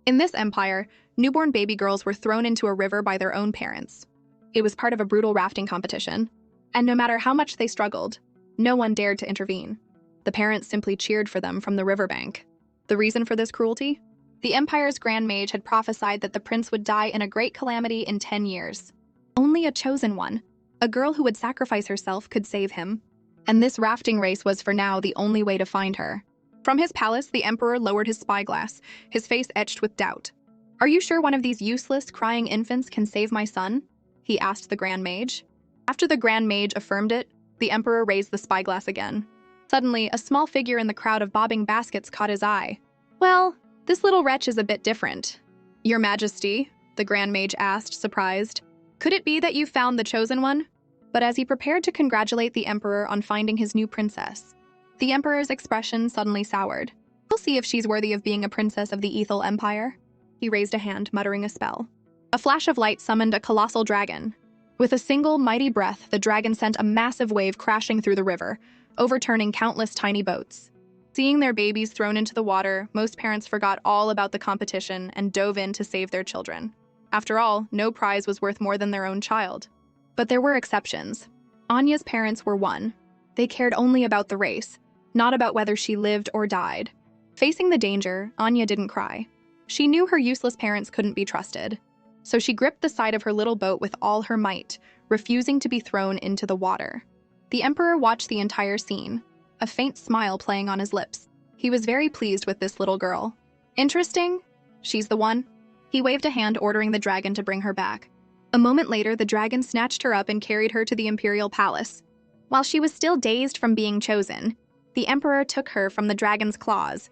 In this empire, newborn baby girls were thrown into a river by their own parents. It was part of a brutal rafting competition, and no matter how much they struggled, no one dared to intervene. The parents simply cheered for them from the riverbank. The reason for this cruelty? The Empire's Grand Mage had prophesied that the prince would die in a great calamity in 10 years. Only a chosen one, a girl who would sacrifice herself, could save him. And this rafting race was for now the only way to find her. From his palace, the Emperor lowered his spyglass, his face etched with doubt. "Are you sure one of these useless, crying infants can save my son?" he asked the Grand Mage. After the Grand Mage affirmed it, the Emperor raised the spyglass again. Suddenly, a small figure in the crowd of bobbing baskets caught his eye. "Well, this little wretch is a bit different." "Your Majesty?" the Grand Mage asked, surprised. "Could it be that you found the chosen one?" But as he prepared to congratulate the Emperor on finding his new princess, the Emperor's expression suddenly soured. "We'll see if she's worthy of being a princess of the Ethel Empire." He raised a hand, muttering a spell. A flash of light summoned a colossal dragon. With a single mighty breath, the dragon sent a massive wave crashing through the river, overturning countless tiny boats. Seeing their babies thrown into the water, most parents forgot all about the competition and dove in to save their children. After all, no prize was worth more than their own child. But there were exceptions. Anya's parents were one. They cared only about the race, not about whether she lived or died. Facing the danger, Anya didn't cry. She knew her useless parents couldn't be trusted. So she gripped the side of her little boat with all her might, refusing to be thrown into the water. The Emperor watched the entire scene, a faint smile playing on his lips. He was very pleased with this little girl. "Interesting? She's the one?" He waved a hand, ordering the dragon to bring her back. A moment later, the dragon snatched her up and carried her to the imperial palace. While she was still dazed from being chosen, the Emperor took her from the dragon's claws,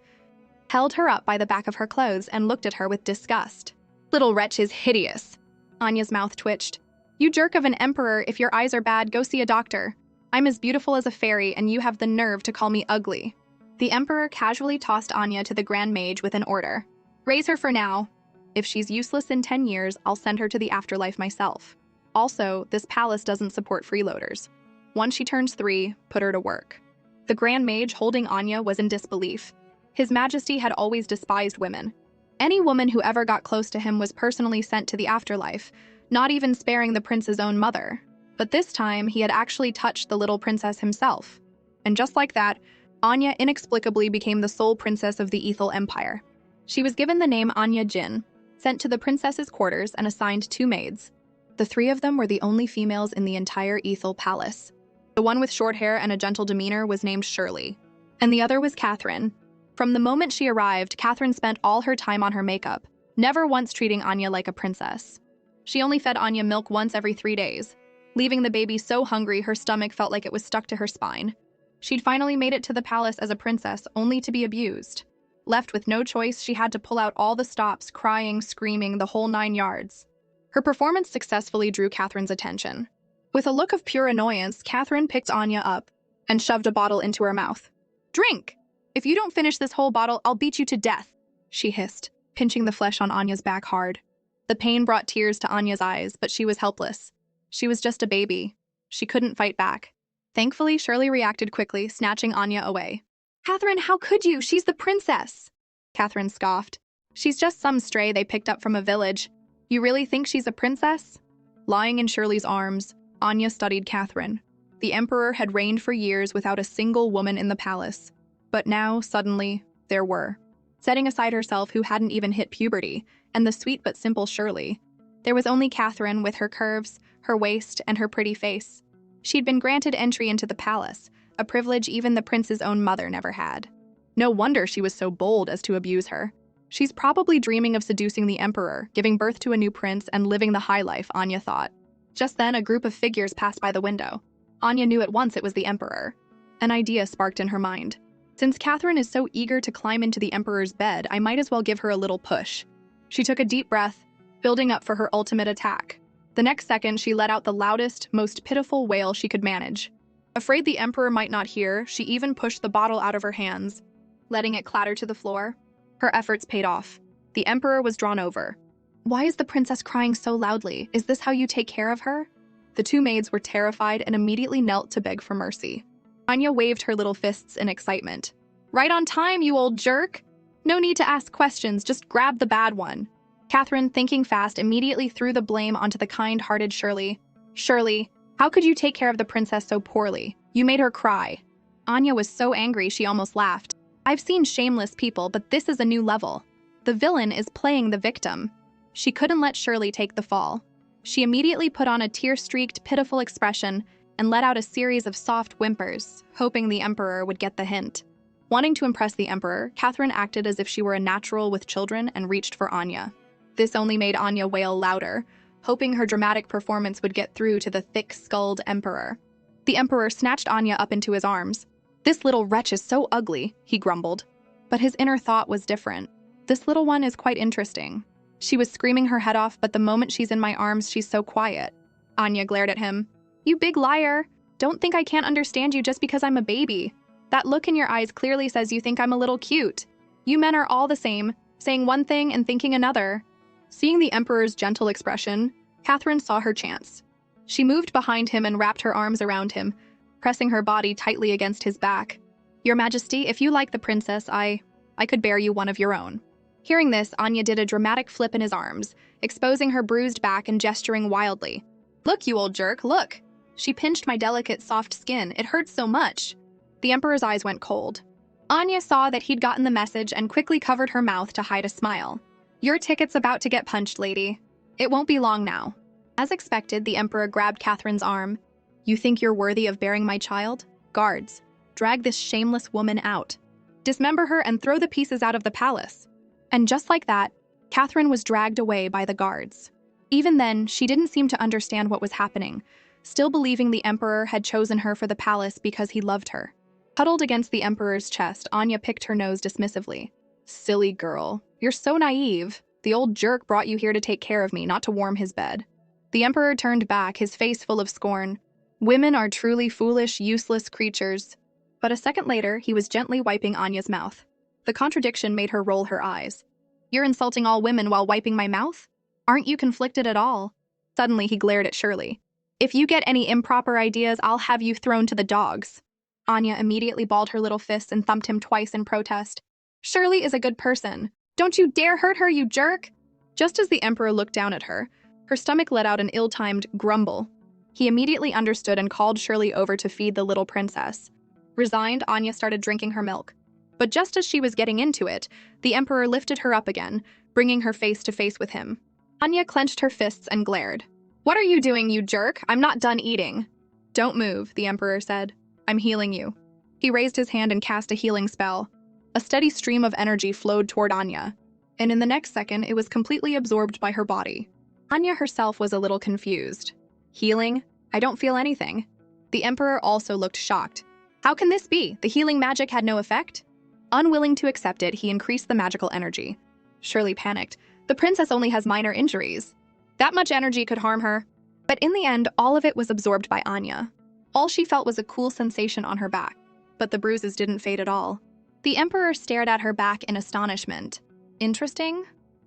held her up by the back of her clothes, and looked at her with disgust. "Little wretch is hideous." Anya's mouth twitched. "You jerk of an emperor, if your eyes are bad, go see a doctor. I'm as beautiful as a fairy, and you have the nerve to call me ugly." The Emperor casually tossed Anya to the Grand Mage with an order. "Raise her for now. If she's useless in 10 years, I'll send her to the afterlife myself. Also, this palace doesn't support freeloaders. Once she turns 3, put her to work." The Grand Mage holding Anya was in disbelief. His Majesty had always despised women. Any woman who ever got close to him was personally sent to the afterlife, not even sparing the prince's own mother. But this time, he had actually touched the little princess himself. And just like that, Anya inexplicably became the sole princess of the Ethel Empire. She was given the name Anya Jin, sent to the princess's quarters, and assigned 2 maids. The 3 of them were the only females in the entire Ethel palace. The one with short hair and a gentle demeanor was named Shirley, and the other was Catherine. From the moment she arrived, Catherine spent all her time on her makeup, never once treating Anya like a princess. She only fed Anya milk once every 3 days, leaving the baby so hungry her stomach felt like it was stuck to her spine. She'd finally made it to the palace as a princess, only to be abused. Left with no choice, she had to pull out all the stops, crying, screaming, the whole 9 yards. Her performance successfully drew Catherine's attention. With a look of pure annoyance, Catherine picked Anya up and shoved a bottle into her mouth. "Drink! If you don't finish this whole bottle, I'll beat you to death," she hissed, pinching the flesh on Anya's back hard. The pain brought tears to Anya's eyes, but she was helpless. She was just a baby. She couldn't fight back. Thankfully, Shirley reacted quickly, snatching Anya away. "Catherine, how could you? She's the princess!" Catherine scoffed. "She's just some stray they picked up from a village. You really think she's a princess?" Lying in Shirley's arms, Anya studied Catherine. The Emperor had reigned for years without a single woman in the palace. But now, suddenly, there were. Setting aside herself, who hadn't even hit puberty, and the sweet but simple Shirley, there was only Catherine with her curves, her waist, and her pretty face. She'd been granted entry into the palace, a privilege even the prince's own mother never had. No wonder she was so bold as to abuse her. She's probably dreaming of seducing the Emperor, giving birth to a new prince, and living the high life, Anya thought. Just then, a group of figures passed by the window. Anya knew at once it was the Emperor. An idea sparked in her mind. Since Catherine is so eager to climb into the Emperor's bed, I might as well give her a little push. She took a deep breath, building up for her ultimate attack. The next second, she let out the loudest, most pitiful wail she could manage. Afraid the Emperor might not hear, she even pushed the bottle out of her hands, letting it clatter to the floor. Her efforts paid off. The Emperor was drawn over. "Why is the princess crying so loudly? Is this how you take care of her?" The 2 maids were terrified and immediately knelt to beg for mercy. Anya waved her little fists in excitement. "Right on time, you old jerk!" No need to ask questions, just grab the bad one. Catherine, thinking fast, immediately threw the blame onto the kind-hearted Shirley. Shirley, how could you take care of the princess so poorly? You made her cry. Anya was so angry she almost laughed. I've seen shameless people, but this is a new level. The villain is playing the victim. She couldn't let Shirley take the fall. She immediately put on a tear-streaked, pitiful expression and let out a series of soft whimpers, hoping the Emperor would get the hint. Wanting to impress the Emperor, Catherine acted as if she were a natural with children and reached for Anya. This only made Anya wail louder, hoping her dramatic performance would get through to the thick-skulled Emperor. The Emperor snatched Anya up into his arms. This little wretch is so ugly, he grumbled. But his inner thought was different. This little one is quite interesting. She was screaming her head off, but the moment she's in my arms, she's so quiet. Anya glared at him. You big liar! Don't think I can't understand you just because I'm a baby. That look in your eyes clearly says you think I'm a little cute. You men are all the same, saying one thing and thinking another. Seeing the Emperor's gentle expression, Catherine saw her chance. She moved behind him and wrapped her arms around him, pressing her body tightly against his back. Your Majesty, if you like the princess, I could bear you one of your own. Hearing this, Anya did a dramatic flip in his arms, exposing her bruised back and gesturing wildly. Look, you old jerk, look! She pinched my delicate, soft skin. It hurts so much. The Emperor's eyes went cold. Anya saw that he'd gotten the message and quickly covered her mouth to hide a smile. Your ticket's about to get punched, lady. It won't be long now. As expected, the Emperor grabbed Catherine's arm. You think you're worthy of bearing my child? Guards, drag this shameless woman out. Dismember her and throw the pieces out of the palace. And just like that, Catherine was dragged away by the guards. Even then, she didn't seem to understand what was happening, still believing the Emperor had chosen her for the palace because he loved her. Huddled against the Emperor's chest, Anya picked her nose dismissively. Silly girl, you're so naive. The old jerk brought you here to take care of me, not to warm his bed. The Emperor turned back, his face full of scorn. Women are truly foolish, useless creatures. But a second later, he was gently wiping Anya's mouth. The contradiction made her roll her eyes. You're insulting all women while wiping my mouth? Aren't you conflicted at all? Suddenly, he glared at Shirley. If you get any improper ideas, I'll have you thrown to the dogs. Anya immediately balled her little fists and thumped him twice in protest. Shirley is a good person. Don't you dare hurt her, you jerk! Just as the Emperor looked down at her, her stomach let out an ill-timed grumble. He immediately understood and called Shirley over to feed the little princess. Resigned, Anya started drinking her milk. But just as she was getting into it, the Emperor lifted her up again, bringing her face to face with him. Anya clenched her fists and glared. What are you doing, you jerk? I'm not done eating. Don't move, the Emperor said. I'm healing you. He raised his hand and cast a healing spell. A steady stream of energy flowed toward Anya, and in the next second, it was completely absorbed by her body. Anya herself was a little confused. Healing? I don't feel anything. The Emperor also looked shocked. How can this be? The healing magic had no effect? Unwilling to accept it, he increased the magical energy. Shirley panicked. The princess only has minor injuries. That much energy could harm her. But in the end, all of it was absorbed by Anya. All she felt was a cool sensation on her back, but the bruises didn't fade at all. The Emperor stared at her back in astonishment. Interesting?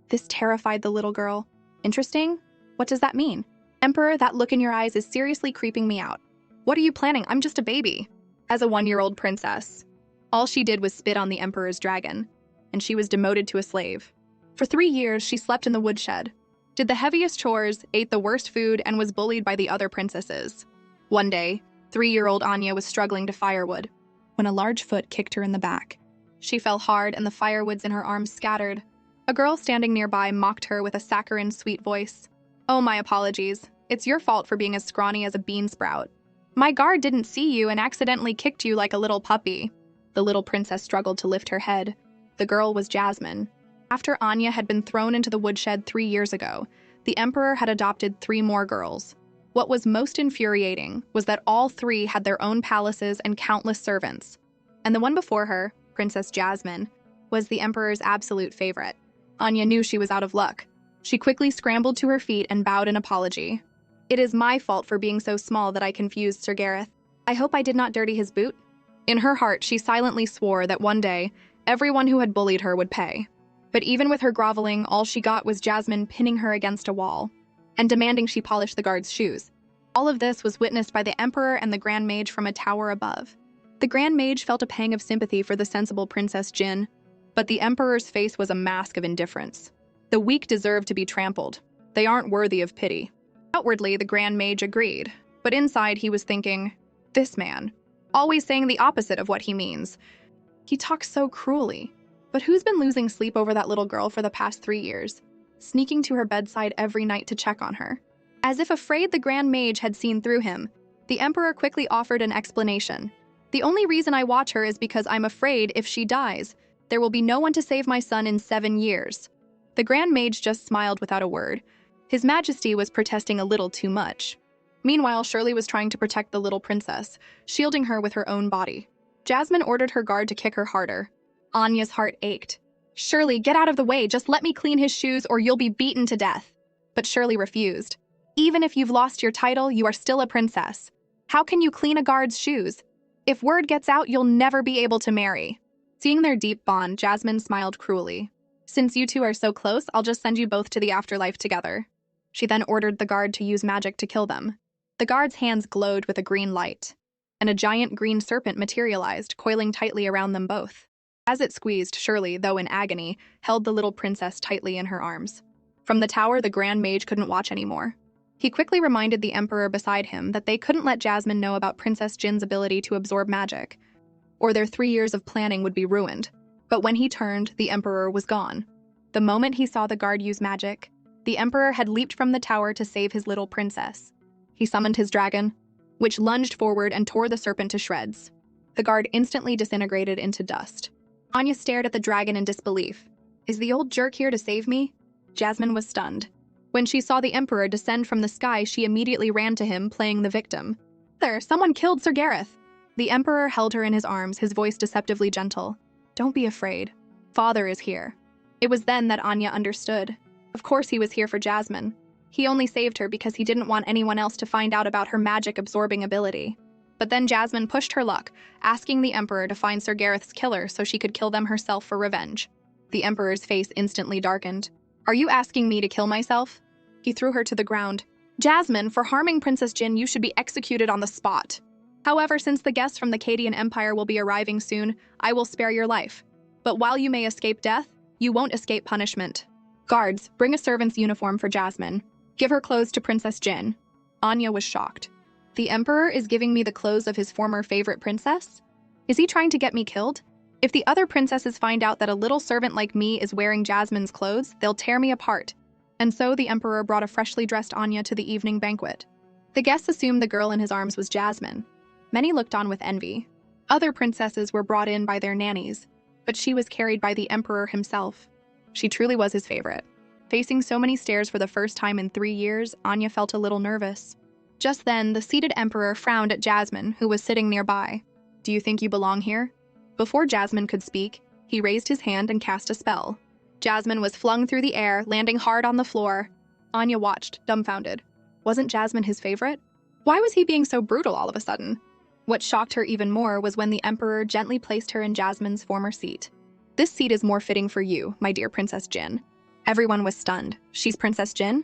This terrified the little girl. Interesting? What does that mean? Emperor, that look in your eyes is seriously creeping me out. What are you planning? I'm just a baby. As a 1-year-old princess. All she did was spit on the Emperor's dragon, and she was demoted to a slave. For 3 years, she slept in the woodshed, did the heaviest chores, ate the worst food, and was bullied by the other princesses. One day, 3-year-old Anya was struggling to firewood when a large foot kicked her in the back. She fell hard and the firewoods in her arms scattered. A girl standing nearby mocked her with a saccharine, sweet voice. Oh, my apologies. It's your fault for being as scrawny as a bean sprout. My guard didn't see you and accidentally kicked you like a little puppy. The little princess struggled to lift her head. The girl was Jasmine. After Anya had been thrown into the woodshed 3 years ago, the Emperor had adopted 3 more girls. What was most infuriating was that all 3 had their own palaces and countless servants. And the one before her, Princess Jasmine, was the Emperor's absolute favorite. Anya knew she was out of luck. She quickly scrambled to her feet and bowed in apology. It is my fault for being so small that I confused Sir Gareth. I hope I did not dirty his boot. In her heart, she silently swore that one day, everyone who had bullied her would pay. But even with her groveling, all she got was Jasmine pinning her against a wall and demanding she polish the guard's shoes. All of this was witnessed by the Emperor and the Grand Mage from a tower above. The Grand Mage felt a pang of sympathy for the sensible Princess Jin. But the Emperor's face was a mask of indifference. The weak deserve to be trampled. They aren't worthy of pity. Outwardly, the Grand Mage agreed, but inside he was thinking, this man, always saying the opposite of what he means. He talks so cruelly. But who's been losing sleep over that little girl for the past 3 years, sneaking to her bedside every night to check on her? As if afraid the Grand Mage had seen through him, the Emperor quickly offered an explanation. The only reason I watch her is because I'm afraid if she dies, there will be no one to save my son in 7 years. The Grand Mage just smiled without a word. His Majesty was protesting a little too much. Meanwhile, Shirley was trying to protect the little princess, shielding her with her own body. Jasmine ordered her guard to kick her harder. Anya's heart ached. Shirley, get out of the way, just let me clean his shoes or you'll be beaten to death. But Shirley refused. Even if you've lost your title, you are still a princess. How can you clean a guard's shoes? If word gets out, you'll never be able to marry. Seeing their deep bond, Jasmine smiled cruelly. Since you two are so close, I'll just send you both to the afterlife together. She then ordered the guard to use magic to kill them. The guard's hands glowed with a green light, and a giant green serpent materialized, coiling tightly around them both. As it squeezed, Shirley, though in agony, held the little princess tightly in her arms. From the tower, the Grand Mage couldn't watch anymore. He quickly reminded the Emperor beside him that they couldn't let Jasmine know about Princess Jin's ability to absorb magic, or their 3 years of planning would be ruined. But when he turned, the Emperor was gone. The moment he saw the guard use magic, the Emperor had leaped from the tower to save his little princess. He summoned his dragon, which lunged forward and tore the serpent to shreds. The guard instantly disintegrated into dust. Anya stared at the dragon in disbelief. Is the old jerk here to save me? Jasmine was stunned. When she saw the Emperor descend from the sky, she immediately ran to him, playing the victim. There, someone killed Sir Gareth. The Emperor held her in his arms, his voice deceptively gentle. Don't be afraid. Father is here. It was then that Anya understood. Of course he was here for Jasmine. He only saved her because he didn't want anyone else to find out about her magic-absorbing ability. But then Jasmine pushed her luck, asking the Emperor to find Sir Gareth's killer so she could kill them herself for revenge. The Emperor's face instantly darkened. Are you asking me to kill myself? He threw her to the ground. Jasmine, for harming Princess Jin, you should be executed on the spot. However, since the guests from the Cadian Empire will be arriving soon, I will spare your life. But while you may escape death, you won't escape punishment. Guards, bring a servant's uniform for Jasmine. Give her clothes to Princess Jin. Anya was shocked. The Emperor is giving me the clothes of his former favorite princess? Is he trying to get me killed? If the other princesses find out that a little servant like me is wearing Jasmine's clothes, they'll tear me apart. And so the Emperor brought a freshly dressed Anya to the evening banquet. The guests assumed the girl in his arms was Jasmine. Many looked on with envy. Other princesses were brought in by their nannies, but she was carried by the Emperor himself. She truly was his favorite. Facing so many stares for the first time in 3 years, Anya felt a little nervous. Just then, the seated Emperor frowned at Jasmine, who was sitting nearby. Do you think you belong here? Before Jasmine could speak, he raised his hand and cast a spell. Jasmine was flung through the air, landing hard on the floor. Anya watched, dumbfounded. Wasn't Jasmine his favorite? Why was he being so brutal all of a sudden? What shocked her even more was when the Emperor gently placed her in Jasmine's former seat. This seat is more fitting for you, my dear Princess Jin. Everyone was stunned. She's Princess Jin?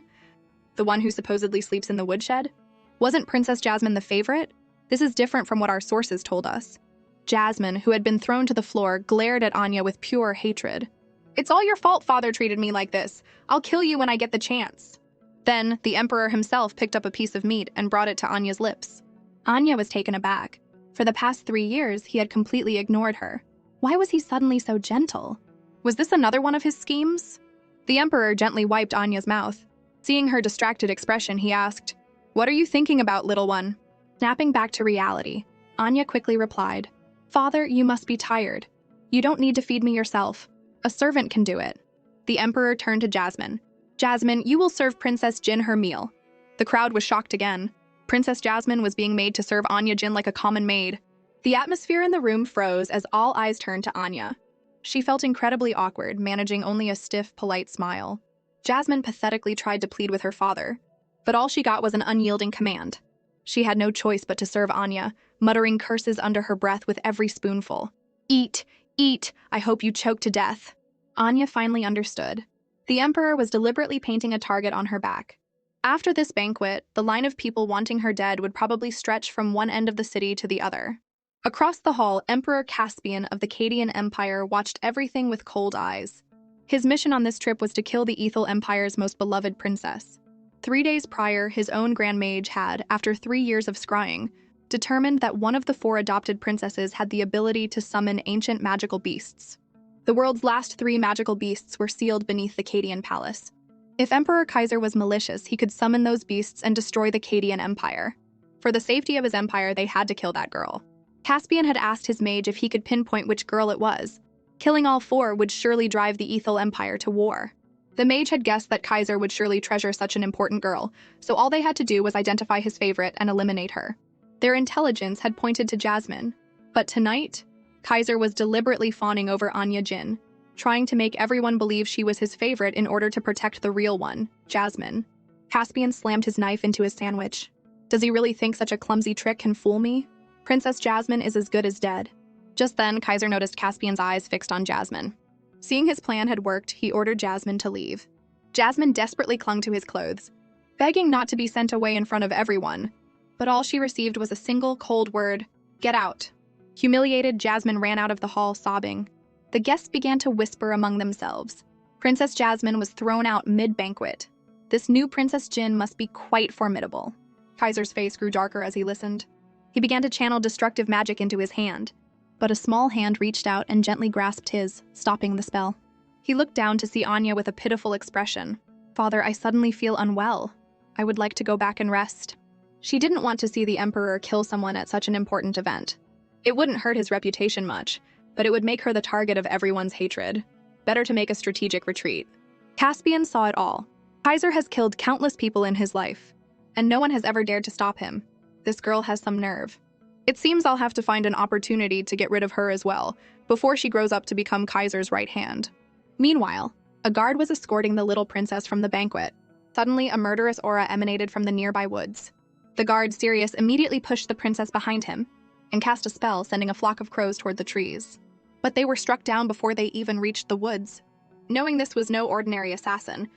The one who supposedly sleeps in the woodshed? Wasn't Princess Jasmine the favorite? This is different from what our sources told us. Jasmine, who had been thrown to the floor, glared at Anya with pure hatred. It's all your fault father treated me like this. I'll kill you when I get the chance. Then, the Emperor himself picked up a piece of meat and brought it to Anya's lips. Anya was taken aback. For the past 3 years, he had completely ignored her. Why was he suddenly so gentle? Was this another one of his schemes? The Emperor gently wiped Anya's mouth. Seeing her distracted expression, he asked, What are you thinking about, little one? Snapping back to reality, Anya quickly replied, Father, you must be tired. You don't need to feed me yourself. A servant can do it. The Emperor turned to Jasmine. Jasmine, you will serve Princess Jin her meal. The crowd was shocked again. Princess Jasmine was being made to serve Anya Jin like a common maid. The atmosphere in the room froze as all eyes turned to Anya. She felt incredibly awkward, managing only a stiff, polite smile. Jasmine pathetically tried to plead with her father, but all she got was an unyielding command. She had no choice but to serve Anya, muttering curses under her breath with every spoonful. Eat, eat, I hope you choke to death. Anya finally understood. The Emperor was deliberately painting a target on her back. After this banquet, the line of people wanting her dead would probably stretch from one end of the city to the other. Across the hall, Emperor Caspian of the Cadian Empire watched everything with cold eyes. His mission on this trip was to kill the Ethel Empire's most beloved princess. 3 days prior, his own Grand Mage had, after 3 years of scrying, determined that one of the 4 adopted princesses had the ability to summon ancient magical beasts. The world's last 3 magical beasts were sealed beneath the Cadian palace. If Emperor Kaiser was malicious, he could summon those beasts and destroy the Cadian Empire. For the safety of his empire, they had to kill that girl. Caspian had asked his mage if he could pinpoint which girl it was. Killing all 4 would surely drive the Ethel Empire to war. The mage had guessed that Kaiser would surely treasure such an important girl, so all they had to do was identify his favorite and eliminate her. Their intelligence had pointed to Jasmine, but tonight, Kaiser was deliberately fawning over Anya Jin, trying to make everyone believe she was his favorite in order to protect the real one, Jasmine. Caspian slammed his knife into his sandwich. Does he really think such a clumsy trick can fool me? Princess Jasmine is as good as dead. Just then, Kaiser noticed Caspian's eyes fixed on Jasmine. Seeing his plan had worked, he ordered Jasmine to leave. Jasmine desperately clung to his clothes, begging not to be sent away in front of everyone. But all she received was a single cold word, "Get out." Humiliated, Jasmine ran out of the hall sobbing. The guests began to whisper among themselves. Princess Jasmine was thrown out mid-banquet. This new Princess Jin must be quite formidable. Kaiser's face grew darker as he listened. He began to channel destructive magic into his hand, but a small hand reached out and gently grasped his, stopping the spell. He looked down to see Anya with a pitiful expression. "Father, I suddenly feel unwell. I would like to go back and rest." She didn't want to see the Emperor kill someone at such an important event. It wouldn't hurt his reputation much, but it would make her the target of everyone's hatred. Better to make a strategic retreat. Caspian saw it all. Kaiser has killed countless people in his life, and no one has ever dared to stop him. This girl has some nerve. It seems I'll have to find an opportunity to get rid of her as well, before she grows up to become Kaiser's right hand. Meanwhile, a guard was escorting the little princess from the banquet. Suddenly, a murderous aura emanated from the nearby woods. The guard, Sirius, immediately pushed the princess behind him and cast a spell, sending a flock of crows toward the trees. But they were struck down before they even reached the woods. Knowing this was no ordinary assassin,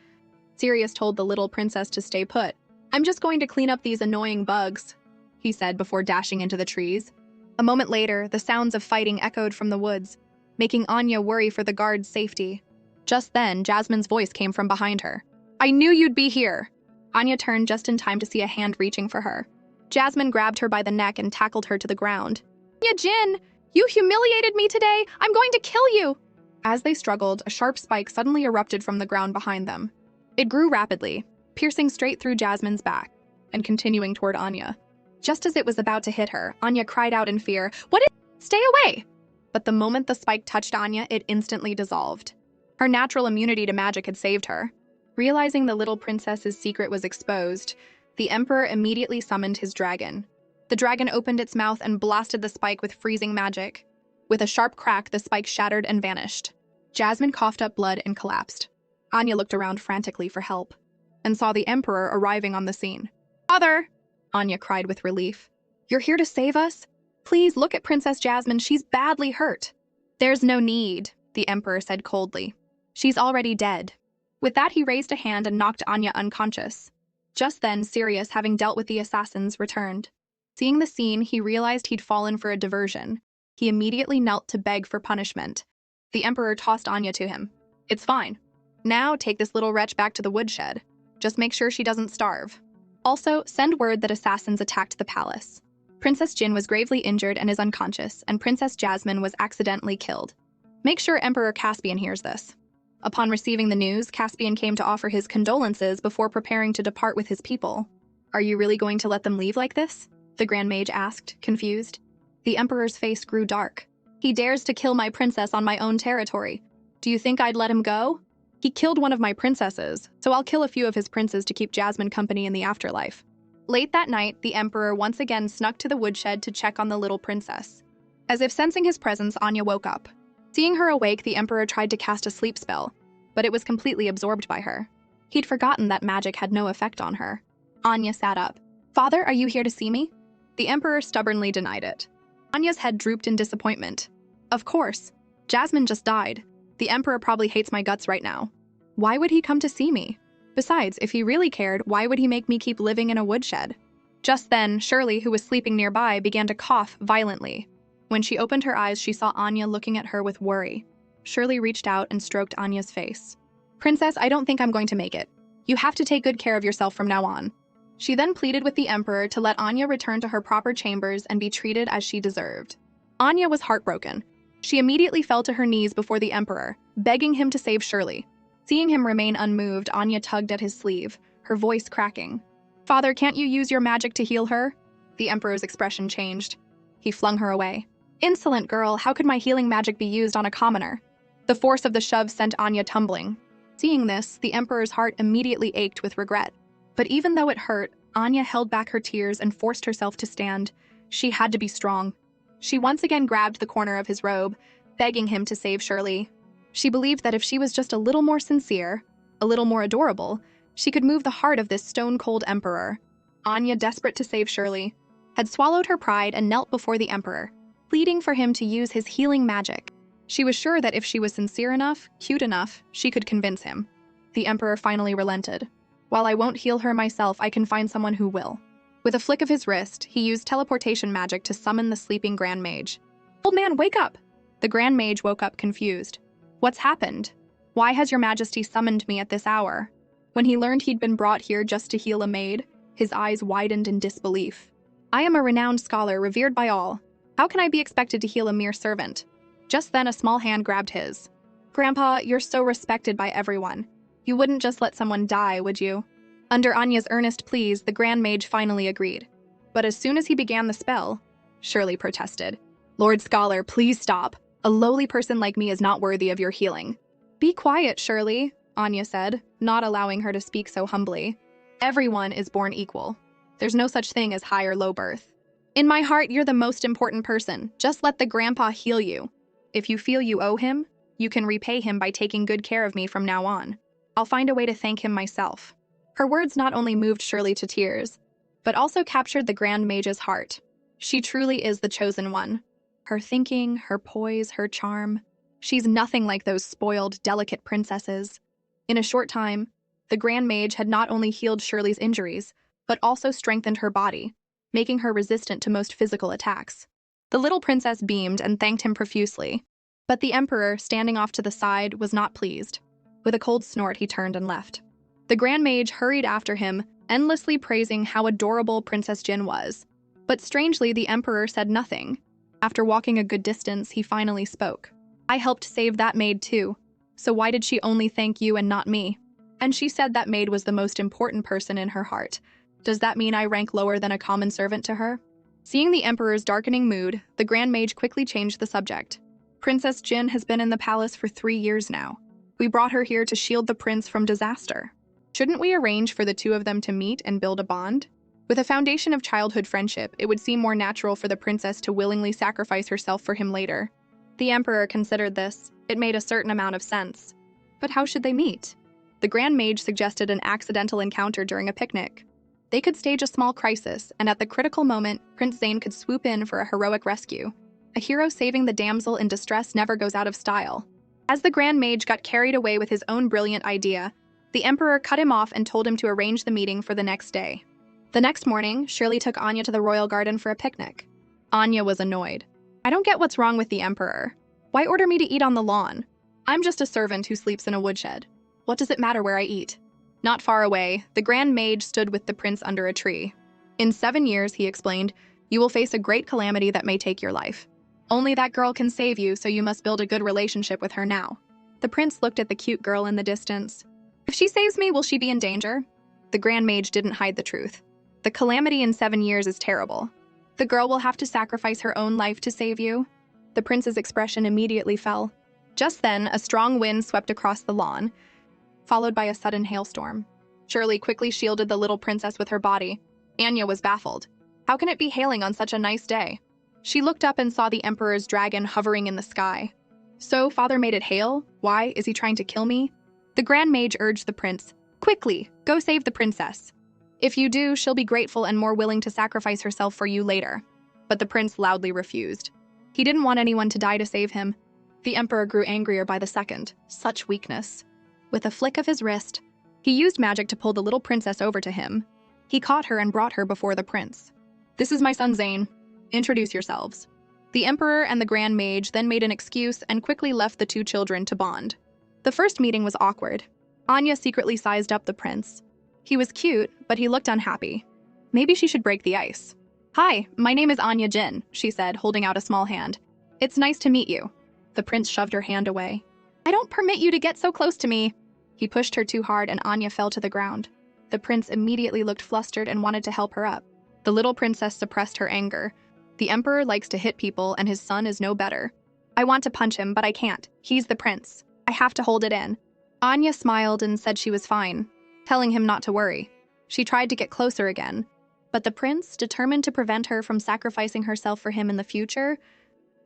Sirius told the little princess to stay put. "I'm just going to clean up these annoying bugs," he said before dashing into the trees. A moment later, the sounds of fighting echoed from the woods, making Anya worry for the guard's safety. Just then, Jasmine's voice came from behind her. "I knew you'd be here!" Anya turned just in time to see a hand reaching for her. Jasmine grabbed her by the neck and tackled her to the ground. "Anya Jin, you humiliated me today! I'm going to kill you!" As they struggled, a sharp spike suddenly erupted from the ground behind them. It grew rapidly, piercing straight through Jasmine's back and continuing toward Anya. Just as it was about to hit her, Anya cried out in fear, "What is— Stay away!" But the moment the spike touched Anya, it instantly dissolved. Her natural immunity to magic had saved her. Realizing the little princess's secret was exposed, the Emperor immediately summoned his dragon. The dragon opened its mouth and blasted the spike with freezing magic. With a sharp crack, the spike shattered and vanished. Jasmine coughed up blood and collapsed. Anya looked around frantically for help and saw the Emperor arriving on the scene. "Father!" Anya cried with relief. "You're here to save us? Please look at Princess Jasmine, she's badly hurt." "There's no need," the Emperor said coldly. "She's already dead." With that, he raised a hand and knocked Anya unconscious. Just then, Sirius, having dealt with the assassins, returned. Seeing the scene, he realized he'd fallen for a diversion. He immediately knelt to beg for punishment. The Emperor tossed Anya to him. "It's fine. Now take this little wretch back to the woodshed. Just make sure she doesn't starve. Also, send word that assassins attacked the palace. Princess Jin was gravely injured and is unconscious, and Princess Jasmine was accidentally killed. Make sure Emperor Caspian hears this." Upon receiving the news, Caspian came to offer his condolences before preparing to depart with his people. "Are you really going to let them leave like this?" the Grand Mage asked, confused. The Emperor's face grew dark. "He dares to kill my princess on my own territory. Do you think I'd let him go? He killed one of my princesses, so I'll kill a few of his princes to keep Jasmine company in the afterlife." Late that night, the Emperor once again snuck to the woodshed to check on the little princess. As if sensing his presence, Anya woke up. Seeing her awake, the Emperor tried to cast a sleep spell, but it was completely absorbed by her. He'd forgotten that magic had no effect on her. Anya sat up. "Father, are you here to see me?" The Emperor stubbornly denied it. Anya's head drooped in disappointment. "Of course. Jasmine just died. The Emperor probably hates my guts right now. Why would he come to see me? Besides, if he really cared, why would he make me keep living in a woodshed?" Just then, Shirley, who was sleeping nearby, began to cough violently. When she opened her eyes, she saw Anya looking at her with worry. Shirley reached out and stroked Anya's face. "Princess, I don't think I'm going to make it. You have to take good care of yourself from now on." She then pleaded with the Emperor to let Anya return to her proper chambers and be treated as she deserved. Anya was heartbroken. She immediately fell to her knees before the Emperor, begging him to save Shirley. Seeing him remain unmoved, Anya tugged at his sleeve, her voice cracking. "Father, can't you use your magic to heal her?" The Emperor's expression changed. He flung her away. "Insolent girl, how could my healing magic be used on a commoner?" The force of the shove sent Anya tumbling. Seeing this, the Emperor's heart immediately ached with regret. But even though it hurt, Anya held back her tears and forced herself to stand. She had to be strong. She once again grabbed the corner of his robe, begging him to save Shirley. She believed that if she was just a little more sincere, a little more adorable, she could move the heart of this stone-cold Emperor. Anya, desperate to save Shirley, had swallowed her pride and knelt before the Emperor, pleading for him to use his healing magic. She was sure that if she was sincere enough, cute enough, she could convince him. The Emperor finally relented. "While I won't heal her myself, I can find someone who will." With a flick of his wrist, he used teleportation magic to summon the sleeping Grand Mage. "Old man, wake up!" The Grand Mage woke up confused. "What's happened? Why has your Majesty summoned me at this hour?" When he learned he'd been brought here just to heal a maid, his eyes widened in disbelief. "I am a renowned scholar, revered by all. How can I be expected to heal a mere servant?" Just then, a small hand grabbed his. "Grandpa, you're so respected by everyone. You wouldn't just let someone die, would you?" Under Anya's earnest pleas, the Grand Mage finally agreed. But as soon as he began the spell, Shirley protested. "Lord Scholar, please stop. A lowly person like me is not worthy of your healing." "Be quiet, Shirley," Anya said, not allowing her to speak so humbly. "Everyone is born equal. There's no such thing as high or low birth. In my heart, you're the most important person. Just let the grandpa heal you. If you feel you owe him, you can repay him by taking good care of me from now on. I'll find a way to thank him myself." Her words not only moved Shirley to tears, but also captured the Grand Mage's heart. She truly is the chosen one. Her thinking, her poise, her charm. She's nothing like those spoiled, delicate princesses. In a short time, the Grand Mage had not only healed Shirley's injuries, but also strengthened her body, making her resistant to most physical attacks. The little princess beamed and thanked him profusely. But the Emperor, standing off to the side, was not pleased. With a cold snort, he turned and left. The Grand Mage hurried after him, endlessly praising how adorable Princess Jin was. But strangely, the Emperor said nothing. After walking a good distance, he finally spoke. "I helped save that maid too, so why did she only thank you and not me? And she said that maid was the most important person in her heart. Does that mean I rank lower than a common servant to her?" Seeing the Emperor's darkening mood, the Grand Mage quickly changed the subject. "Princess Jin has been in the palace for 3 years now. We brought her here to shield the prince from disaster. Shouldn't we arrange for the two of them to meet and build a bond? With a foundation of childhood friendship, it would seem more natural for the princess to willingly sacrifice herself for him later." The Emperor considered this. It made a certain amount of sense. But how should they meet? The Grand Mage suggested an accidental encounter during a picnic. They could stage a small crisis, and at the critical moment, Prince Zane could swoop in for a heroic rescue. A hero saving the damsel in distress never goes out of style. As the Grand Mage got carried away with his own brilliant idea, the Emperor cut him off and told him to arrange the meeting for the next day. The next morning, Shirley took Anya to the royal garden for a picnic. Anya was annoyed. "I don't get what's wrong with the Emperor. Why order me to eat on the lawn? I'm just a servant who sleeps in a woodshed. What does it matter where I eat?" Not far away, the Grand Mage stood with the prince under a tree. "In 7 years," he explained, "you will face a great calamity that may take your life. Only that girl can save you, so you must build a good relationship with her now." The prince looked at the cute girl in the distance. "If she saves me, will she be in danger?" The Grand Mage didn't hide the truth. "The calamity in 7 years is terrible. The girl will have to sacrifice her own life to save you." The prince's expression immediately fell. Just then, a strong wind swept across the lawn, followed by a sudden hailstorm. Shirley quickly shielded the little princess with her body. Anya was baffled. How can it be hailing on such a nice day? She looked up and saw the Emperor's dragon hovering in the sky. "So, father made it hail? Why, is he trying to kill me?" The Grand Mage urged the prince. "Quickly, go save the princess. If you do, she'll be grateful and more willing to sacrifice herself for you later." But the prince loudly refused. He didn't want anyone to die to save him. The Emperor grew angrier by the second. Such weakness. With a flick of his wrist, he used magic to pull the little princess over to him. He caught her and brought her before the prince. "This is my son Zane. Introduce yourselves." The Emperor and the Grand Mage then made an excuse and quickly left the two children to bond. The first meeting was awkward. Anya secretly sized up the prince. He was cute, but he looked unhappy. Maybe she should break the ice. "Hi, my name is Anya Jin," she said, holding out a small hand. "It's nice to meet you." The prince shoved her hand away. "I don't permit you to get so close to me." He pushed her too hard and Anya fell to the ground. The prince immediately looked flustered and wanted to help her up. The little princess suppressed her anger. The emperor likes to hit people and his son is no better. "I want to punch him, but I can't. He's the prince. I have to hold it in." Anya smiled and said she was fine, telling him not to worry. She tried to get closer again, but the prince, determined to prevent her from sacrificing herself for him in the future,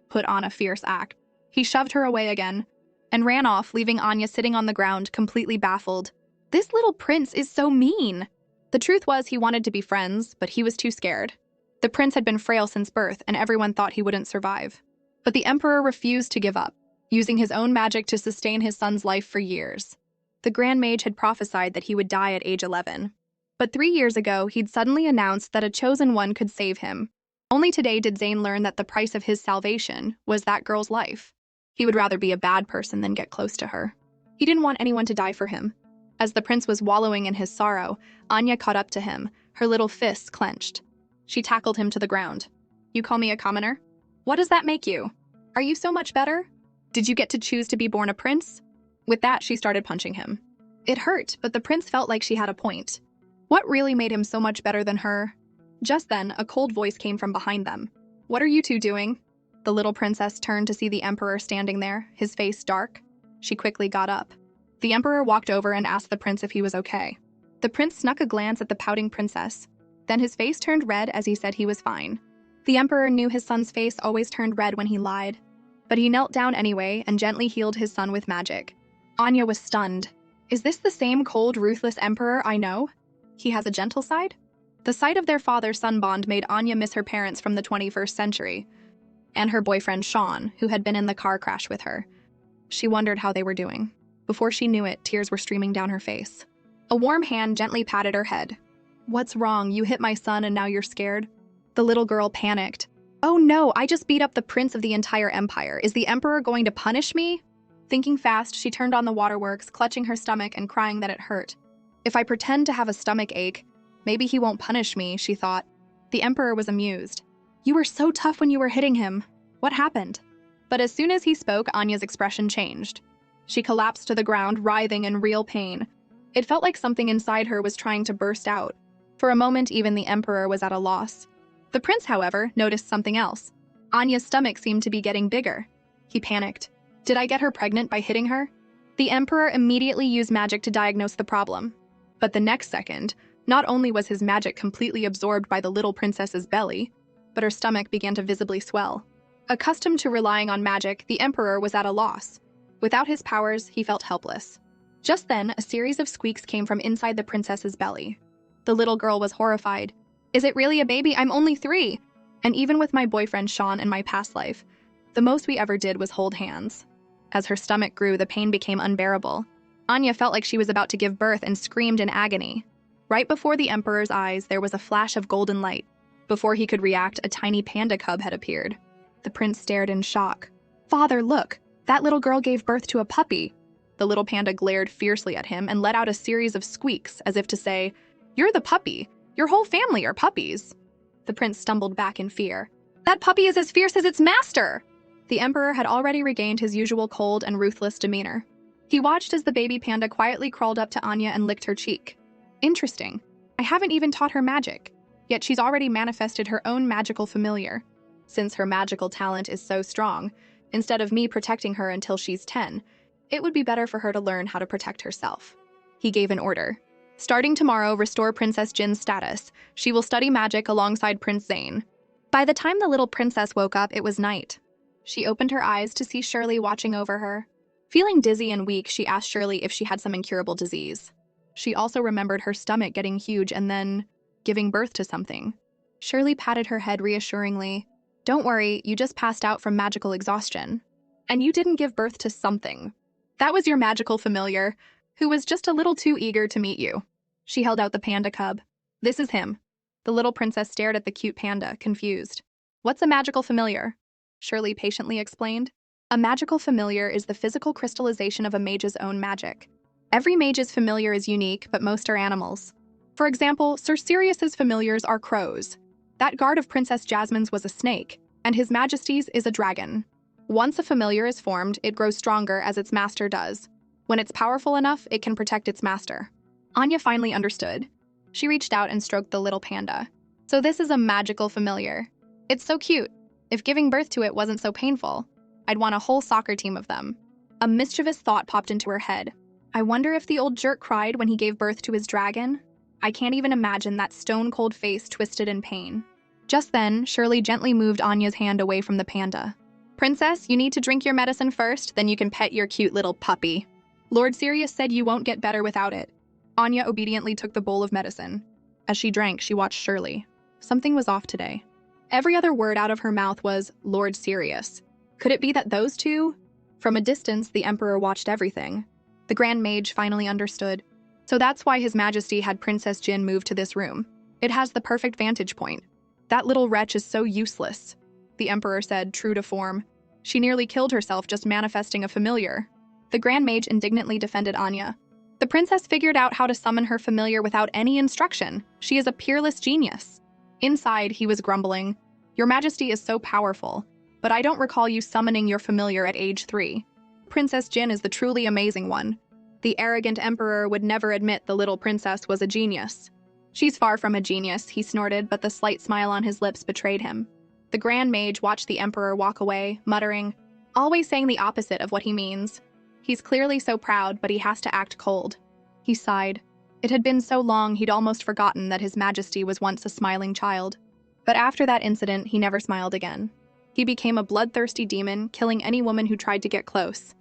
put on a fierce act. He shoved her away again and ran off, leaving Anya sitting on the ground, completely baffled. This little prince is so mean. The truth was he wanted to be friends, but he was too scared. The prince had been frail since birth, and everyone thought he wouldn't survive. But the emperor refused to give up, using his own magic to sustain his son's life for years. The Grand Mage had prophesied that he would die at age 11. But 3 years ago, he'd suddenly announced that a chosen one could save him. Only today did Zane learn that the price of his salvation was that girl's life. He would rather be a bad person than get close to her. He didn't want anyone to die for him. As the prince was wallowing in his sorrow, Anya caught up to him, her little fists clenched. She tackled him to the ground. "You call me a commoner? What does that make you? Are you so much better? Did you get to choose to be born a prince?" With that, she started punching him. It hurt, but the prince felt like she had a point. What really made him so much better than her? Just then, a cold voice came from behind them. "What are you two doing?" The little princess turned to see the emperor standing there, his face dark. She quickly got up. The emperor walked over and asked the prince if he was okay. The prince snuck a glance at the pouting princess. Then his face turned red as he said he was fine. The emperor knew his son's face always turned red when he lied. But he knelt down anyway and gently healed his son with magic. Anya was stunned. Is this the same cold, ruthless emperor I know? He has a gentle side? The sight of their father-son bond made Anya miss her parents from the 21st century, and her boyfriend Sean, who had been in the car crash with her. She wondered how they were doing. Before she knew it, tears were streaming down her face. A warm hand gently patted her head. "What's wrong? You hit my son and now you're scared?" The little girl panicked. "Oh no, I just beat up the prince of the entire empire. Is the emperor going to punish me?" Thinking fast, she turned on the waterworks, clutching her stomach and crying that it hurt. If I pretend to have a stomach ache, maybe he won't punish me, she thought. The emperor was amused. "You were so tough when you were hitting him. What happened?" But as soon as he spoke, Anya's expression changed. She collapsed to the ground, writhing in real pain. It felt like something inside her was trying to burst out. For a moment, even the emperor was at a loss. The prince, however, noticed something else. Anya's stomach seemed to be getting bigger. He panicked. Did I get her pregnant by hitting her? The emperor immediately used magic to diagnose the problem. But the next second, not only was his magic completely absorbed by the little princess's belly, but her stomach began to visibly swell. Accustomed to relying on magic, the emperor was at a loss. Without his powers, he felt helpless. Just then, a series of squeaks came from inside the princess's belly. The little girl was horrified. Is it really a baby? I'm only 3. And even with my boyfriend Sean in my past life, the most we ever did was hold hands. As her stomach grew, the pain became unbearable. Anya felt like she was about to give birth and screamed in agony. Right before the emperor's eyes, there was a flash of golden light. Before he could react, a tiny panda cub had appeared. The prince stared in shock. "Father, look! That little girl gave birth to a puppy." The little panda glared fiercely at him and let out a series of squeaks, as if to say, "You're the puppy. Your whole family are puppies." The prince stumbled back in fear. "That puppy is as fierce as its master!" The emperor had already regained his usual cold and ruthless demeanor. He watched as the baby panda quietly crawled up to Anya and licked her cheek. Interesting. I haven't even taught her magic, yet she's already manifested her own magical familiar. Since her magical talent is so strong, instead of me protecting her until she's 10, it would be better for her to learn how to protect herself. He gave an order. Starting tomorrow, restore Princess Jin's status. She will study magic alongside Prince Zane. By the time the little princess woke up, it was night. She opened her eyes to see Shirley watching over her. Feeling dizzy and weak, she asked Shirley if she had some incurable disease. She also remembered her stomach getting huge and then giving birth to something. Shirley patted her head reassuringly. "Don't worry, you just passed out from magical exhaustion. And you didn't give birth to something. That was your magical familiar, who was just a little too eager to meet you." She held out the panda cub. "This is him." The little princess stared at the cute panda, confused. "What's a magical familiar?" Shirley patiently explained. A magical familiar is the physical crystallization of a mage's own magic. Every mage's familiar is unique, but most are animals. For example, Sir Sirius's familiars are crows. That guard of Princess Jasmine's was a snake, and His Majesty's is a dragon. Once a familiar is formed, it grows stronger as its master does. When it's powerful enough, it can protect its master. Anya finally understood. She reached out and stroked the little panda. So this is a magical familiar. It's so cute. If giving birth to it wasn't so painful, I'd want a whole soccer team of them. A mischievous thought popped into her head. I wonder if the old jerk cried when he gave birth to his dragon? I can't even imagine that stone-cold face twisted in pain. Just then, Shirley gently moved Anya's hand away from the panda. Princess, you need to drink your medicine first, then you can pet your cute little puppy. Lord Sirius said you won't get better without it. Anya obediently took the bowl of medicine. As she drank, she watched Shirley. Something was off today. Every other word out of her mouth was Lord Sirius. Could it be that those two? From a distance, the Emperor watched everything. The Grand Mage finally understood. So that's why His Majesty had Princess Jin move to this room. It has the perfect vantage point. That little wretch is so useless, the Emperor said, true to form. She nearly killed herself just manifesting a familiar. The Grand Mage indignantly defended Anya. The princess figured out how to summon her familiar without any instruction. She is a peerless genius. Inside, he was grumbling. Your Majesty is so powerful, but I don't recall you summoning your familiar at age 3. Princess Jin is the truly amazing one. The arrogant Emperor would never admit the little princess was a genius. She's far from a genius, he snorted, but the slight smile on his lips betrayed him. The Grand Mage watched the Emperor walk away, muttering, always saying the opposite of what he means. He's clearly so proud, but he has to act cold. He sighed. It had been so long he'd almost forgotten that His Majesty was once a smiling child. But after that incident, he never smiled again. He became a bloodthirsty demon, killing any woman who tried to get close,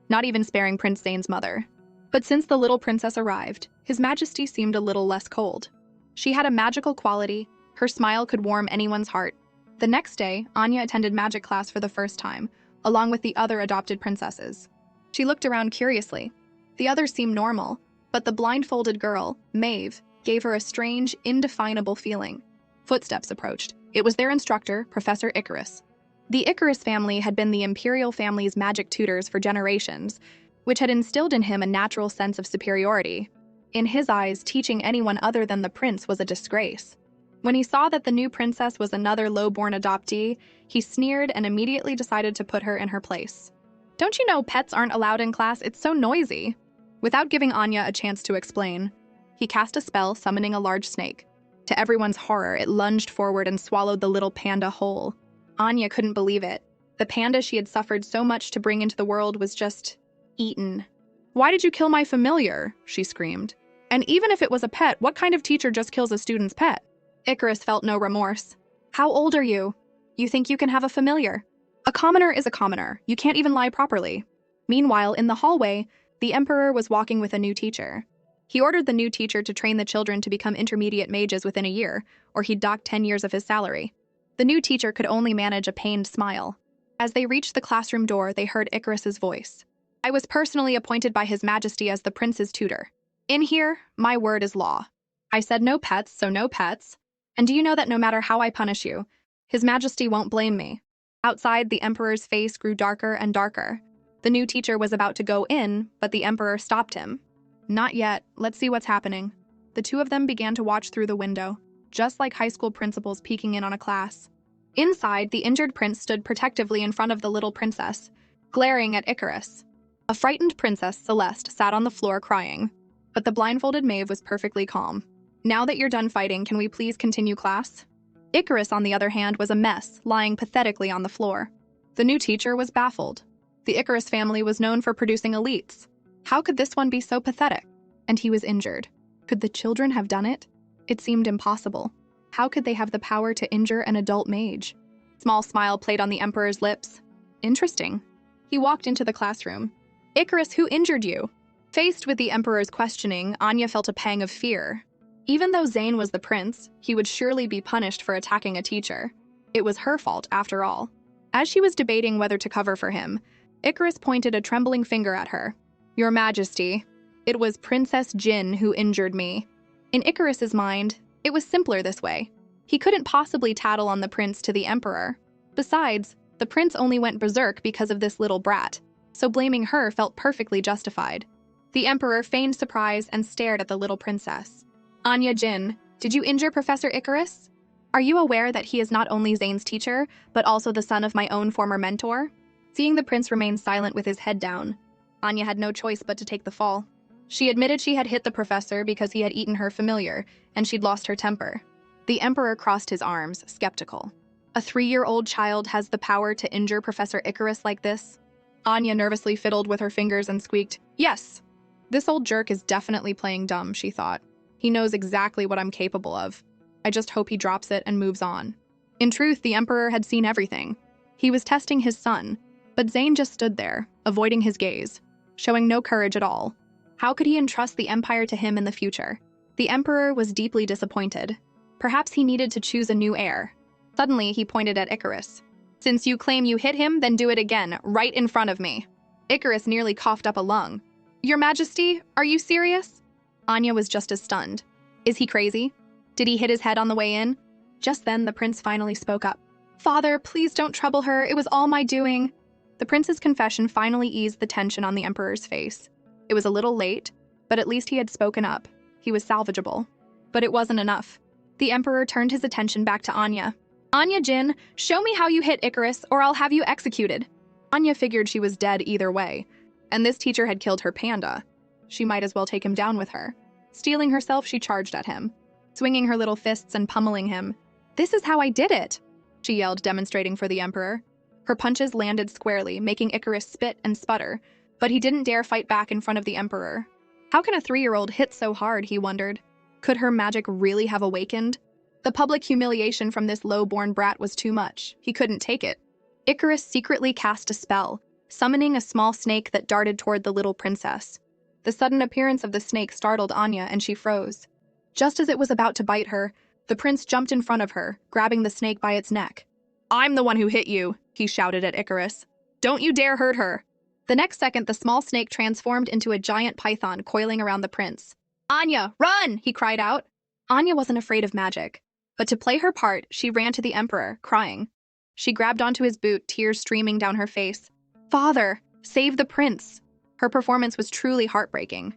not even sparing Prince Zane's mother. But since the little princess arrived, His Majesty seemed a little less cold. She had a magical quality. Her smile could warm anyone's heart. The next day, Anya attended magic class for the first time, along with the other adopted princesses. She looked around curiously. The others seemed normal, but the blindfolded girl, Maeve, gave her a strange, indefinable feeling. Footsteps approached. It was their instructor, Professor Icarus. The Icarus family had been the imperial family's magic tutors for generations, which had instilled in him a natural sense of superiority. In his eyes, teaching anyone other than the prince was a disgrace. When he saw that the new princess was another low-born adoptee, he sneered and immediately decided to put her in her place. Don't you know pets aren't allowed in class? It's so noisy. Without giving Anya a chance to explain, he cast a spell summoning a large snake. To everyone's horror, it lunged forward and swallowed the little panda whole. Anya couldn't believe it. The panda she had suffered so much to bring into the world was just eaten. Why did you kill my familiar? She screamed. And even if it was a pet, what kind of teacher just kills a student's pet? Icarus felt no remorse. How old are you? You think you can have a familiar? A commoner is a commoner. You can't even lie properly. Meanwhile, in the hallway, the Emperor was walking with a new teacher. He ordered the new teacher to train the children to become intermediate mages within a year, or he'd dock 10 years of his salary. The new teacher could only manage a pained smile. As they reached the classroom door, they heard Icarus's voice. I was personally appointed by His Majesty as the prince's tutor. In here, my word is law. I said no pets, so no pets. And do you know that no matter how I punish you, His Majesty won't blame me? Outside, the Emperor's face grew darker and darker. The new teacher was about to go in, but the Emperor stopped him. Not yet. Let's see what's happening. The two of them began to watch through the window, just like high school principals peeking in on a class. Inside, the injured prince stood protectively in front of the little princess, glaring at Icarus. A frightened Princess Celeste sat on the floor crying, but the blindfolded Maeve was perfectly calm. Now that you're done fighting, can we please continue class? Icarus, on the other hand, was a mess, lying pathetically on the floor. The new teacher was baffled. The Icarus family was known for producing elites. How could this one be so pathetic? And he was injured. Could the children have done it? It seemed impossible. How could they have the power to injure an adult mage? Small smile played on the Emperor's lips. Interesting. He walked into the classroom. Icarus, who injured you? Faced with the Emperor's questioning, Anya felt a pang of fear. Even though Zane was the prince, he would surely be punished for attacking a teacher. It was her fault, after all. As she was debating whether to cover for him, Icarus pointed a trembling finger at her. Your Majesty, it was Princess Jin who injured me. In Icarus's mind, it was simpler this way. He couldn't possibly tattle on the prince to the Emperor. Besides, The prince only went berserk because of this little brat, so blaming her felt perfectly justified. The emperor feigned surprise and stared at the little princess. Anya Jin, did you injure Professor Icarus? Are you aware that he is not only Zane's teacher, but also the son of my own former mentor? Seeing the prince remain silent with his head down, Anya had no choice but to take the fall. She admitted she had hit the professor because he had eaten her familiar, and she'd lost her temper. The emperor crossed his arms, skeptical. A 3-year-old child has the power to injure Professor Icarus like this? Anya nervously fiddled with her fingers and squeaked, "Yes." This old jerk is definitely playing dumb, she thought. He knows exactly what I'm capable of. I just hope he drops it and moves on. In truth, the emperor had seen everything. He was testing his son, but Zane just stood there, avoiding his gaze, showing no courage at all. How could he entrust the empire to him in the future? The emperor was deeply disappointed. Perhaps he needed to choose a new heir. Suddenly, he pointed at Icarus. "Since you claim you hit him, then do it again, right in front of me." Icarus nearly coughed up a lung. "Your Majesty, are you serious?" Anya was just as stunned. Is he crazy? Did he hit his head on the way in? Just then, the prince finally spoke up. "Father, please don't trouble her. It was all my doing." The prince's confession finally eased the tension on the emperor's face. It was a little late, but at least he had spoken up. He was salvageable. But it wasn't enough. The emperor turned his attention back to Anya. "Anya Jin, show me how you hit Icarus, or I'll have you executed." Anya figured she was dead either way, and this teacher had killed her panda. She might as well take him down with her. Steeling herself, she charged at him, swinging her little fists and pummeling him. "This is how I did it," she yelled, demonstrating for the emperor. Her punches landed squarely, making Icarus spit and sputter, but he didn't dare fight back in front of the emperor. How can a 3-year-old hit so hard, he wondered. Could her magic really have awakened? The public humiliation from this low-born brat was too much. He couldn't take it. Icarus secretly cast a spell, summoning a small snake that darted toward the little princess. The sudden appearance of the snake startled Anya, and she froze. Just as it was about to bite her, the prince jumped in front of her, grabbing the snake by its neck. "I'm the one who hit you," he shouted at Icarus. "Don't you dare hurt her." The next second, the small snake transformed into a giant python coiling around the prince. "Anya, run!" he cried out. Anya wasn't afraid of magic, but to play her part, she ran to the emperor, crying. She grabbed onto his boot, tears streaming down her face. "Father, save the prince!" Her performance was truly heartbreaking.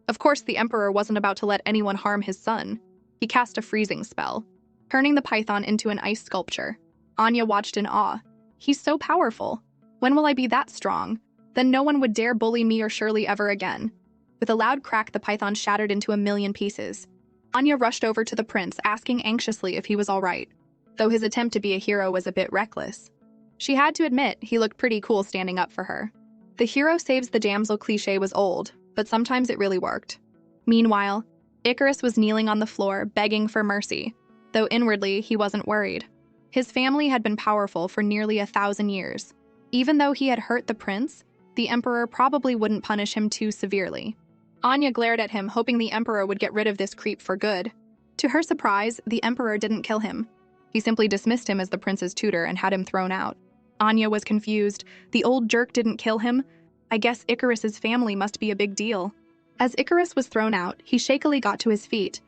Of course, the emperor wasn't about to let anyone harm his son. He cast a freezing spell, turning the python into an ice sculpture. Anya watched in awe. "He's so powerful. When will I be that strong? Then no one would dare bully me or Shirley ever again." With a loud crack, the python shattered into a million pieces. Anya rushed over to the prince, asking anxiously if he was all right, though his attempt to be a hero was a bit reckless. She had to admit, he looked pretty cool standing up for her. The hero saves the damsel cliché was old, but sometimes it really worked. Meanwhile, Icarus was kneeling on the floor, begging for mercy, though inwardly he wasn't worried. His family had been powerful for nearly 1,000 years. Even though he had hurt the prince, the emperor probably wouldn't punish him too severely. Anya glared at him, hoping the emperor would get rid of this creep for good. To her surprise, the emperor didn't kill him. He simply dismissed him as the prince's tutor and had him thrown out. Anya was confused. The old jerk didn't kill him? I guess Icarus's family must be a big deal. As Icarus was thrown out, he shakily got to his feet,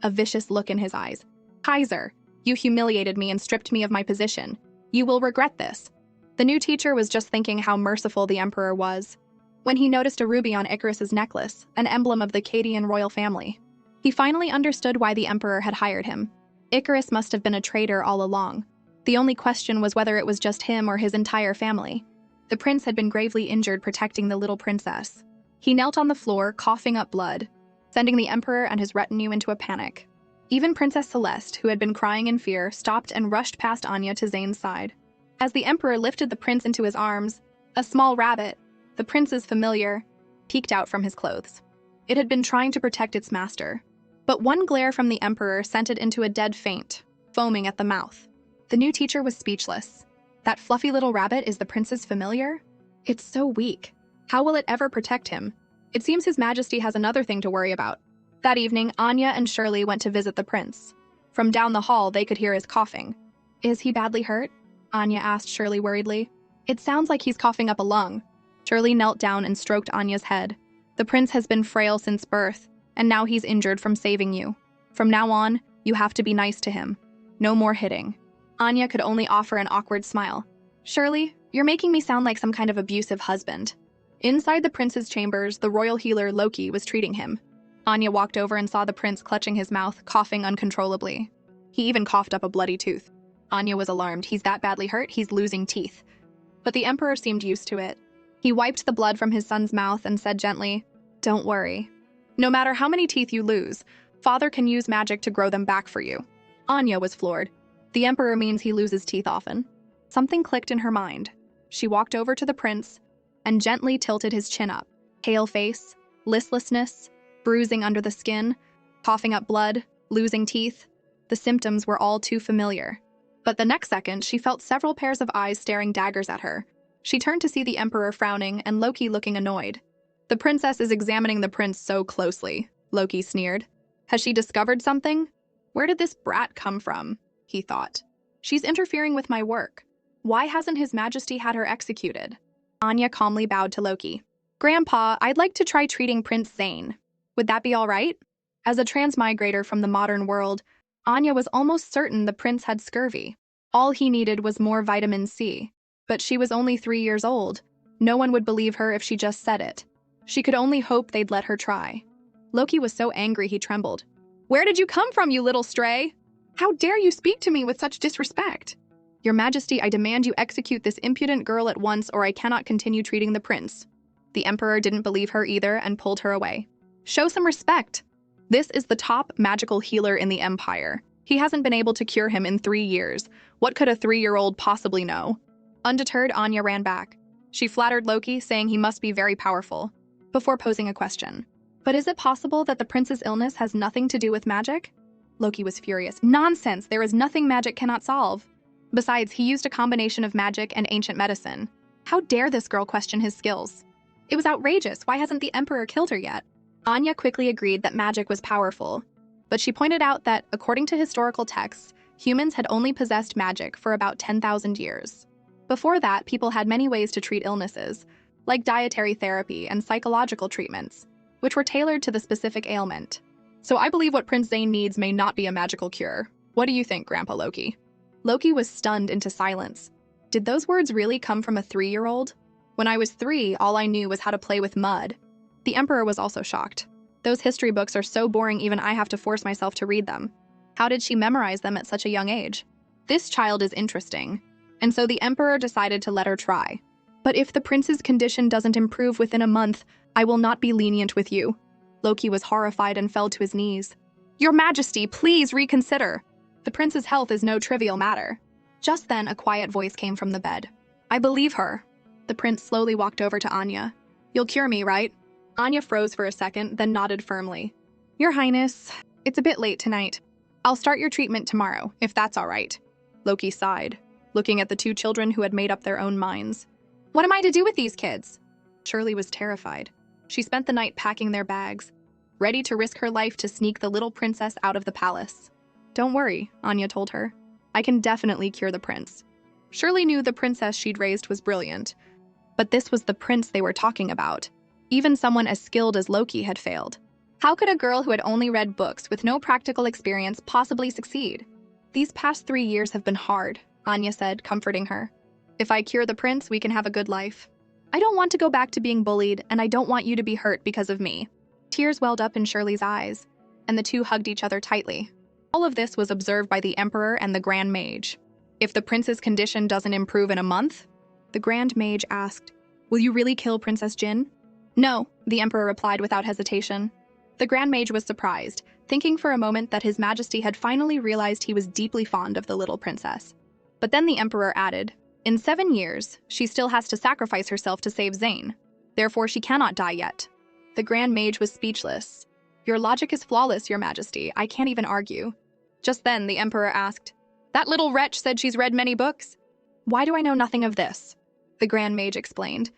a vicious look in his eyes. "Kaiser, you humiliated me and stripped me of my position. You will regret this." The new teacher was just thinking how merciful the emperor was, when he noticed a ruby on Icarus's necklace, an emblem of the Cadian royal family. He finally understood why the emperor had hired him. Icarus must have been a traitor all along. The only question was whether it was just him or his entire family. The prince had been gravely injured protecting the little princess. He knelt on the floor, coughing up blood, sending the emperor and his retinue into a panic. Even Princess Celeste, who had been crying in fear, stopped and rushed past Anya to Zane's side. As the emperor lifted the prince into his arms, a small rabbit, the prince's familiar, peeked out from his clothes. It had been trying to protect its master, but one glare from the emperor sent it into a dead faint, foaming at the mouth. The new teacher was speechless. That fluffy little rabbit is the prince's familiar? It's so weak. How will it ever protect him? It seems His Majesty has another thing to worry about. That evening, Anya and Shirley went to visit the prince. From down the hall, they could hear his coughing. "Is he badly hurt?" Anya asked Shirley worriedly. "It sounds like he's coughing up a lung." Shirley knelt down and stroked Anya's head. "The prince has been frail since birth, and now he's injured from saving you. From now on, you have to be nice to him. No more hitting." Anya could only offer an awkward smile. Shirley, you're making me sound like some kind of abusive husband. Inside the prince's chambers, the royal healer Loki was treating him. Anya walked over and saw the prince clutching his mouth, coughing uncontrollably. He even coughed up a bloody tooth. Anya was alarmed. He's that badly hurt, he's losing teeth. But the emperor seemed used to it. He wiped the blood from his son's mouth and said gently, "Don't worry. No matter how many teeth you lose, Father can use magic to grow them back for you." Anya was floored. The emperor means he loses teeth often. Something clicked in her mind. She walked over to the prince and gently tilted his chin up. Pale face, listlessness, bruising under the skin, coughing up blood, losing teeth. The symptoms were all too familiar. But the next second, she felt several pairs of eyes staring daggers at her. She turned to see the emperor frowning and Loki looking annoyed. "The princess is examining the prince so closely," Loki sneered. "Has she discovered something? Where did this brat come from?" he thought. "She's interfering with my work. Why hasn't His Majesty had her executed?" Anya calmly bowed to Loki. "Grandpa, I'd like to try treating Prince Zane. Would that be all right?" As a transmigrator from the modern world, Anya was almost certain the prince had scurvy. All he needed was more vitamin C. But she was only 3 years old. No one would believe her if she just said it. She could only hope they'd let her try. Loki was so angry he trembled. "Where did you come from, you little stray? How dare you speak to me with such disrespect? Your Majesty, I demand you execute this impudent girl at once or I cannot continue treating the prince." The emperor didn't believe her either and pulled her away. "Show some respect. This is the top magical healer in the Empire. He hasn't been able to cure him in 3 years. What could a 3-year-old possibly know?" Undeterred, Anya ran back. She flattered Loki, saying he must be very powerful, before posing a question. "But is it possible that the prince's illness has nothing to do with magic?" Loki was furious. "Nonsense! There is nothing magic cannot solve. Besides, he used a combination of magic and ancient medicine. How dare this girl question his skills? It was outrageous. Why hasn't the emperor killed her yet?" Anya quickly agreed that magic was powerful, but she pointed out that, according to historical texts, humans had only possessed magic for about 10,000 years. Before that, people had many ways to treat illnesses, like dietary therapy and psychological treatments, which were tailored to the specific ailment. "So I believe what Prince Zane needs may not be a magical cure. What do you think, Grandpa Loki?" Loki was stunned into silence. Did those words really come from a 3-year-old? "When I was 3, all I knew was how to play with mud." The emperor was also shocked. "Those history books are so boring even I have to force myself to read them. How did she memorize them at such a young age? This child is interesting." And so the emperor decided to let her try. "But if the prince's condition doesn't improve within a month, I will not be lenient with you." Loki was horrified and fell to his knees. "Your Majesty, please reconsider. The prince's health is no trivial matter." Just then, a quiet voice came from the bed. "I believe her." The prince slowly walked over to Anya. "You'll cure me, right?" Anya froze for a second, then nodded firmly. "Your Highness, it's a bit late tonight. I'll start your treatment tomorrow, if that's all right." Loki sighed, looking at the 2 children who had made up their own minds. "What am I to do with these kids?" Shirley was terrified. She spent the night packing their bags, ready to risk her life to sneak the little princess out of the palace. "Don't worry," Anya told her. "I can definitely cure the prince." Shirley knew the princess she'd raised was brilliant, but this was the prince they were talking about. Even someone as skilled as Loki had failed. How could a girl who had only read books with no practical experience possibly succeed? "These past 3 years have been hard," Anya said, comforting her. "If I cure the prince, we can have a good life. I don't want to go back to being bullied, and I don't want you to be hurt because of me." Tears welled up in Shirley's eyes, and the 2 hugged each other tightly. All of this was observed by the emperor and the Grand Mage. "If the prince's condition doesn't improve in a month?" The Grand Mage asked, "Will you really kill Princess Jin?" "No," the emperor replied without hesitation. The Grand Mage was surprised, thinking for a moment that His Majesty had finally realized he was deeply fond of the little princess. But then the emperor added, "In 7 years, she still has to sacrifice herself to save Zane. Therefore, she cannot die yet." The Grand Mage was speechless. "Your logic is flawless, Your Majesty. I can't even argue." Just then, the emperor asked, "That little wretch said she's read many books. Why do I know nothing of this?" The Grand Mage explained.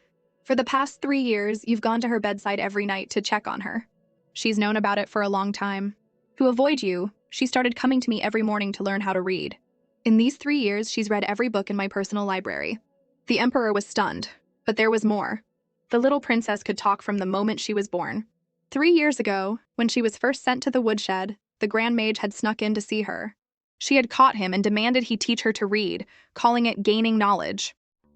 "For the past 3 years, you've gone to her bedside every night to check on her. She's known about it for a long time. To avoid you, she started coming to me every morning to learn how to read. In these 3 years, she's read every book in my personal library." The emperor was stunned, but there was more. The little princess could talk from the moment she was born. 3 years ago, when she was first sent to the woodshed, the Grand Mage had snuck in to see her. She had caught him and demanded he teach her to read, calling it gaining knowledge.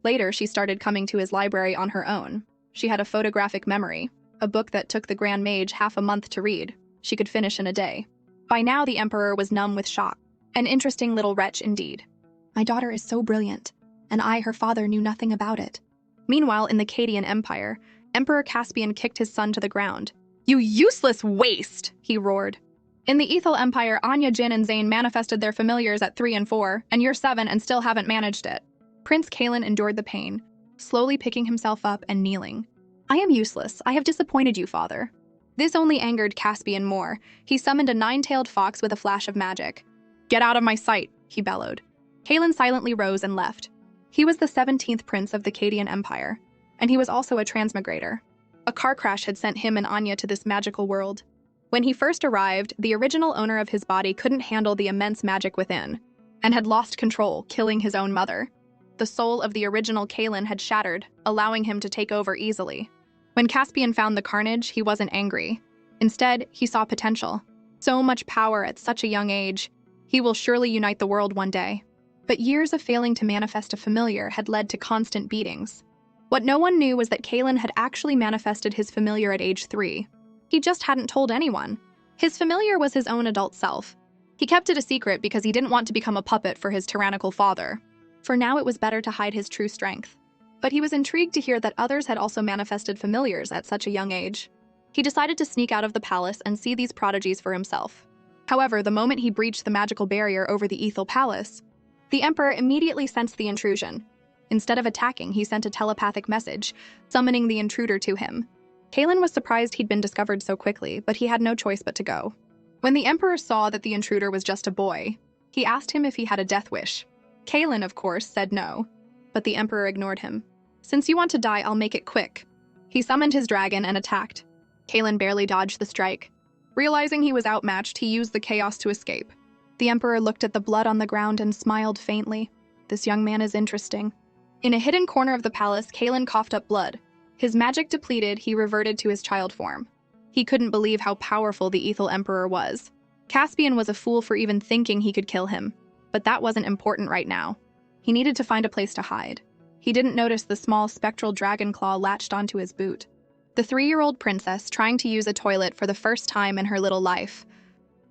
Later, she started coming to his library on her own. She had a photographic memory, a book that took the Grand Mage half a month to read. She could finish in a day. By now, the Emperor was numb with shock. An interesting little wretch indeed. My daughter is so brilliant, and I, her father, knew nothing about it. Meanwhile, in the Cadian Empire, Emperor Caspian kicked his son to the ground. You useless waste, he roared. In the Ethel Empire, Anya, Jin, and Zane manifested their familiars at 3 and 4, and you're 7 and still haven't managed it. Prince Kalen endured the pain, slowly picking himself up and kneeling. I am useless. I have disappointed you, father. This only angered Caspian more. He summoned a 9-tailed fox with a flash of magic. Get out of my sight, he bellowed. Kalen silently rose and left. He was the 17th prince of the Cadian Empire, and he was also a transmigrator. A car crash had sent him and Anya to this magical world. When he first arrived, the original owner of his body couldn't handle the immense magic within, and had lost control, killing his own mother. The soul of the original Kalen had shattered, allowing him to take over easily. When Caspian found the carnage, he wasn't angry. Instead, he saw potential. So much power at such a young age. He will surely unite the world one day. But years of failing to manifest a familiar had led to constant beatings. What no one knew was that Kalen had actually manifested his familiar at age 3. He just hadn't told anyone. His familiar was his own adult self. He kept it a secret because he didn't want to become a puppet for his tyrannical father. For now, it was better to hide his true strength. But he was intrigued to hear that others had also manifested familiars at such a young age. He decided to sneak out of the palace and see these prodigies for himself. However, the moment he breached the magical barrier over the Ethel Palace, the Emperor immediately sensed the intrusion. Instead of attacking, he sent a telepathic message, summoning the intruder to him. Kalen was surprised he'd been discovered so quickly, but he had no choice but to go. When the Emperor saw that the intruder was just a boy, he asked him if he had a death wish. Kalen, of course, said no, but the Emperor ignored him. Since you want to die, I'll make it quick. He summoned his dragon and attacked. Kalen barely dodged the strike. Realizing he was outmatched, he used the chaos to escape. The Emperor looked at the blood on the ground and smiled faintly. This young man is interesting. In a hidden corner of the palace, Kalen coughed up blood. His magic depleted, he reverted to his child form. He couldn't believe how powerful the Ethel Emperor was. Caspian was a fool for even thinking he could kill him. But that wasn't important right now. He needed to find a place to hide. He didn't notice the small spectral dragon claw latched onto his boot. The 3-year-old princess, trying to use a toilet for the first time in her little life,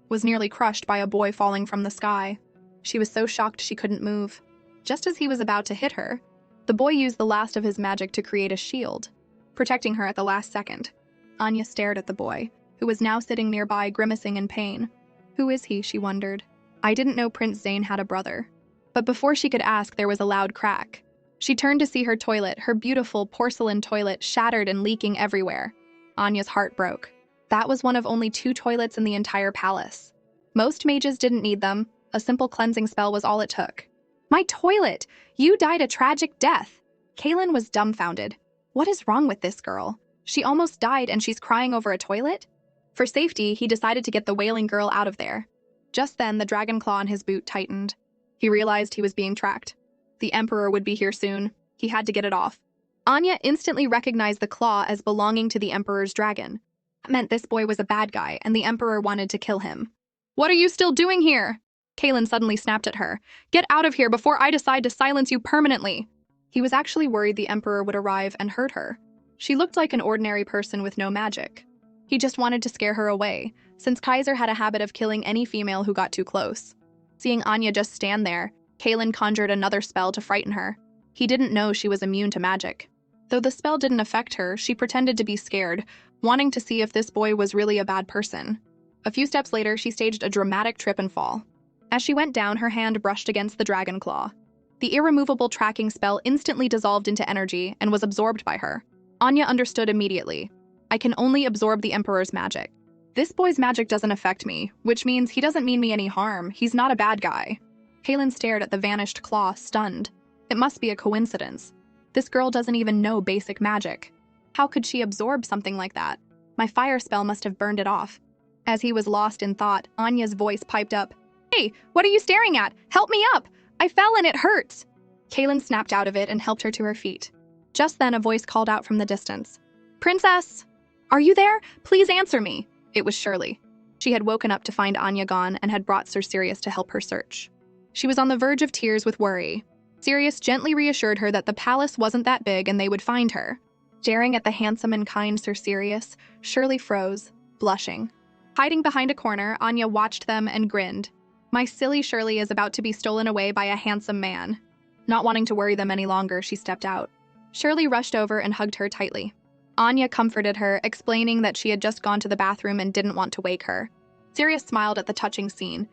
was nearly crushed by a boy falling from the sky. She was so shocked she couldn't move. Just as he was about to hit her, the boy used the last of his magic to create a shield, protecting her at the last second. Anya stared at the boy, who was now sitting nearby, grimacing in pain. Who is he, she wondered. I didn't know Prince Zane had a brother. But before she could ask, there was a loud crack. She turned to see her toilet, her beautiful porcelain toilet, shattered and leaking everywhere. Anya's heart broke. That was one of only 2 toilets in the entire palace. Most mages didn't need them. A simple cleansing spell was all it took. My toilet! You died a tragic death! Kalen was dumbfounded. What is wrong with this girl? She almost died and she's crying over a toilet? For safety, he decided to get the wailing girl out of there. Just then, the dragon claw on his boot tightened. He realized he was being tracked. The Emperor would be here soon. He had to get it off. Anya instantly recognized the claw as belonging to the Emperor's dragon. That meant this boy was a bad guy, and the Emperor wanted to kill him. What are you still doing here? Kalen suddenly snapped at her. Get out of here before I decide to silence you permanently. He was actually worried the Emperor would arrive and hurt her. She looked like an ordinary person with no magic. He just wanted to scare her away, since Kaiser had a habit of killing any female who got too close. Seeing Anya just stand there, Kalen conjured another spell to frighten her. He didn't know she was immune to magic. Though the spell didn't affect her, she pretended to be scared, wanting to see if this boy was really a bad person. A few steps later, she staged a dramatic trip and fall. As she went down, her hand brushed against the dragon claw. The irremovable tracking spell instantly dissolved into energy and was absorbed by her. Anya understood immediately. I can only absorb the Emperor's magic. This boy's magic doesn't affect me, which means he doesn't mean me any harm. He's not a bad guy. Kalen stared at the vanished claw, stunned. It must be a coincidence. This girl doesn't even know basic magic. How could she absorb something like that? My fire spell must have burned it off. As he was lost in thought, Anya's voice piped up. Hey, what are you staring at? Help me up! I fell and it hurts! Kalen snapped out of it and helped her to her feet. Just then, a voice called out from the distance. Princess! Are you there? Please answer me! It was Shirley. She had woken up to find Anya gone and had brought Sir Sirius to help her search. She was on the verge of tears with worry. Sirius gently reassured her that the palace wasn't that big and they would find her. Staring at the handsome and kind Sir Sirius, Shirley froze, blushing. Hiding behind a corner, Anya watched them and grinned. My silly Shirley is about to be stolen away by a handsome man. Not wanting to worry them any longer, she stepped out. Shirley rushed over and hugged her tightly. Anya comforted her, explaining that she had just gone to the bathroom and didn't want to wake her. Sirius smiled at the touching scene,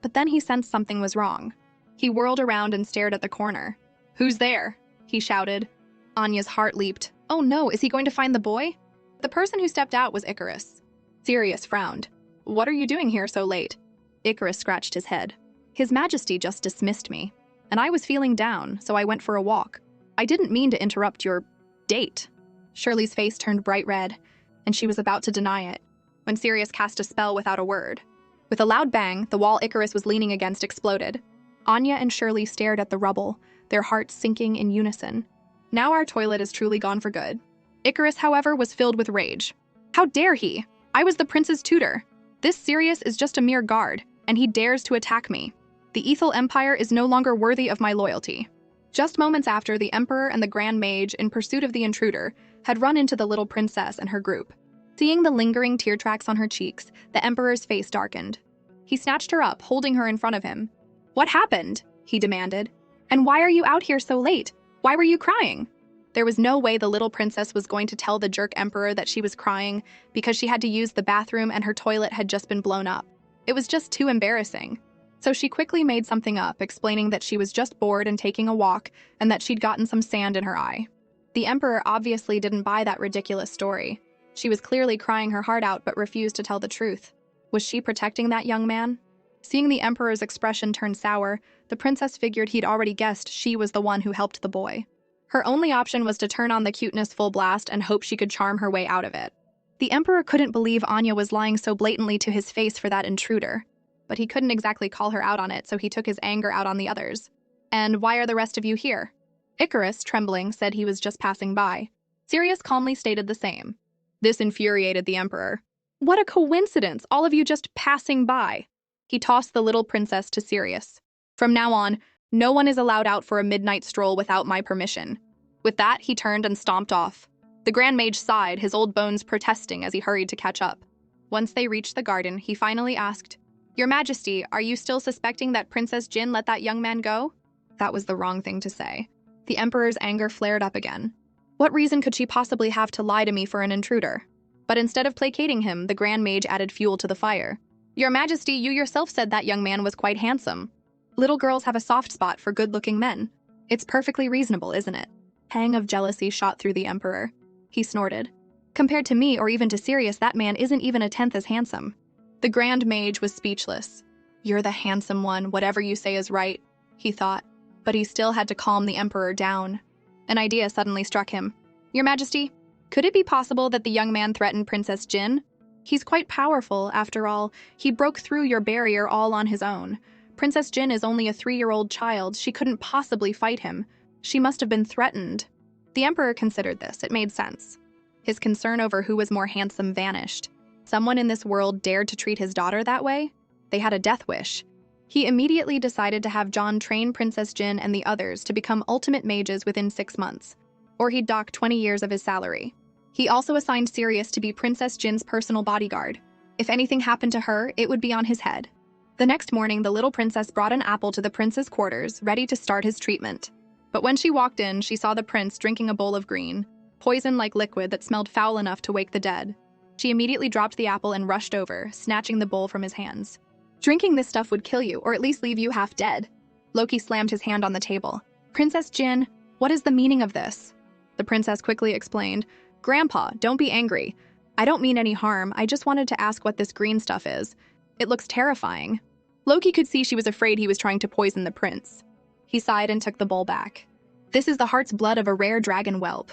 but then he sensed something was wrong. He whirled around and stared at the corner. "Who's there?" he shouted. Anya's heart leaped. Oh no, is he going to find the boy? The person who stepped out was Icarus. Sirius frowned. "What are you doing here so late?" Icarus scratched his head. "His Majesty just dismissed me, and I was feeling down, so I went for a walk. I didn't mean to interrupt your date." Shirley's face turned bright red, and she was about to deny it, when Sirius cast a spell without a word. With a loud bang, the wall Icarus was leaning against exploded. Anya and Shirley stared at the rubble, their hearts sinking in unison. Now our toilet is truly gone for good. Icarus, however, was filled with rage. How dare he? I was the prince's tutor. This Sirius is just a mere guard, and he dares to attack me. The Ethel Empire is no longer worthy of my loyalty. Just moments after, the Emperor and the Grand Mage, in pursuit of the intruder, had run into the little princess and her group. Seeing the lingering tear tracks on her cheeks, the Emperor's face darkened. He snatched her up, holding her in front of him. "What happened?" he demanded. "And why are you out here so late? Why were you crying?" There was no way the little princess was going to tell the jerk Emperor that she was crying because she had to use the bathroom and her toilet had just been blown up. It was just too embarrassing. So she quickly made something up, explaining that she was just bored and taking a walk and that she'd gotten some sand in her eye. The Emperor obviously didn't buy that ridiculous story. She was clearly crying her heart out but refused to tell the truth. Was she protecting that young man? Seeing the Emperor's expression turn sour, the princess figured he'd already guessed she was the one who helped the boy. Her only option was to turn on the cuteness full blast and hope she could charm her way out of it. The Emperor couldn't believe Anya was lying so blatantly to his face for that intruder, but he couldn't exactly call her out on it, so he took his anger out on the others. "And why are the rest of you here?" Icarus, trembling, said he was just passing by. Sirius calmly stated the same. This infuriated the Emperor. "What a coincidence, all of you just passing by." He tossed the little princess to Sirius. "From now on, no one is allowed out for a midnight stroll without my permission." With that, he turned and stomped off. The Grand Mage sighed, his old bones protesting as he hurried to catch up. Once they reached the garden, he finally asked, "Your Majesty, are you still suspecting that Princess Jin let that young man go?" That was the wrong thing to say. The Emperor's anger flared up again. What reason could she possibly have to lie to me for an intruder? But instead of placating him, the Grand Mage added fuel to the fire. "Your Majesty, you yourself said that young man was quite handsome. Little girls have a soft spot for good-looking men. It's perfectly reasonable, isn't it?" Pang of jealousy shot through the Emperor. He snorted. "Compared to me or even to Sirius, that man isn't even a tenth as handsome." The Grand Mage was speechless. "You're the handsome one, whatever you say is right," he thought. But he still had to calm the Emperor down. An idea suddenly struck him. "Your Majesty, could it be possible that the young man threatened Princess Jin? He's quite powerful, after all. He broke through your barrier all on his own. Princess Jin is only a 3-year-old child. She couldn't possibly fight him. She must have been threatened." The Emperor considered this. It made sense. His concern over who was more handsome vanished. Someone in this world dared to treat his daughter that way? They had a death wish. He immediately decided to have John train Princess Jin and the others to become ultimate mages within 6 months, or he'd dock 20 years of his salary. He also assigned Sirius to be Princess Jin's personal bodyguard. If anything happened to her, it would be on his head. The next morning, the little princess brought an apple to the prince's quarters, ready to start his treatment. But when she walked in, she saw the prince drinking a bowl of green, poison-like liquid that smelled foul enough to wake the dead. She immediately dropped the apple and rushed over, snatching the bowl from his hands. "Drinking this stuff would kill you, or at least leave you half dead." Loki slammed his hand on the table. "Princess Jin, what is the meaning of this?" The princess quickly explained, "Grandpa, don't be angry. I don't mean any harm, I just wanted to ask what this green stuff is. It looks terrifying." Loki could see she was afraid he was trying to poison the prince. He sighed and took the bowl back. "This is the heart's blood of a rare dragon whelp.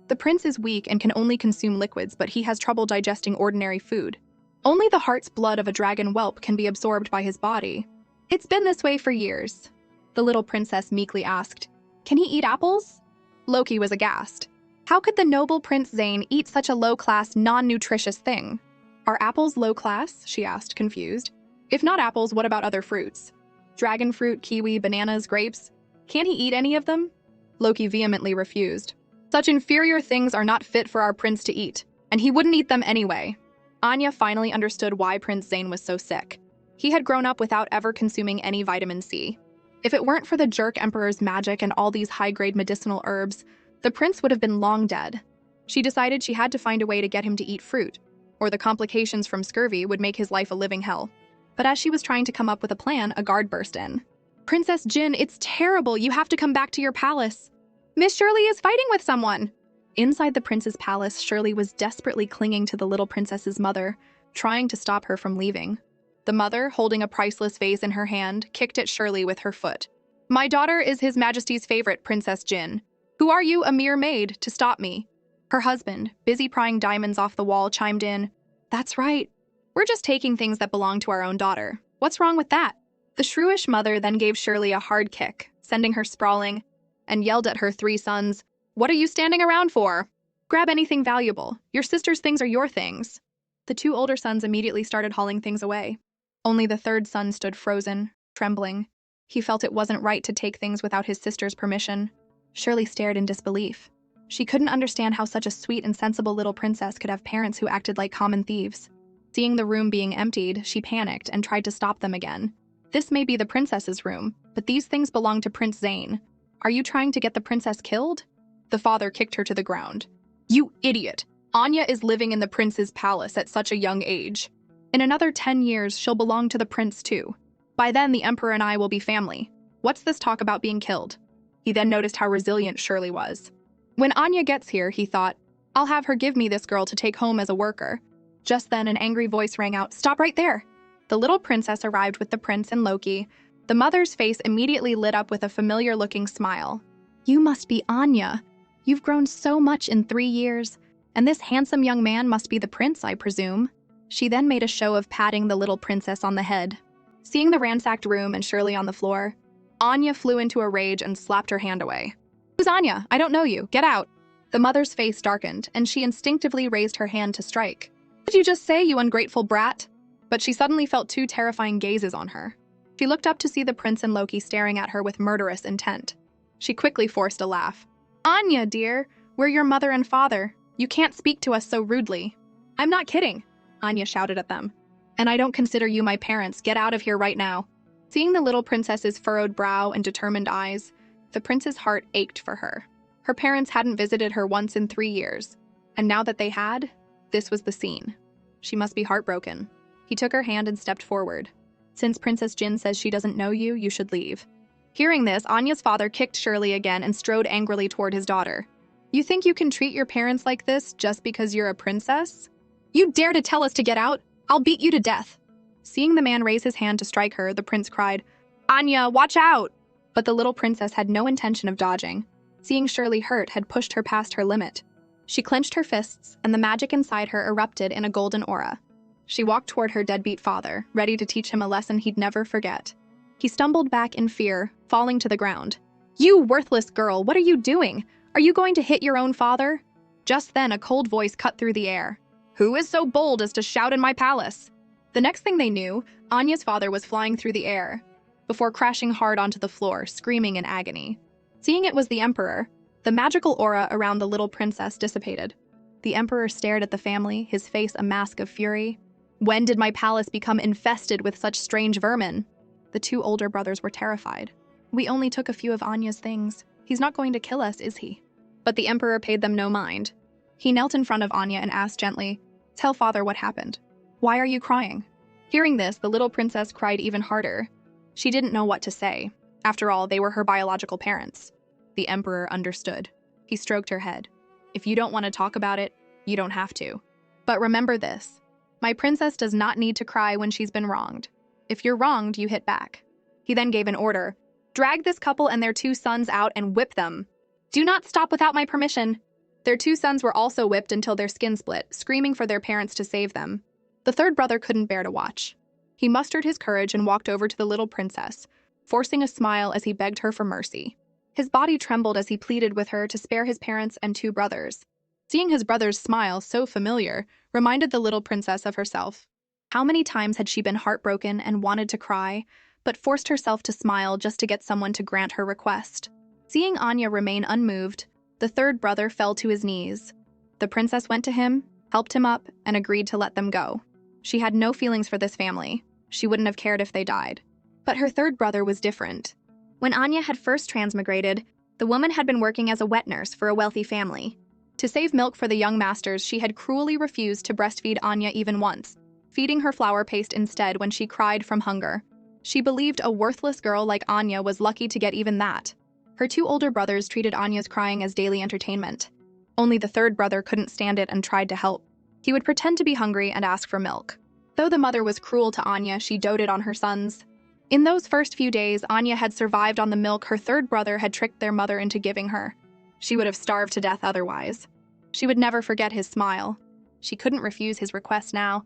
The prince is weak and can only consume liquids, but he has trouble digesting ordinary food. Only the heart's blood of a dragon whelp can be absorbed by his body. It's been this way for years." The little princess meekly asked, "Can he eat apples?" Loki was aghast. How could the noble Prince Zane eat such a low-class, non-nutritious thing? "Are apples low-class?" she asked, confused. "If not apples, what about other fruits? Dragon fruit, kiwi, bananas, grapes?" Can't he eat any of them? Loki vehemently refused. Such inferior things are not fit for our prince to eat, and he wouldn't eat them anyway. Anya finally understood why Prince Zane was so sick. He had grown up without ever consuming any vitamin C. If it weren't for the jerk emperor's magic and all these high-grade medicinal herbs, the prince would have been long dead. She decided she had to find a way to get him to eat fruit, or the complications from scurvy would make his life a living hell. But as she was trying to come up with a plan, a guard burst in. Princess Jin, it's terrible. You have to come back to your palace. Miss Shirley is fighting with someone. Inside the prince's palace, Shirley was desperately clinging to the little princess's mother, trying to stop her from leaving. The mother, holding a priceless vase in her hand, kicked at Shirley with her foot. My daughter is His Majesty's favorite, Princess Jin. Who are you, a mere maid, to stop me? Her husband, busy prying diamonds off the wall, chimed in. That's right. We're just taking things that belong to our own daughter. What's wrong with that? The shrewish mother then gave Shirley a hard kick, sending her sprawling, and yelled at her 3 sons, What are you standing around for? Grab anything valuable. Your sister's things are your things. The 2 older sons immediately started hauling things away. Only the 3rd son stood frozen, trembling. He felt it wasn't right to take things without his sister's permission. Shirley stared in disbelief. She couldn't understand how such a sweet and sensible little princess could have parents who acted like common thieves. Seeing the room being emptied, she panicked and tried to stop them again. This may be the princess's room, but these things belong to Prince Zane. Are you trying to get the princess killed? The father kicked her to the ground. You idiot! Anya is living in the prince's palace at such a young age. In another 10 years, she'll belong to the prince too. By then, the emperor and I will be family. What's this talk about being killed? He then noticed how resilient Shirley was. When Anya gets here, he thought, I'll have her give me this girl to take home as a worker. Just then, an angry voice rang out, Stop right there! The little princess arrived with the prince and Loki. The mother's face immediately lit up with a familiar-looking smile. You must be Anya. You've grown so much in 3 years, and this handsome young man must be the prince, I presume. She then made a show of patting the little princess on the head. Seeing the ransacked room and Shirley on the floor, Anya flew into a rage and slapped her hand away. Who's Anya? I don't know you. Get out. The mother's face darkened, and she instinctively raised her hand to strike. What did you just say, you ungrateful brat? But she suddenly felt 2 terrifying gazes on her. She looked up to see the prince and Loki staring at her with murderous intent. She quickly forced a laugh. Anya, dear, we're your mother and father. You can't speak to us so rudely. I'm not kidding, Anya shouted at them. And I don't consider you my parents. Get out of here right now. Seeing the little princess's furrowed brow and determined eyes, the prince's heart ached for her. Her parents hadn't visited her once in 3 years, and now that they had, this was the scene. She must be heartbroken. He took her hand and stepped forward. Since Princess Jin says she doesn't know you, you should leave. Hearing this, Anya's father kicked Shirley again and strode angrily toward his daughter. You think you can treat your parents like this just because you're a princess? You dare to tell us to get out? I'll beat you to death. Seeing the man raise his hand to strike her, the prince cried, Anya, watch out! But the little princess had no intention of dodging. Seeing Shirley hurt had pushed her past her limit. She clenched her fists, and the magic inside her erupted in a golden aura. She walked toward her deadbeat father, ready to teach him a lesson he'd never forget. He stumbled back in fear, falling to the ground. You worthless girl, what are you doing? Are you going to hit your own father? Just then, a cold voice cut through the air. Who is so bold as to shout in my palace? The next thing they knew, Anya's father was flying through the air, before crashing hard onto the floor, screaming in agony. Seeing it was the emperor, the magical aura around the little princess dissipated. The emperor stared at the family, his face a mask of fury. When did my palace become infested with such strange vermin? The 2 older brothers were terrified. We only took a few of Anya's things. He's not going to kill us, is he? But the emperor paid them no mind. He knelt in front of Anya and asked gently, Tell father what happened. Why are you crying? Hearing this, the little princess cried even harder. She didn't know what to say. After all, they were her biological parents. The emperor understood. He stroked her head. If you don't want to talk about it, you don't have to. But remember this. My princess does not need to cry when she's been wronged. If you're wronged, you hit back. He then gave an order. Drag this couple and their 2 sons out and whip them. Do not stop without my permission. Their 2 sons were also whipped until their skin split, screaming for their parents to save them. The 3rd brother couldn't bear to watch. He mustered his courage and walked over to the little princess, forcing a smile as he begged her for mercy. His body trembled as he pleaded with her to spare his parents and 2 brothers. Seeing his brother's smile, so familiar, reminded the little princess of herself. How many times had she been heartbroken and wanted to cry, but forced herself to smile just to get someone to grant her request. Seeing Anya remain unmoved, the third brother fell to his knees. The princess went to him, helped him up, and agreed to let them go. She had no feelings for this family. She wouldn't have cared if they died. But her third brother was different. When Anya had first transmigrated, the woman had been working as a wet nurse for a wealthy family. To save milk for the young masters, she had cruelly refused to breastfeed Anya even once, feeding her flour paste instead when she cried from hunger. She believed a worthless girl like Anya was lucky to get even that. Her two older brothers treated Anya's crying as daily entertainment. Only the third brother couldn't stand it and tried to help. He would pretend to be hungry and ask for milk. Though the mother was cruel to Anya, she doted on her sons. In those first few days, Anya had survived on the milk her third brother had tricked their mother into giving her. She would have starved to death otherwise. She would never forget his smile. She couldn't refuse his request now.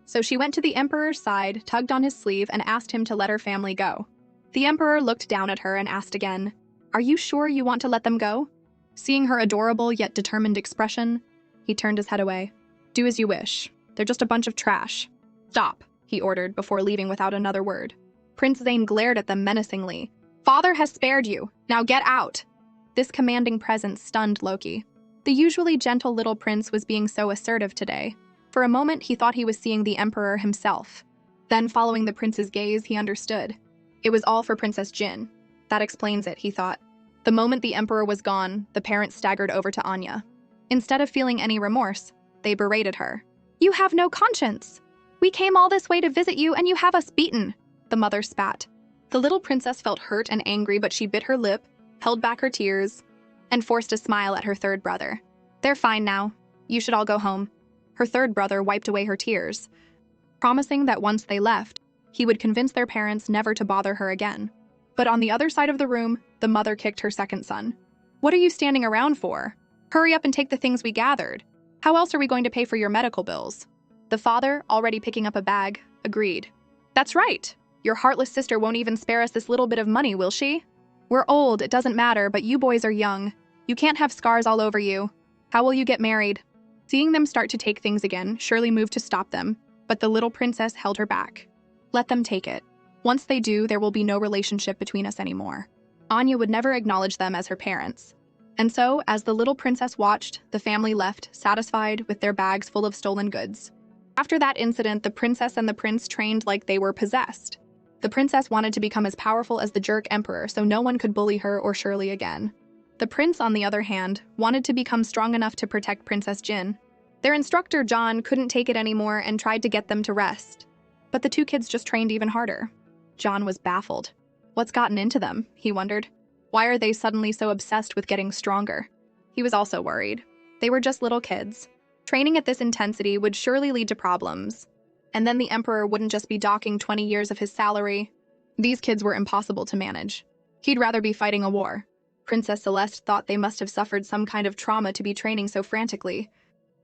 So she went to the emperor's side, tugged on his sleeve, and asked him to let her family go. The emperor looked down at her and asked again, "Are you sure you want to let them go?" Seeing her adorable yet determined expression, he turned his head away. "Do as you wish. They're just a bunch of trash." "Stop," he ordered before leaving without another word. Prince Zane glared at them menacingly. "Father has spared you. Now get out." This commanding presence stunned Loki. The usually gentle little prince was being so assertive today. For a moment, he thought he was seeing the emperor himself. Then, following the prince's gaze, he understood. It was all for Princess Jin. That explains it, he thought. The moment the emperor was gone, the parents staggered over to Anya. Instead of feeling any remorse, they berated her. "You have no conscience. We came all this way to visit you and you have us beaten," the mother spat. The little princess felt hurt and angry, but she bit her lip, held back her tears, and forced a smile at her third brother. "They're fine now. You should all go home." Her third brother wiped away her tears, promising that once they left, he would convince their parents never to bother her again. But on the other side of the room, the mother kicked her second son. "What are you standing around for? Hurry up and take the things we gathered. How else are we going to pay for your medical bills?" The father, already picking up a bag, agreed. "That's right. Your heartless sister won't even spare us this little bit of money, will she? We're old, it doesn't matter, but you boys are young. You can't have scars all over you. How will you get married?" Seeing them start to take things again, Shirley moved to stop them, but the little princess held her back. "Let them take it. Once they do, there will be no relationship between us anymore." Anya would never acknowledge them as her parents. And so, as the little princess watched, the family left, satisfied with their bags full of stolen goods. After that incident, the princess and the prince trained like they were possessed. The princess wanted to become as powerful as the jerk emperor so no one could bully her or Shirley again. The prince, on the other hand, wanted to become strong enough to protect Princess Jin. Their instructor, John, couldn't take it anymore and tried to get them to rest. But the two kids just trained even harder. John was baffled. What's gotten into them, he wondered. Why are they suddenly so obsessed with getting stronger? He was also worried. They were just little kids. Training at this intensity would surely lead to problems. And then the emperor wouldn't just be docking 20 years of his salary. These kids were impossible to manage. He'd rather be fighting a war. Princess Celeste thought they must have suffered some kind of trauma to be training so frantically.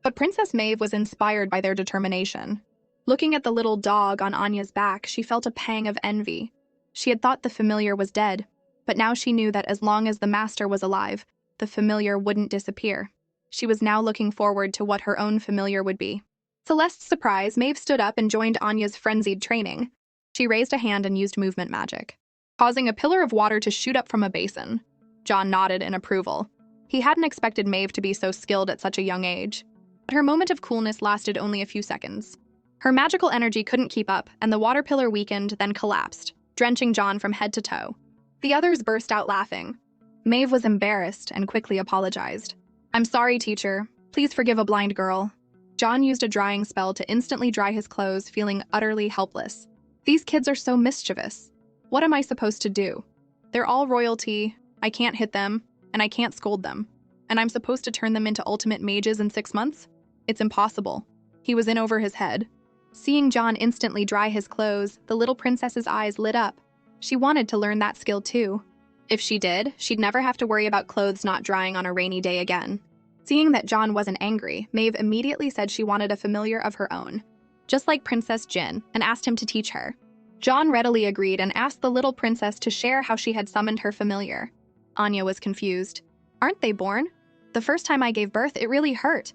But Princess Maeve was inspired by their determination. Looking at the little dog on Anya's back, she felt a pang of envy. She had thought the familiar was dead, but now she knew that as long as the master was alive, the familiar wouldn't disappear. She was now looking forward to what her own familiar would be. Celeste's surprise, Maeve stood up and joined Anya's frenzied training. She raised a hand and used movement magic, causing a pillar of water to shoot up from a basin. John nodded in approval. He hadn't expected Maeve to be so skilled at such a young age. But her moment of coolness lasted only a few seconds. Her magical energy couldn't keep up, and the water pillar weakened, then collapsed, drenching John from head to toe. The others burst out laughing. Maeve was embarrassed and quickly apologized. "I'm sorry, teacher. Please forgive a blind girl." John used a drying spell to instantly dry his clothes, feeling utterly helpless. These kids are so mischievous. What am I supposed to do? They're all royalty. I can't hit them, and I can't scold them. And I'm supposed to turn them into ultimate mages in 6 months? It's impossible. He was in over his head. Seeing John instantly dry his clothes, the little princess's eyes lit up. She wanted to learn that skill too. If she did, she'd never have to worry about clothes not drying on a rainy day again. Seeing that John wasn't angry, Maeve immediately said she wanted a familiar of her own, just like Princess Jin, and asked him to teach her. John readily agreed and asked the little princess to share how she had summoned her familiar. Anya was confused. "Aren't they born? The first time I gave birth, it really hurt.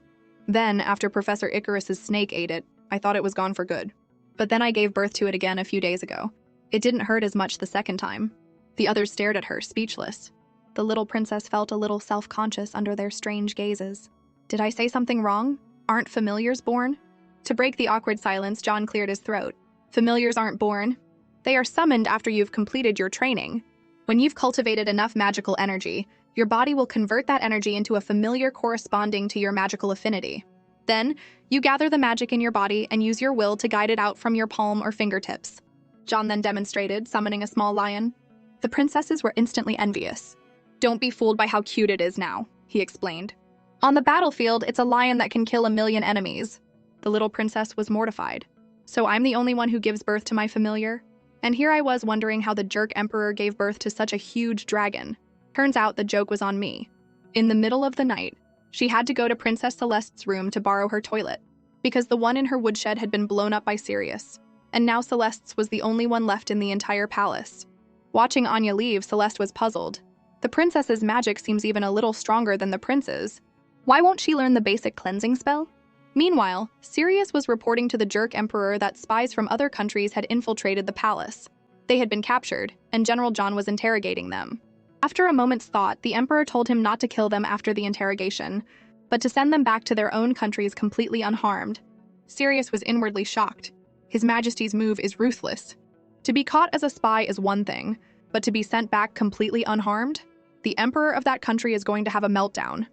Then, after Professor Icarus's snake ate it, I thought it was gone for good. But then I gave birth to it again a few days ago. It didn't hurt as much the second time. The others stared at her, speechless. The little princess felt a little self-conscious under their strange gazes. Did I say something wrong? Aren't familiars born? To break the awkward silence, John cleared his throat. Familiars aren't born. They are summoned after you've completed your training. When you've cultivated enough magical energy, your body will convert that energy into a familiar corresponding to your magical affinity. Then, you gather the magic in your body and use your will to guide it out from your palm or fingertips. John then demonstrated, summoning a small lion. The princesses were instantly envious. Don't be fooled by how cute it is now, he explained. On the battlefield, it's a lion that can kill 1,000,000 enemies. The little princess was mortified. So I'm the only one who gives birth to my familiar? And here I was wondering how the jerk emperor gave birth to such a huge dragon. Turns out the joke was on me. In the middle of the night, she had to go to Princess Celeste's room to borrow her toilet, because the one in her woodshed had been blown up by Sirius, and now Celeste's was the only one left in the entire palace. Watching Anya leave, Celeste was puzzled. The princess's magic seems even a little stronger than the prince's. Why won't she learn the basic cleansing spell? Meanwhile, Sirius was reporting to the jerk emperor that spies from other countries had infiltrated the palace. They had been captured, and General John was interrogating them. After a moment's thought, the emperor told him not to kill them after the interrogation, but to send them back to their own countries completely unharmed. Sirius was inwardly shocked. His Majesty's move is ruthless. To be caught as a spy is one thing, but to be sent back completely unharmed? The emperor of that country is going to have a meltdown.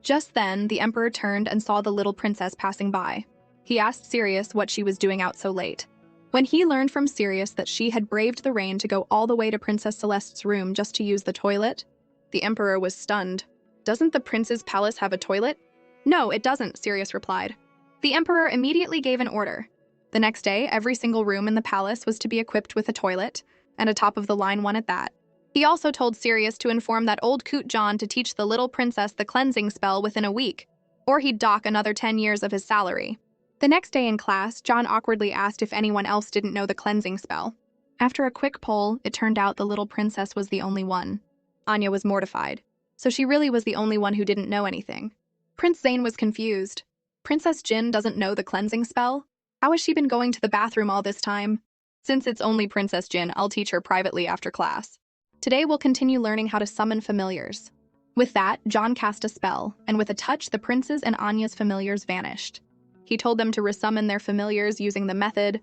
Just then, the emperor turned and saw the little princess passing by. He asked Sirius what she was doing out so late. When he learned from Sirius that she had braved the rain to go all the way to Princess Celeste's room just to use the toilet, the emperor was stunned. Doesn't the prince's palace have a toilet? No, it doesn't, Sirius replied. The emperor immediately gave an order. The next day, every single room in the palace was to be equipped with a toilet, and a top-of-the-line one at that. He also told Sirius to inform that old coot John to teach the little princess the cleansing spell within a week, or he'd dock another 10 years of his salary. The next day in class, John awkwardly asked if anyone else didn't know the cleansing spell. After a quick poll, it turned out the little princess was the only one. Anya was mortified. So she really was the only one who didn't know anything. Prince Zane was confused. Princess Jin doesn't know the cleansing spell? How has she been going to the bathroom all this time? Since it's only Princess Jin, I'll teach her privately after class. Today we'll continue learning how to summon familiars. With that, John cast a spell, and with a touch, the prince's and Anya's familiars vanished. He told them to resummon their familiars using the method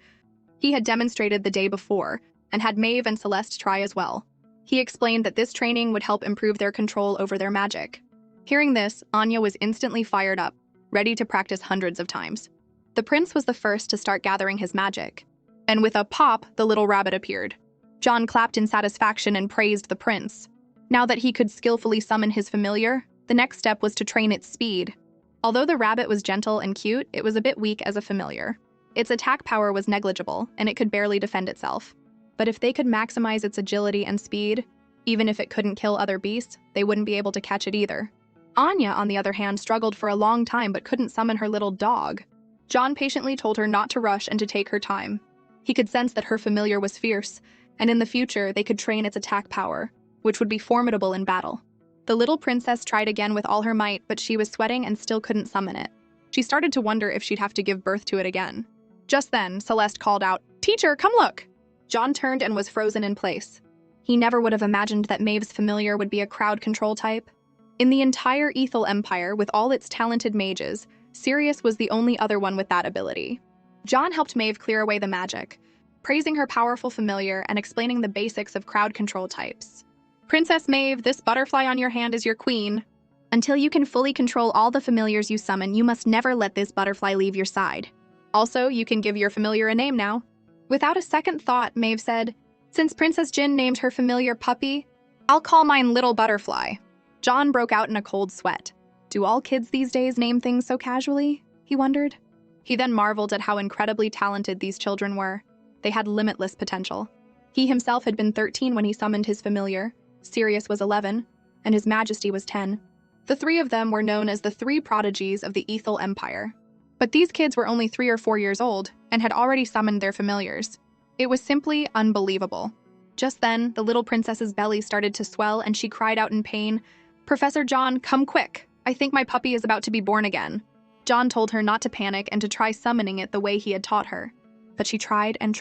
he had demonstrated the day before, and had Maeve and Celeste try as well. He explained that this training would help improve their control over their magic. Hearing this, Anya was instantly fired up, ready to practice hundreds of times. The prince was the first to start gathering his magic, and with a pop, the little rabbit appeared. John clapped in satisfaction and praised the prince. Now that he could skillfully summon his familiar, the next step was to train its speed. Although the rabbit was gentle and cute, it was a bit weak as a familiar. Its attack power was negligible, and it could barely defend itself. But if they could maximize its agility and speed, even if it couldn't kill other beasts, they wouldn't be able to catch it either. Anya, on the other hand, struggled for a long time but couldn't summon her little dog. John patiently told her not to rush and to take her time. He could sense that her familiar was fierce, and in the future they could train its attack power, which would be formidable in battle. The little princess tried again with all her might, but she was sweating and still couldn't summon it. She started to wonder if she'd have to give birth to it again. Just then, Celeste called out, "Teacher, come look!" John turned and was frozen in place. He never would have imagined that Maeve's familiar would be a crowd control type. In the entire Ethel Empire, with all its talented mages, Sirius was the only other one with that ability. John helped Maeve clear away the magic, praising her powerful familiar and explaining the basics of crowd control types. Princess Maeve, this butterfly on your hand is your queen. Until you can fully control all the familiars you summon, you must never let this butterfly leave your side. Also, you can give your familiar a name now. Without a second thought, Maeve said, "Since Princess Jin named her familiar Puppy, I'll call mine Little Butterfly." John broke out in a cold sweat. Do all kids these days name things so casually? He wondered. He then marveled at how incredibly talented these children were. They had limitless potential. He himself had been 13 when he summoned his familiar. Sirius was 11, and His Majesty was 10. The three of them were known as the three prodigies of the Ethel Empire. But these kids were only 3 or 4 years old and had already summoned their familiars. It was simply unbelievable. Just then, the little princess's belly started to swell and she cried out in pain, "Professor John, come quick! I think my puppy is about to be born again." John told her not to panic and to try summoning it the way he had taught her. But she tried and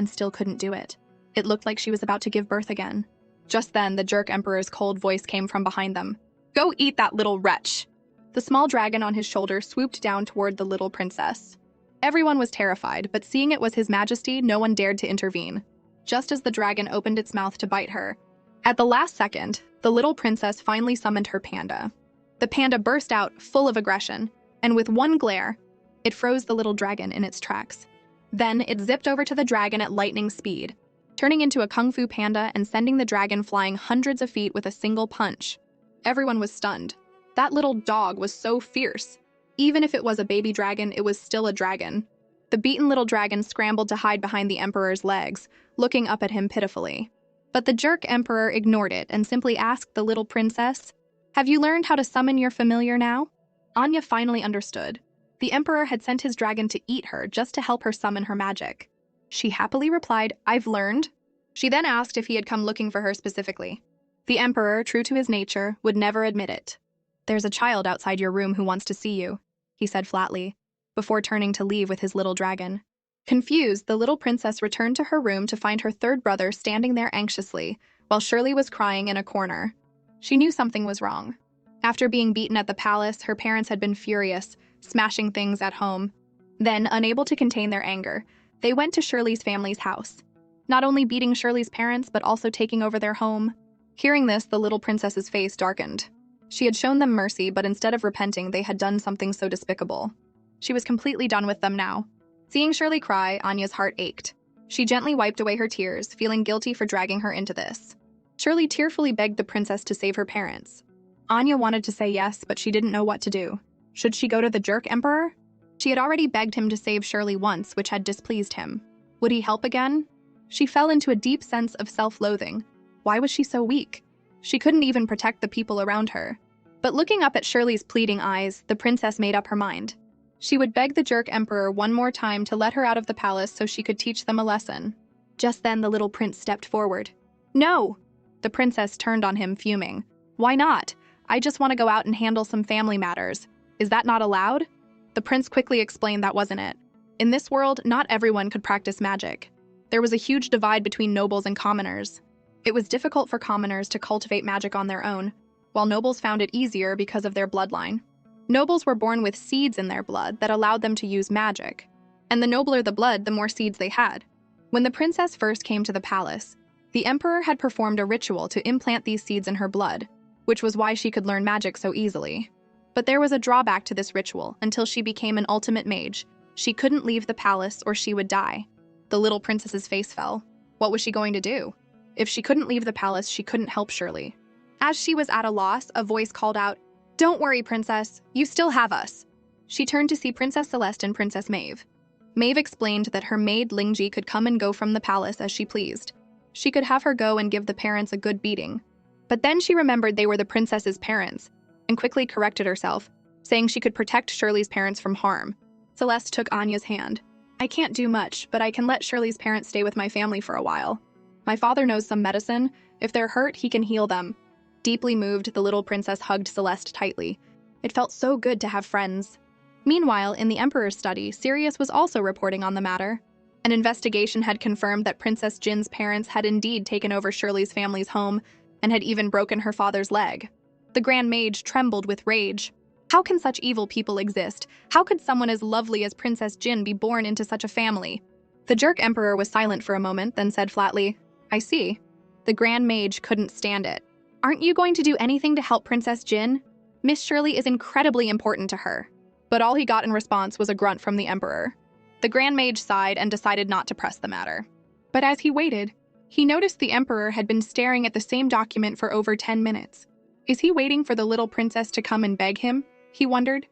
still couldn't do it. It looked like she was about to give birth again. Just then, the jerk emperor's cold voice came from behind them. "Go eat that little wretch!" The small dragon on his shoulder swooped down toward the little princess. Everyone was terrified, but seeing it was His Majesty, no one dared to intervene. Just as the dragon opened its mouth to bite her, at the last second, the little princess finally summoned her panda. The panda burst out, full of aggression, and with one glare, it froze the little dragon in its tracks. Then it zipped over to the dragon at lightning speed, turning into a kung fu panda and sending the dragon flying hundreds of feet with a single punch. Everyone was stunned. That little dog was so fierce. Even if it was a baby dragon, it was still a dragon. The beaten little dragon scrambled to hide behind the emperor's legs, looking up at him pitifully. But the jerk emperor ignored it and simply asked the little princess, "Have you learned how to summon your familiar now?" Anya finally understood. The emperor had sent his dragon to eat her just to help her summon her magic. She happily replied, "I've learned." She then asked if he had come looking for her specifically. The emperor, true to his nature, would never admit it. "There's a child outside your room who wants to see you," he said flatly, before turning to leave with his little dragon. Confused, the little princess returned to her room to find her third brother standing there anxiously, while Shirley was crying in a corner. She knew something was wrong. After being beaten at the palace, her parents had been furious, smashing things at home. Then, unable to contain their anger, they went to Shirley's family's house, not only beating Shirley's parents, but also taking over their home. Hearing this, the little princess's face darkened. She had shown them mercy, but instead of repenting, they had done something so despicable. She was completely done with them now. Seeing Shirley cry, Anya's heart ached. She gently wiped away her tears, feeling guilty for dragging her into this. Shirley tearfully begged the princess to save her parents. Anya wanted to say yes, but she didn't know what to do. Should she go to the jerk emperor? She had already begged him to save Shirley once, which had displeased him. Would he help again? She fell into a deep sense of self-loathing. Why was she so weak? She couldn't even protect the people around her. But looking up at Shirley's pleading eyes, the princess made up her mind. She would beg the jerk emperor one more time to let her out of the palace so she could teach them a lesson. Just then the little prince stepped forward. "No!" The princess turned on him, fuming. "Why not? I just want to go out and handle some family matters. Is that not allowed?" The prince quickly explained that wasn't it. In this world, not everyone could practice magic. There was a huge divide between nobles and commoners. It was difficult for commoners to cultivate magic on their own, while nobles found it easier because of their bloodline. Nobles were born with seeds in their blood that allowed them to use magic, and the nobler the blood, the more seeds they had. When the princess first came to the palace, the emperor had performed a ritual to implant these seeds in her blood, which was why she could learn magic so easily. But there was a drawback to this ritual. Until she became an ultimate mage, she couldn't leave the palace or she would die. The little princess's face fell. What was she going to do? If she couldn't leave the palace, she couldn't help Shirley. As she was at a loss, a voice called out, "Don't worry, princess. You still have us." She turned to see Princess Celeste and Princess Maeve. Maeve explained that her maid Lingji could come and go from the palace as she pleased. She could have her go and give the parents a good beating. But then she remembered they were the princess's parents, and quickly corrected herself, saying she could protect Shirley's parents from harm. Celeste took Anya's hand. "I can't do much, but I can let Shirley's parents stay with my family for a while. My father knows some medicine. If they're hurt, he can heal them." Deeply moved, the little princess hugged Celeste tightly. It felt so good to have friends. Meanwhile, in the Emperor's study, Sirius was also reporting on the matter. An investigation had confirmed that Princess Jin's parents had indeed taken over Shirley's family's home and had even broken her father's leg. The Grand Mage trembled with rage. How can such evil people exist? How could someone as lovely as Princess Jin be born into such a family? The jerk Emperor was silent for a moment, then said flatly, "I see." The Grand Mage couldn't stand it. "Aren't you going to do anything to help Princess Jin? Miss Shirley is incredibly important to her." But all he got in response was a grunt from the Emperor. The Grand Mage sighed and decided not to press the matter. But as he waited, he noticed the Emperor had been staring at the same document for over 10 minutes. Is he waiting for the little princess to come and beg him? He wondered.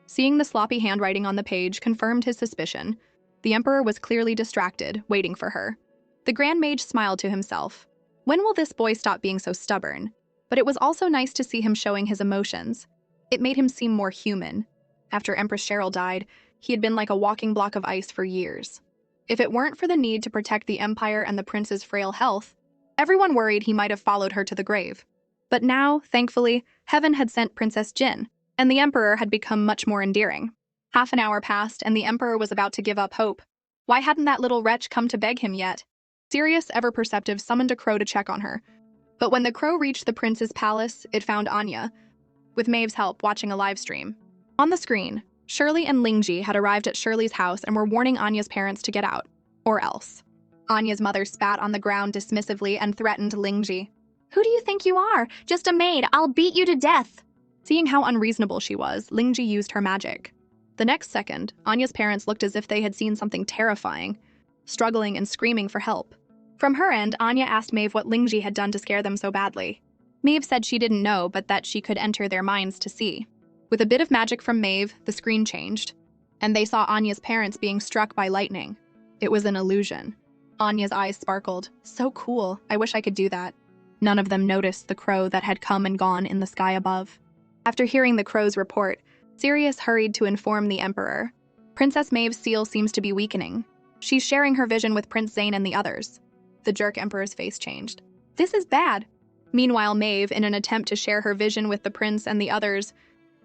Seeing the sloppy handwriting on the page confirmed his suspicion. The Emperor was clearly distracted, waiting for her. The Grand Mage smiled to himself. When will this boy stop being so stubborn? But it was also nice to see him showing his emotions. It made him seem more human. After Empress Cheryl died, he had been like a walking block of ice for years. If it weren't for the need to protect the Empire and the prince's frail health, everyone worried he might have followed her to the grave. But now, thankfully, heaven had sent Princess Jin, and the Emperor had become much more endearing. Half an hour passed, and the Emperor was about to give up hope. Why hadn't that little wretch come to beg him yet? Sirius, ever perceptive, summoned a crow to check on her. But when the crow reached the prince's palace, it found Anya, with Maeve's help, watching a live stream. On the screen, Shirley and Lingji had arrived at Shirley's house and were warning Anya's parents to get out, or else. Anya's mother spat on the ground dismissively and threatened Lingji. Who do you think you are? Just a maid. I'll beat you to death. Seeing how unreasonable she was, Lingji used her magic. The next second, Anya's parents looked as if they had seen something terrifying, struggling and screaming for help. From her end, Anya asked Maeve what Lingji had done to scare them so badly. Maeve said she didn't know, but that she could enter their minds to see. With a bit of magic from Maeve, the screen changed, and they saw Anya's parents being struck by lightning. It was an illusion. Anya's eyes sparkled. So cool. I wish I could do that. None of them noticed the crow that had come and gone in the sky above. After hearing the crow's report, Sirius hurried to inform the Emperor. Princess Maeve's seal seems to be weakening. She's sharing her vision with Prince Zane and the others. The jerk Emperor's face changed. This is bad. Meanwhile, Maeve, in an attempt to share her vision with the prince and the others,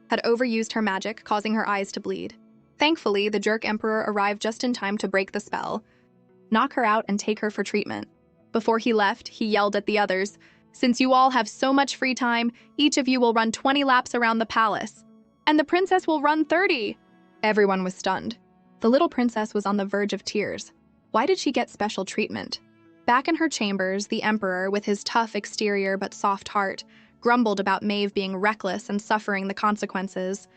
had overused her magic, causing her eyes to bleed. Thankfully, the jerk Emperor arrived just in time to break the spell, knock her out, and take her for treatment. Before he left, he yelled at the others, "Since you all have so much free time, each of you will run 20 laps around the palace, and the princess will run 30. Everyone was stunned. The little princess was on the verge of tears. Why did she get special treatment? Back in her chambers, the Emperor, with his tough exterior but soft heart, grumbled about Maeve being reckless and suffering the consequences,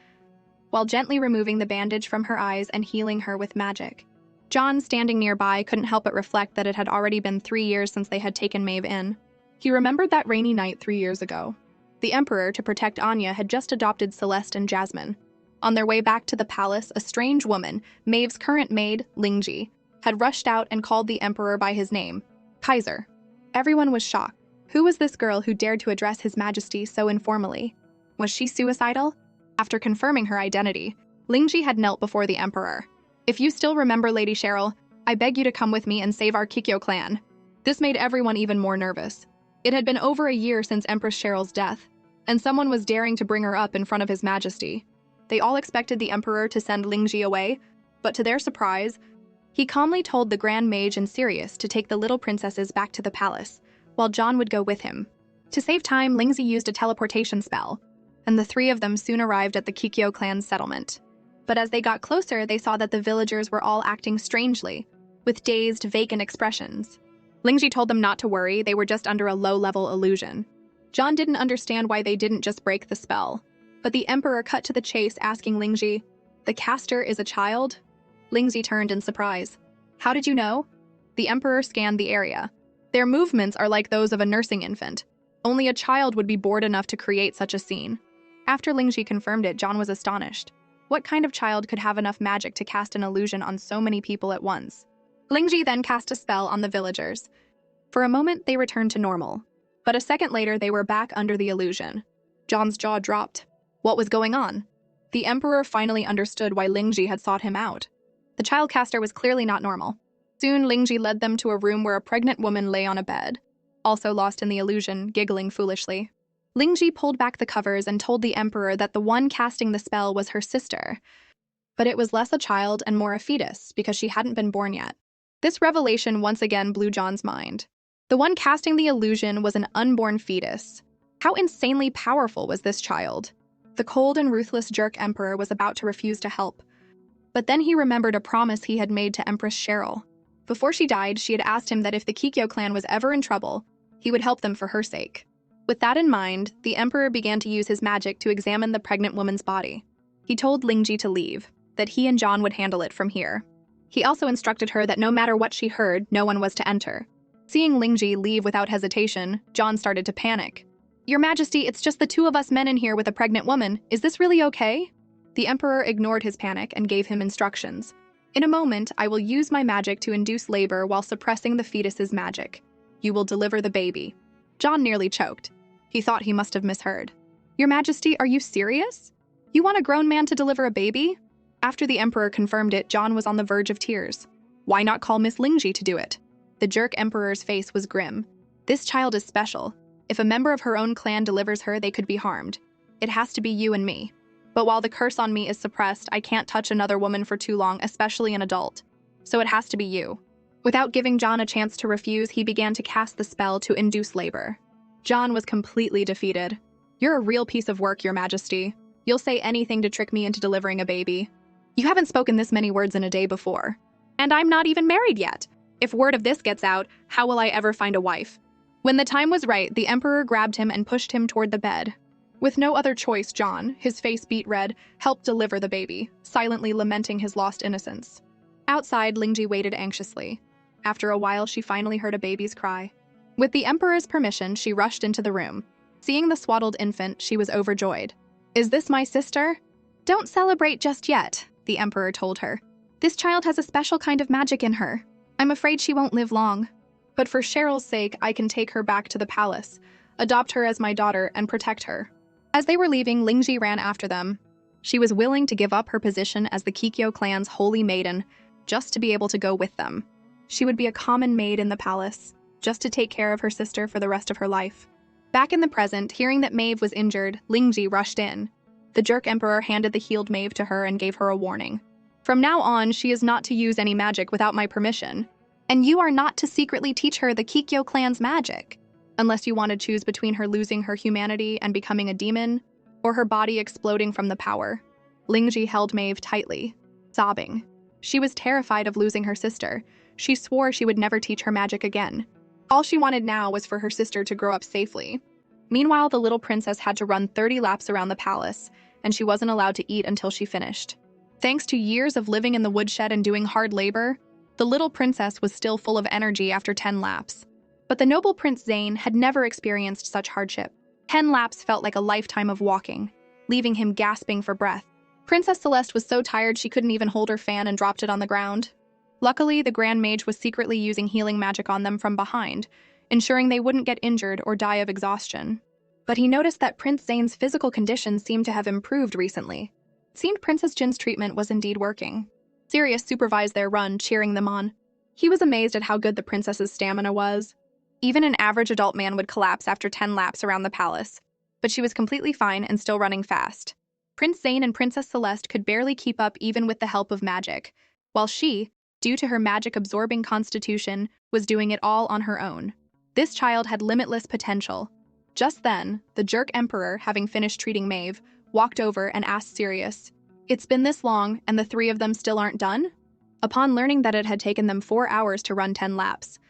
while gently removing the bandage from her eyes and healing her with magic. John, standing nearby, couldn't help but reflect that it had already been 3 years since they had taken Maeve in. He remembered that rainy night 3 years ago. The Emperor, to protect Anya, had just adopted Celeste and Jasmine. On their way back to the palace, a strange woman, Maeve's current maid, Lingji, had rushed out and called the Emperor by his name, Kaiser. Everyone was shocked. Who was this girl who dared to address His Majesty so informally? Was she suicidal? After confirming her identity, Lingji had knelt before the Emperor. "If you still remember Lady Cheryl, I beg you to come with me and save our Kiko clan." This made everyone even more nervous. It had been over a year since Empress Cheryl's death, and someone was daring to bring her up in front of His Majesty. They all expected the Emperor to send Lingji away, but to their surprise, he calmly told the Grand Mage and Sirius to take the little princesses back to the palace, while John would go with him. To save time, Lingji used a teleportation spell, and the three of them soon arrived at the Kiko clan's settlement. But as they got closer, they saw that the villagers were all acting strangely, with dazed, vacant expressions. Lingji told them not to worry, they were just under a low-level illusion. John didn't understand why they didn't just break the spell, but the Emperor cut to the chase, asking Lingji, "The caster is a child?" Lingji turned in surprise. "How did you know?" The Emperor scanned the area. "Their movements are like those of a nursing infant. Only a child would be bored enough to create such a scene." After Lingji confirmed it, John was astonished. What kind of child could have enough magic to cast an illusion on so many people at once? Lingji then cast a spell on the villagers. For a moment, they returned to normal, but a second later, they were back under the illusion. John's jaw dropped. What was going on? The Emperor finally understood why Lingji had sought him out. The child caster was clearly not normal. Soon, Lingji led them to a room where a pregnant woman lay on a bed, also lost in the illusion, giggling foolishly. Lingji pulled back the covers and told the Emperor that the one casting the spell was her sister, but it was less a child and more a fetus because she hadn't been born yet. This revelation once again blew John's mind. The one casting the illusion was an unborn fetus. How insanely powerful was this child? The cold and ruthless jerk Emperor was about to refuse to help. But then he remembered a promise he had made to Empress Cheryl. Before she died, she had asked him that if the Kiko clan was ever in trouble, he would help them for her sake. With that in mind, the Emperor began to use his magic to examine the pregnant woman's body. He told Lingji to leave, that he and John would handle it from here. He also instructed her that no matter what she heard, no one was to enter. Seeing Lingji leave without hesitation, John started to panic. "Your Majesty, it's just the two of us men in here with a pregnant woman. Is this really okay?" The Emperor ignored his panic and gave him instructions. "In a moment, I will use my magic to induce labor while suppressing the fetus's magic. You will deliver the baby." John nearly choked. He thought he must have misheard. "Your Majesty, are you serious? You want a grown man to deliver a baby?" After the Emperor confirmed it, John was on the verge of tears. Why not call Miss Lingji to do it? The jerk Emperor's face was grim. "This child is special. If a member of her own clan delivers her, they could be harmed. It has to be you and me. But while the curse on me is suppressed, I can't touch another woman for too long, especially an adult. So it has to be you." Without giving John a chance to refuse, he began to cast the spell to induce labor. John was completely defeated. "You're a real piece of work, Your Majesty. You'll say anything to trick me into delivering a baby. You haven't spoken this many words in a day before. And I'm not even married yet. If word of this gets out, how will I ever find a wife?" When the time was right, the Emperor grabbed him and pushed him toward the bed. With no other choice, John, his face beet red, helped deliver the baby, silently lamenting his lost innocence. Outside, Lingji waited anxiously. After a while, she finally heard a baby's cry. With the Emperor's permission, she rushed into the room. Seeing the swaddled infant, she was overjoyed. "Is this my sister?" "Don't celebrate just yet," the Emperor told her. "This child has a special kind of magic in her. I'm afraid she won't live long. But for Cheryl's sake, I can take her back to the palace, adopt her as my daughter, and protect her." As they were leaving, Lingji ran after them. She was willing to give up her position as the Kiko clan's holy maiden just to be able to go with them. She would be a common maid in the palace, just to take care of her sister for the rest of her life. Back in the present, hearing that Maeve was injured, Lingji rushed in. The Jerk Emperor handed the healed Maeve to her and gave her a warning. "From now on, she is not to use any magic without my permission. And you are not to secretly teach her the Kiko clan's magic, unless you want to choose between her losing her humanity and becoming a demon, or her body exploding from the power." Lingji held Maeve tightly, sobbing. She was terrified of losing her sister. She swore she would never teach her magic again. All she wanted now was for her sister to grow up safely. Meanwhile, the little princess had to run 30 laps around the palace, and she wasn't allowed to eat until she finished. Thanks to years of living in the woodshed and doing hard labor, the little princess was still full of energy after 10 laps. But the noble Prince Zane had never experienced such hardship. 10 laps felt like a lifetime of walking, leaving him gasping for breath. Princess Celeste was so tired she couldn't even hold her fan and dropped it on the ground. Luckily, the Grand Mage was secretly using healing magic on them from behind, ensuring they wouldn't get injured or die of exhaustion. But he noticed that Prince Zane's physical condition seemed to have improved recently. It seemed Princess Jin's treatment was indeed working. Sirius supervised their run, cheering them on. He was amazed at how good the princess's stamina was. Even an average adult man would collapse after 10 laps around the palace, but she was completely fine and still running fast. Prince Zane and Princess Celeste could barely keep up even with the help of magic, while she, due to her magic-absorbing constitution, was doing it all on her own. This child had limitless potential. Just then, the Jerk Emperor, having finished treating Maeve, walked over and asked Sirius, "It's been this long, and the three of them still aren't done?" Upon learning that it had taken them 4 hours to run 10 laps,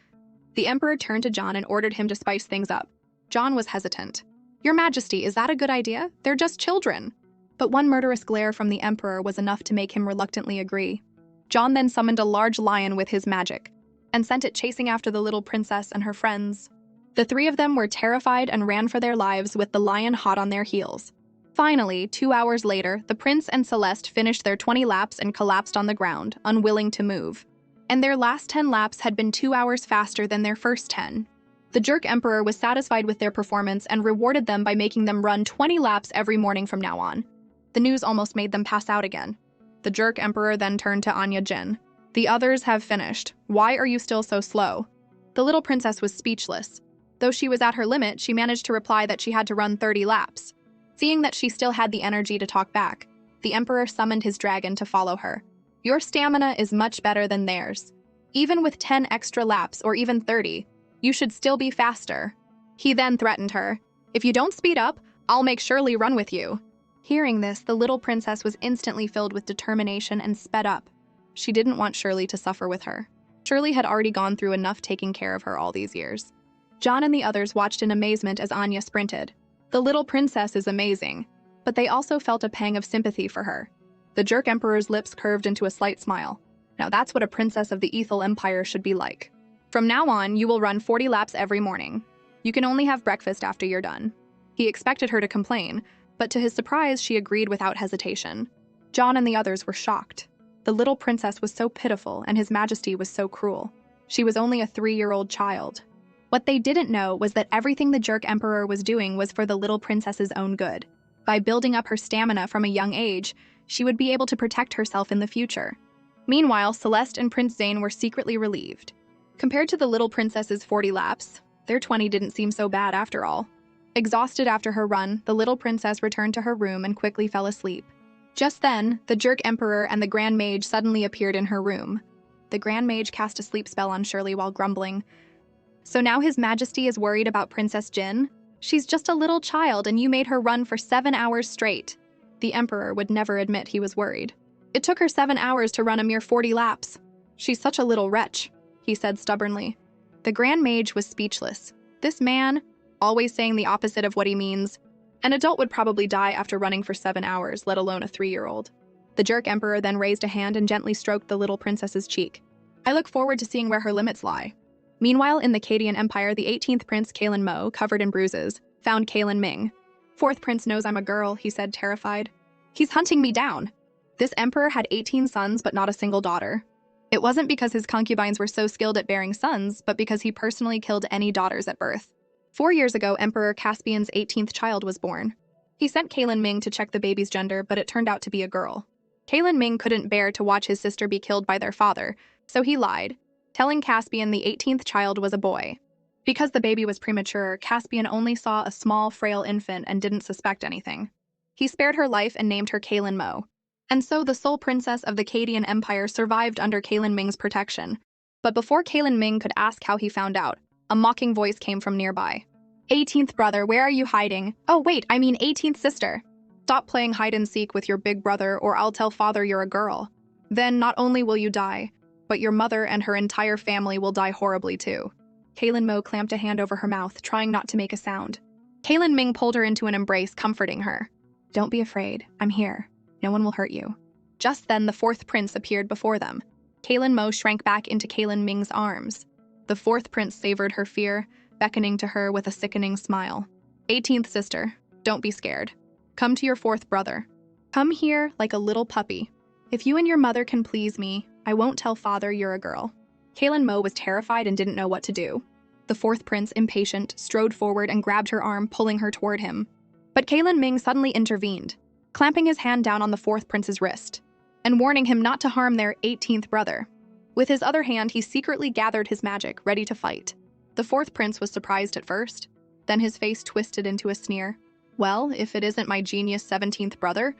the Emperor turned to John and ordered him to spice things up. John was hesitant. "Your Majesty, is that a good idea? They're just children." But one murderous glare from the Emperor was enough to make him reluctantly agree. John then summoned a large lion with his magic, and sent it chasing after the little princess and her friends. The three of them were terrified and ran for their lives with the lion hot on their heels. Finally, 2 hours later, the prince and Celeste finished their 20 laps and collapsed on the ground, unwilling to move. And their last 10 laps had been 2 hours faster than their first 10. The Jerk Emperor was satisfied with their performance and rewarded them by making them run 20 laps every morning from now on. The news almost made them pass out again. The Jerk Emperor then turned to Anya Jin. "The others have finished. Why are you still so slow?" The little princess was speechless. Though she was at her limit, she managed to reply that she had to run 30 laps. Seeing that she still had the energy to talk back, the Emperor summoned his dragon to follow her. "Your stamina is much better than theirs. Even with 10 extra laps, or even 30, you should still be faster." He then threatened her, "If you don't speed up, I'll make Shirley run with you." Hearing this, the little princess was instantly filled with determination and sped up. She didn't want Shirley to suffer with her. Shirley had already gone through enough taking care of her all these years. John and the others watched in amazement as Anya sprinted. The little princess is amazing, but they also felt a pang of sympathy for her. The Jerk Emperor's lips curved into a slight smile. "Now that's what a princess of the Ethel Empire should be like. From now on, you will run 40 laps every morning. You can only have breakfast after you're done." He expected her to complain, but to his surprise, she agreed without hesitation. John and the others were shocked. The little princess was so pitiful, and His Majesty was so cruel. She was only a 3-year-old child. What they didn't know was that everything the Jerk Emperor was doing was for the little princess's own good. By building up her stamina from a young age, she would be able to protect herself in the future. Meanwhile, Celeste and Prince Zane were secretly relieved. Compared to the little princess's 40 laps, their 20 didn't seem so bad after all. Exhausted after her run, the little princess returned to her room and quickly fell asleep. Just then, the Jerk Emperor and the Grand Mage suddenly appeared in her room. The Grand Mage cast a sleep spell on Shirley while grumbling. So now His Majesty is worried about Princess Jin? She's just a little child and you made her run for 7 hours straight. The Emperor would never admit he was worried. It took her 7 hours to run a mere 40 laps. She's such a little wretch, he said stubbornly. The Grand Mage was speechless. This man, always saying the opposite of what he means. An adult would probably die after running for 7 hours, let alone a 3-year-old. The jerk Emperor then raised a hand and gently stroked the little princess's cheek. I look forward to seeing where her limits lie. Meanwhile, in the Cadian Empire, the 18th Prince Kalen Mo, covered in bruises, found Kalen Ming. "Fourth Prince knows I'm a girl," he said, terrified. "He's hunting me down." This emperor had 18 sons but not a single daughter. It wasn't because his concubines were so skilled at bearing sons, but because he personally killed any daughters at birth. 4 years ago, Emperor Caspian's 18th child was born. He sent Kalen Ming to check the baby's gender, but it turned out to be a girl. Kalen Ming couldn't bear to watch his sister be killed by their father, so he lied, telling Caspian the 18th child was a boy. Because the baby was premature, Caspian only saw a small, frail infant and didn't suspect anything. He spared her life and named her Kalen Mo. And so the sole princess of the Cadian Empire survived under Kalen Ming's protection. But before Kalen Ming could ask how he found out, a mocking voice came from nearby. "18th brother, where are you hiding? Oh wait, I mean 18th sister. Stop playing hide-and-seek with your big brother or I'll tell father you're a girl. Then not only will you die, but your mother and her entire family will die horribly too." Kalen Mo clamped a hand over her mouth, trying not to make a sound. Kalen Ming pulled her into an embrace, comforting her. "Don't be afraid, I'm here. No one will hurt you." Just then, the 4th prince appeared before them. Kalen Mo shrank back into Kalen Ming's arms. The 4th prince savored her fear, beckoning to her with a sickening smile. "18th sister, don't be scared. Come to your 4th brother. Come here like a little puppy. If you and your mother can please me, I won't tell father you're a girl." Kalen Mo was terrified and didn't know what to do. The 4th prince, impatient, strode forward and grabbed her arm, pulling her toward him. But Kalen Ming suddenly intervened, clamping his hand down on the 4th prince's wrist, and warning him not to harm their 18th brother. With his other hand, he secretly gathered his magic, ready to fight. The 4th prince was surprised at first, then his face twisted into a sneer. "Well, if it isn't my genius 17th brother,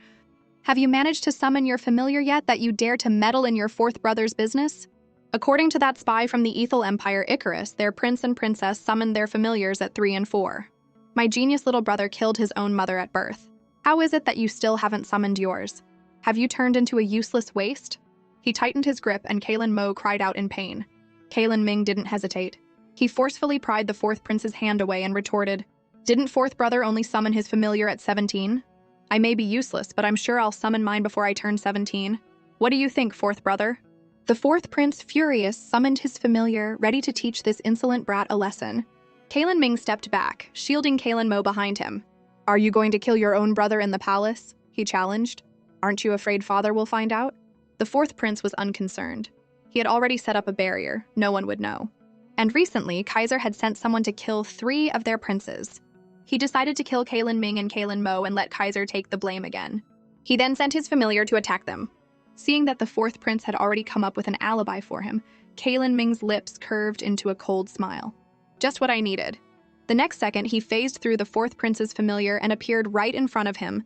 have you managed to summon your familiar yet that you dare to meddle in your 4th brother's business?" According to that spy from the Ethel Empire, Icarus, their prince and princess summoned their familiars at 3 and 4. "My genius little brother killed his own mother at birth. How is it that you still haven't summoned yours? Have you turned into a useless waste?" He tightened his grip and Kalen Mo cried out in pain. Kalen Ming didn't hesitate. He forcefully pried the 4th prince's hand away and retorted, "Didn't 4th brother only summon his familiar at 17? I may be useless, but I'm sure I'll summon mine before I turn 17. What do you think, 4th brother?" The 4th prince, furious, summoned his familiar, ready to teach this insolent brat a lesson. Kalen Ming stepped back, shielding Kalen Mo behind him. "Are you going to kill your own brother in the palace?" he challenged. "Aren't you afraid father will find out?" The 4th prince was unconcerned. He had already set up a barrier, no one would know. And recently, Kaiser had sent someone to kill 3 of their princes. He decided to kill Kalen Ming and Kalen Mo and let Kaiser take the blame again. He then sent his familiar to attack them. Seeing that the 4th prince had already come up with an alibi for him, Kalen Ming's lips curved into a cold smile. Just what I needed. The next second, he phased through the 4th prince's familiar and appeared right in front of him,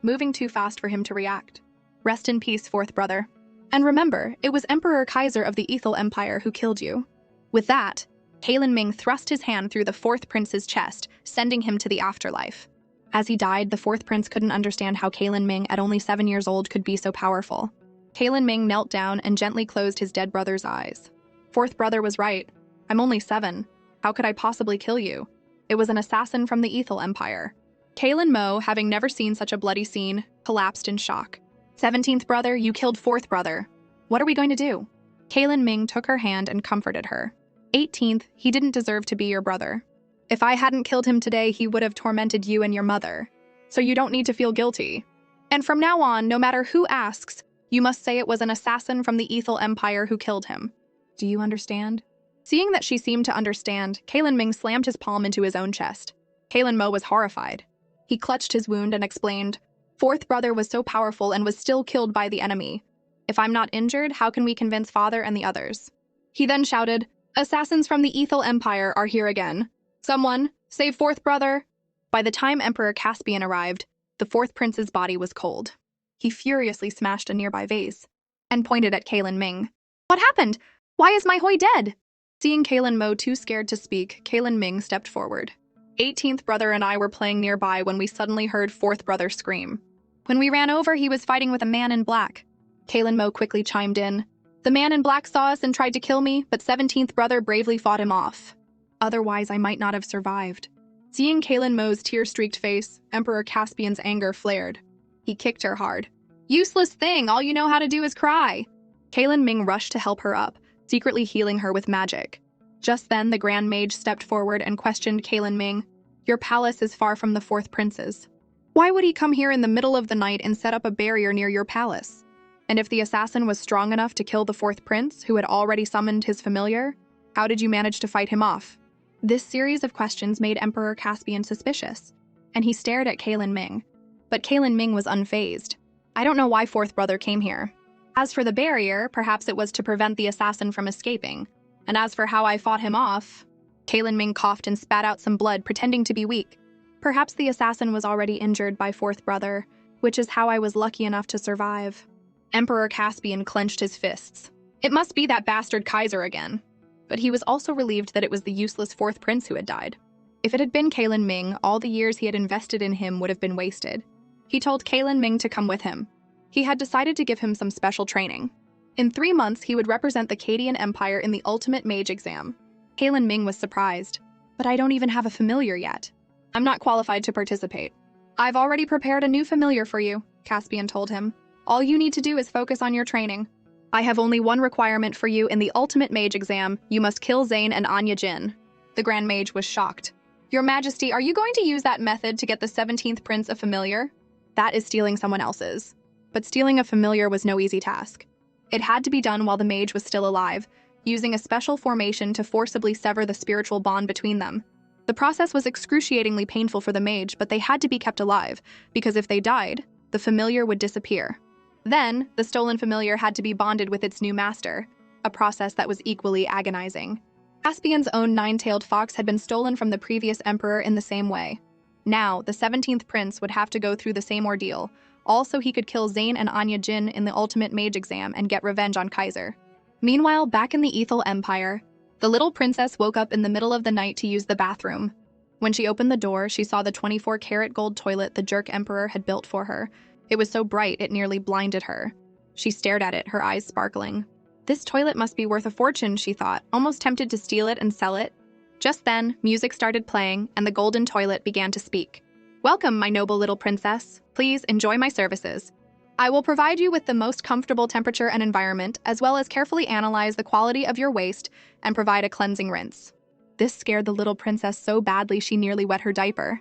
moving too fast for him to react. "Rest in peace, 4th brother. And remember, it was Emperor Kaiser of the Ethel Empire who killed you." With that, Kalen Ming thrust his hand through the 4th prince's chest, sending him to the afterlife. As he died, the 4th prince couldn't understand how Kalen Ming, at only 7 years old, could be so powerful. Kalen Ming knelt down and gently closed his dead brother's eyes. "4th brother was right. I'm only 7. How could I possibly kill you? It was an assassin from the Ethel Empire." Kalen Mo, having never seen such a bloody scene, collapsed in shock. "17th brother, you killed 4th brother. What are we going to do?" Kalen Ming took her hand and comforted her. 18th, he didn't deserve to be your brother. If I hadn't killed him today, he would have tormented you and your mother. So you don't need to feel guilty. And from now on, no matter who asks, you must say it was an assassin from the Ethel Empire who killed him. Do you understand?" Seeing that she seemed to understand, Kalen Ming slammed his palm into his own chest. Kalen Mo was horrified. He clutched his wound and explained, "4th brother was so powerful and was still killed by the enemy. If I'm not injured, how can we convince father and the others?" He then shouted, "Assassins from the Ethel Empire are here again. Someone, save 4th brother." By the time Emperor Caspian arrived, the 4th prince's body was cold. He furiously smashed a nearby vase and pointed at Kalen Ming. What happened? Why is my Hoi dead? Seeing Kalen Mo too scared to speak, Kalen Ming stepped forward. 18th brother and I were playing nearby when we suddenly heard 4th brother scream. When we ran over, he was fighting with a man in black. Kalen Mo quickly chimed in. The man in black saw us and tried to kill me, but 17th brother bravely fought him off. Otherwise, I might not have survived. Seeing Kalen Mo's tear-streaked face, Emperor Caspian's anger flared. He kicked her hard. Useless thing, all you know how to do is cry. Kalen Ming rushed to help her up, secretly healing her with magic. Just then, the Grand Mage stepped forward and questioned Kalen Ming. Your palace is far from the 4th prince's. Why would he come here in the middle of the night and set up a barrier near your palace? And if the assassin was strong enough to kill the 4th prince, who had already summoned his familiar, how did you manage to fight him off? This series of questions made Emperor Caspian suspicious, and he stared at Kalen Ming. But Kalen Ming was unfazed. I don't know why 4th brother came here. As for the barrier, perhaps it was to prevent the assassin from escaping. And as for how I fought him off, Kalen Ming coughed and spat out some blood, pretending to be weak. Perhaps the assassin was already injured by 4th brother, which is how I was lucky enough to survive. Emperor Caspian clenched his fists. It must be that bastard Kaiser again. But he was also relieved that it was the useless 4th prince who had died. If it had been Kalen Ming, all the years he had invested in him would have been wasted. He told Kalen Ming to come with him. He had decided to give him some special training. In 3 months, he would represent the Cadian Empire in the Ultimate Mage exam. Kalen Ming was surprised. But I don't even have a familiar yet. I'm not qualified to participate. I've already prepared a new familiar for you, Caspian told him. All you need to do is focus on your training. I have only one requirement for you in the Ultimate Mage exam. You must kill Zane and Anya Jin. The Grand Mage was shocked. Your Majesty, are you going to use that method to get the 17th Prince a familiar? That is stealing someone else's. But stealing a familiar was no easy task. It had to be done while the mage was still alive, using a special formation to forcibly sever the spiritual bond between them. The process was excruciatingly painful for the mage, but they had to be kept alive, because if they died, the familiar would disappear. Then, the stolen familiar had to be bonded with its new master, a process that was equally agonizing. Caspian's own nine-tailed fox had been stolen from the previous emperor in the same way. Now, the 17th prince would have to go through the same ordeal, also he could kill Zane and Anya Jin in the Ultimate Mage exam and get revenge on Kaiser. Meanwhile, back in the Ethel Empire, the little princess woke up in the middle of the night to use the bathroom. When she opened the door, she saw the 24-karat gold toilet the jerk emperor had built for her. It was so bright it nearly blinded her. She stared at it, her eyes sparkling. This toilet must be worth a fortune, she thought, almost tempted to steal it and sell it. Just then, music started playing, and the golden toilet began to speak. Welcome, my noble little princess. Please enjoy my services. I will provide you with the most comfortable temperature and environment, as well as carefully analyze the quality of your waste and provide a cleansing rinse. This scared the little princess so badly she nearly wet her diaper.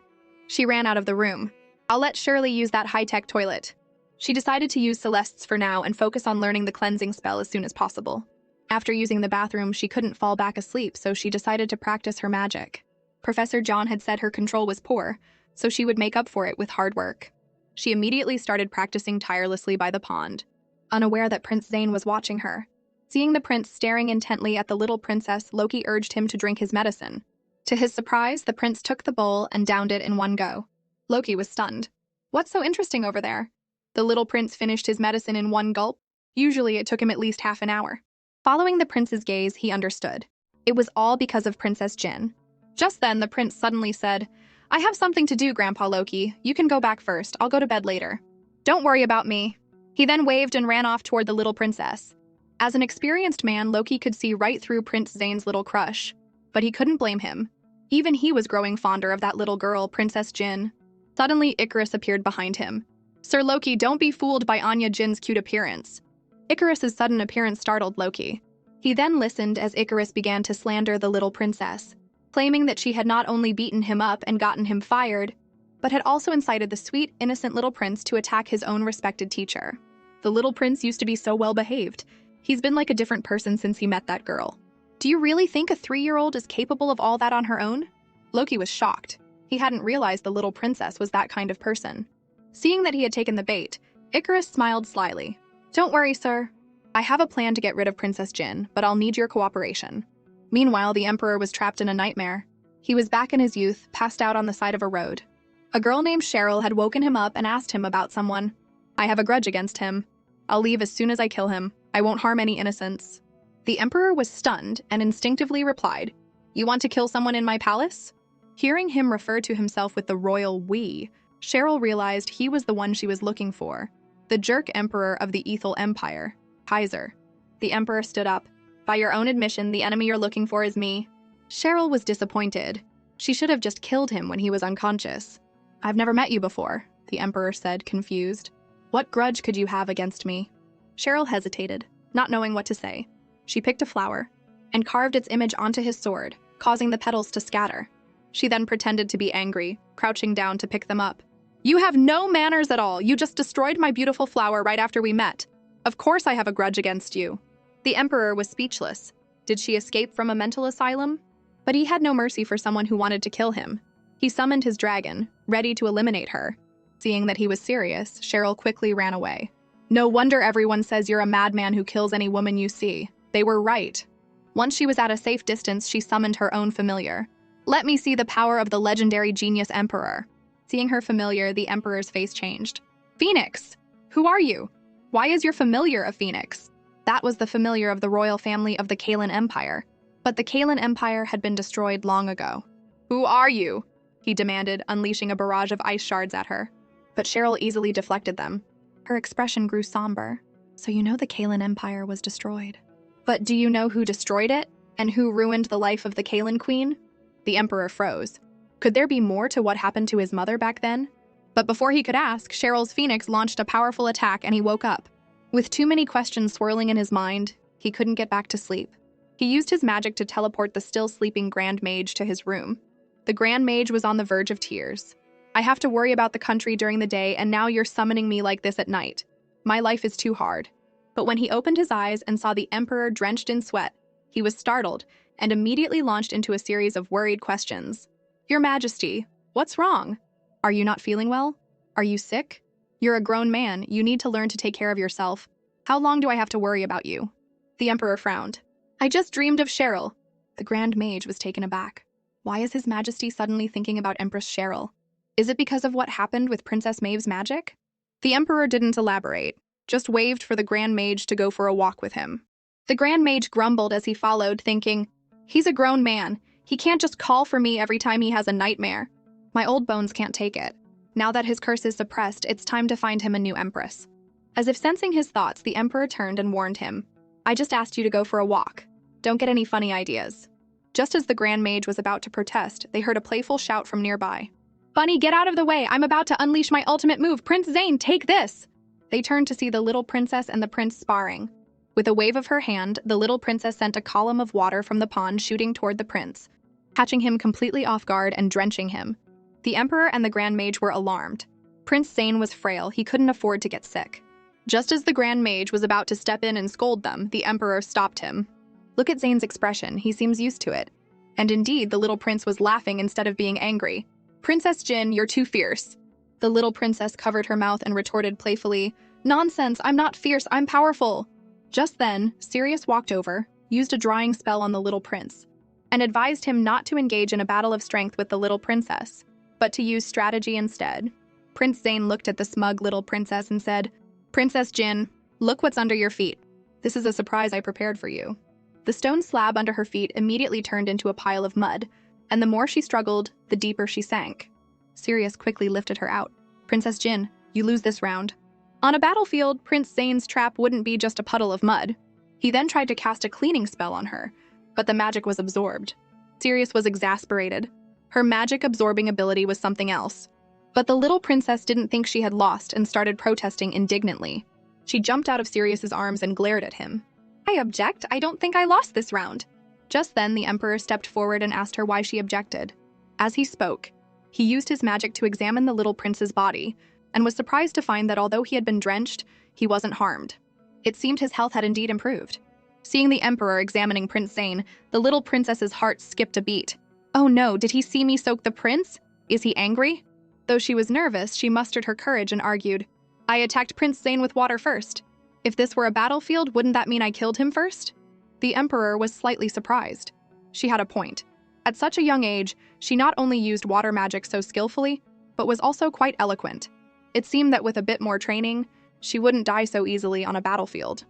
She ran out of the room. I'll let Shirley use that high-tech toilet. She decided to use Celeste's for now and focus on learning the cleansing spell as soon as possible. After using the bathroom, she couldn't fall back asleep, so she decided to practice her magic. Professor John had said her control was poor, so she would make up for it with hard work. She immediately started practicing tirelessly by the pond, unaware that Prince Zane was watching her. Seeing the prince staring intently at the little princess, Loki urged him to drink his medicine. To his surprise, the prince took the bowl and downed it in one go. Loki was stunned. What's so interesting over there? The little prince finished his medicine in one gulp. Usually it took him at least half an hour. Following the prince's gaze, he understood. It was all because of Princess Jin. Just then, the prince suddenly said, I have something to do, Grandpa Loki. You can go back first. I'll go to bed later. Don't worry about me. He then waved and ran off toward the little princess. As an experienced man, Loki could see right through Prince Zane's little crush. But he couldn't blame him. Even he was growing fonder of that little girl, Princess Jin. Suddenly, Icarus appeared behind him. Sir Loki, don't be fooled by Anya Jin's cute appearance. Icarus's sudden appearance startled Loki. He then listened as Icarus began to slander the little princess, claiming that she had not only beaten him up and gotten him fired, but had also incited the sweet, innocent little prince to attack his own respected teacher. The little prince used to be so well-behaved. He's been like a different person since he met that girl. Do you really think a 3-year-old is capable of all that on her own? Loki was shocked. He hadn't realized the little princess was that kind of person. Seeing that he had taken the bait, Icarus smiled slyly. Don't worry, sir. I have a plan to get rid of Princess Jin, but I'll need your cooperation. Meanwhile, the Emperor was trapped in a nightmare. He was back in his youth, passed out on the side of a road. A girl named Cheryl had woken him up and asked him about someone. I have a grudge against him. I'll leave as soon as I kill him. I won't harm any innocents. The emperor was stunned and instinctively replied, "You want to kill someone in my palace?" Hearing him refer to himself with the royal we, Cheryl realized he was the one she was looking for, the jerk emperor of the Ethel Empire, Kaiser. The emperor stood up. "By your own admission, the enemy you're looking for is me." Cheryl was disappointed. She should have just killed him when he was unconscious. "I've never met you before," the emperor said, confused. "What grudge could you have against me?" Cheryl hesitated, not knowing what to say. She picked a flower and carved its image onto his sword, causing the petals to scatter. She then pretended to be angry, crouching down to pick them up. "You have no manners at all. You just destroyed my beautiful flower right after we met. Of course I have a grudge against you." The emperor was speechless. Did she escape from a mental asylum? But he had no mercy for someone who wanted to kill him. He summoned his dragon, ready to eliminate her. Seeing that he was serious, Cheryl quickly ran away. "No wonder everyone says you're a madman who kills any woman you see. They were right." Once she was at a safe distance, she summoned her own familiar. "Let me see the power of the legendary genius emperor." Seeing her familiar, the emperor's face changed. "Phoenix! Who are you? Why is your familiar a phoenix?" That was the familiar of the royal family of the Cadian Empire. But the Cadian Empire had been destroyed long ago. "Who are you?" he demanded, unleashing a barrage of ice shards at her. But Cheryl easily deflected them. Her expression grew somber. "So you know the Cadian Empire was destroyed. But do you know who destroyed it? And who ruined the life of the Cadian queen?" The emperor froze. Could there be more to what happened to his mother back then? But before he could ask, Cheryl's phoenix launched a powerful attack and he woke up. With too many questions swirling in his mind, he couldn't get back to sleep. He used his magic to teleport the still sleeping Grand Mage to his room. The Grand Mage was on the verge of tears. "I have to worry about the country during the day, and now you're summoning me like this at night. My life is too hard." But when he opened his eyes and saw the emperor drenched in sweat, he was startled and immediately launched into a series of worried questions. "Your Majesty, what's wrong? Are you not feeling well? Are you sick? You're a grown man, you need to learn to take care of yourself. How long do I have to worry about you?" The emperor frowned. "I just dreamed of Cheryl." The Grand Mage was taken aback. Why is His Majesty suddenly thinking about Empress Cheryl? Is it because of what happened with Princess Maeve's magic? The emperor didn't elaborate, just waved for the Grand Mage to go for a walk with him. The Grand Mage grumbled as he followed, thinking, "He's a grown man. He can't just call for me every time he has a nightmare. My old bones can't take it. Now that his curse is suppressed, it's time to find him a new empress." As if sensing his thoughts, the emperor turned and warned him, "I just asked you to go for a walk. Don't get any funny ideas." Just as the Grand Mage was about to protest, they heard a playful shout from nearby. "Bunny, get out of the way! I'm about to unleash my ultimate move! Prince Zane, take this!" They turned to see the little princess and the prince sparring. With a wave of her hand, the little princess sent a column of water from the pond shooting toward the prince, catching him completely off guard and drenching him. The emperor and the Grand Mage were alarmed. Prince Zane was frail, he couldn't afford to get sick. Just as the Grand Mage was about to step in and scold them, the emperor stopped him. Look at Zane's expression, he seems used to it. And indeed, the little prince was laughing instead of being angry. "Princess Jin, you're too fierce." The little princess covered her mouth and retorted playfully, "Nonsense, I'm not fierce, I'm powerful." Just then, Sirius walked over, used a drawing spell on the little prince, and advised him not to engage in a battle of strength with the little princess, but to use strategy instead. Prince Zane looked at the smug little princess and said, "Princess Jin, look what's under your feet. This is a surprise I prepared for you." The stone slab under her feet immediately turned into a pile of mud, and the more she struggled, the deeper she sank. Sirius quickly lifted her out. "Princess Jin, you lose this round." On a battlefield, Prince Zane's trap wouldn't be just a puddle of mud. He then tried to cast a cleaning spell on her, but the magic was absorbed. Sirius was exasperated. Her magic-absorbing ability was something else. But the little princess didn't think she had lost and started protesting indignantly. She jumped out of Sirius's arms and glared at him. "I object. I don't think I lost this round." Just then, the emperor stepped forward and asked her why she objected. As he spoke, he used his magic to examine the little prince's body, and was surprised to find that although he had been drenched, he wasn't harmed. It seemed his health had indeed improved. Seeing the emperor examining Prince Zane, the little princess's heart skipped a beat. "Oh no, did he see me soak the prince? Is he angry?" Though she was nervous, she mustered her courage and argued, "I attacked Prince Zane with water first. If this were a battlefield, wouldn't that mean I killed him first?" The emperor was slightly surprised. She had a point. At such a young age, she not only used water magic so skillfully, but was also quite eloquent. It seemed that with a bit more training, she wouldn't die so easily on a battlefield.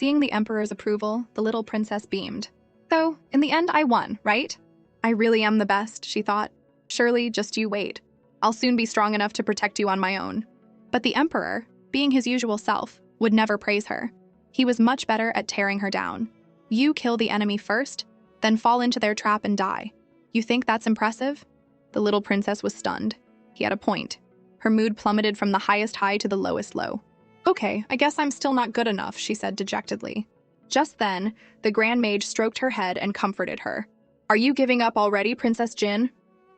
Seeing the Emperor's approval, the little princess beamed. So, in the end, I won, right? I really am the best, she thought. Surely, just you wait. I'll soon be strong enough to protect you on my own. But the Emperor, being his usual self, would never praise her. He was much better at tearing her down. You kill the enemy first, then fall into their trap and die. You think that's impressive? The little princess was stunned. He had a point. Her mood plummeted from the highest high to the lowest low. Okay, I guess I'm still not good enough, she said dejectedly. Just then, the Grand Mage stroked her head and comforted her. Are you giving up already, Princess Jin?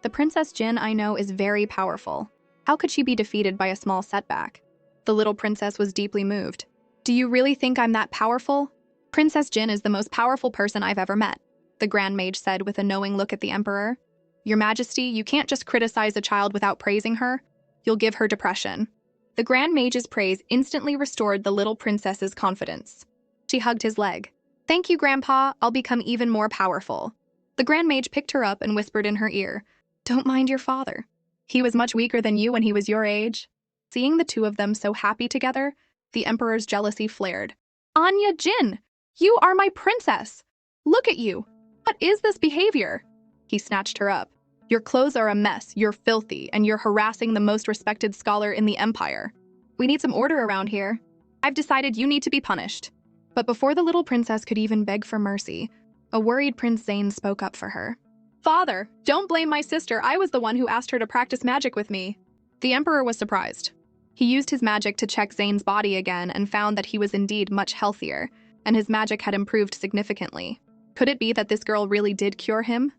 The Princess Jin I know is very powerful. How could she be defeated by a small setback? The little princess was deeply moved. Do you really think I'm that powerful? Princess Jin is the most powerful person I've ever met, the Grand Mage said with a knowing look at the Emperor. Your Majesty, you can't just criticize a child without praising her. You'll give her depression. The Grand Mage's praise instantly restored the little princess's confidence. She hugged his leg. Thank you, Grandpa. I'll become even more powerful. The Grand Mage picked her up and whispered in her ear, Don't mind your father. He was much weaker than you when he was your age. Seeing the two of them so happy together, the Emperor's jealousy flared. Anya Jin, you are my princess. Look at you. What is this behavior? He snatched her up. Your clothes are a mess, you're filthy, and you're harassing the most respected scholar in the Empire. We need some order around here. I've decided you need to be punished. But before the little princess could even beg for mercy, a worried Prince Zane spoke up for her. Father, don't blame my sister. I was the one who asked her to practice magic with me. The Emperor was surprised. He used his magic to check Zane's body again and found that he was indeed much healthier, and his magic had improved significantly. Could it be that this girl really did cure him?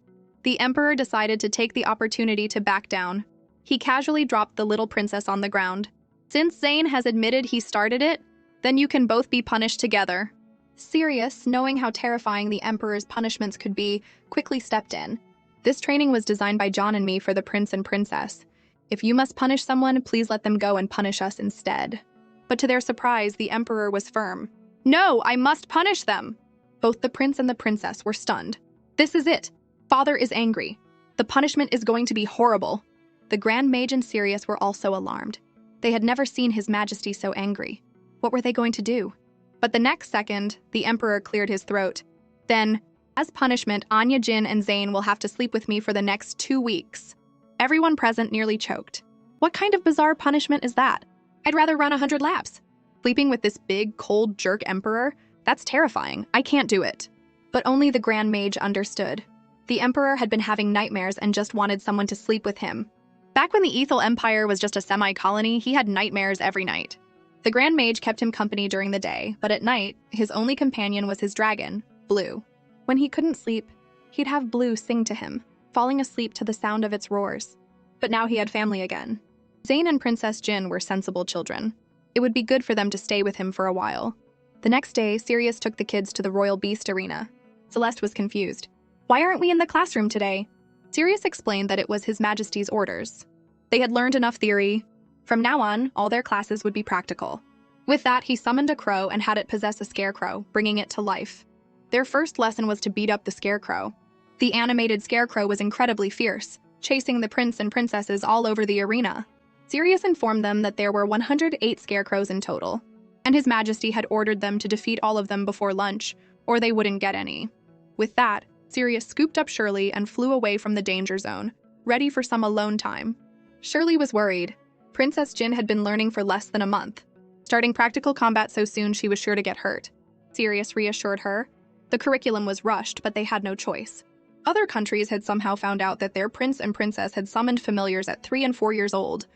The Emperor decided to take the opportunity to back down. He casually dropped the little princess on the ground. Since Zane has admitted he started it, then you can both be punished together. Sirius, knowing how terrifying the Emperor's punishments could be, quickly stepped in. This training was designed by John and me for the prince and princess. If you must punish someone, please let them go and punish us instead. But to their surprise, the Emperor was firm. No, I must punish them! Both the prince and the princess were stunned. This is it. Father is angry. The punishment is going to be horrible. The Grand Mage and Sirius were also alarmed. They had never seen His Majesty so angry. What were they going to do? But the next second, the Emperor cleared his throat. Then, as punishment, Anya Jin and Zane will have to sleep with me for the next 2 weeks. Everyone present nearly choked. What kind of bizarre punishment is that? I'd rather run 100 laps. Sleeping with this big, cold jerk Emperor? That's terrifying. I can't do it. But only the Grand Mage understood. The Emperor had been having nightmares and just wanted someone to sleep with him. Back when the Ethel Empire was just a semi-colony, he had nightmares every night. The Grand Mage kept him company during the day, but at night, his only companion was his dragon, Blue. When he couldn't sleep, he'd have Blue sing to him, falling asleep to the sound of its roars. But now he had family again. Zane and Princess Jin were sensible children. It would be good for them to stay with him for a while. The next day, Sirius took the kids to the Royal Beast Arena. Celeste was confused. Why aren't we in the classroom today? Sirius explained that it was His Majesty's orders. They had learned enough theory. From now on, all their classes would be practical. With that, he summoned a crow and had it possess a scarecrow, bringing it to life. Their first lesson was to beat up the scarecrow. The animated scarecrow was incredibly fierce, chasing the prince and princesses all over the arena. Sirius informed them that there were 108 scarecrows in total, and His Majesty had ordered them to defeat all of them before lunch, or they wouldn't get any. With that, Sirius scooped up Shirley and flew away from the danger zone, ready for some alone time. Shirley was worried. Princess Jin had been learning for less than a month. Starting practical combat so soon, she was sure to get hurt. Sirius reassured her. The curriculum was rushed, but they had no choice. Other countries had somehow found out that their prince and princess had summoned familiars at 3 and 4 years old,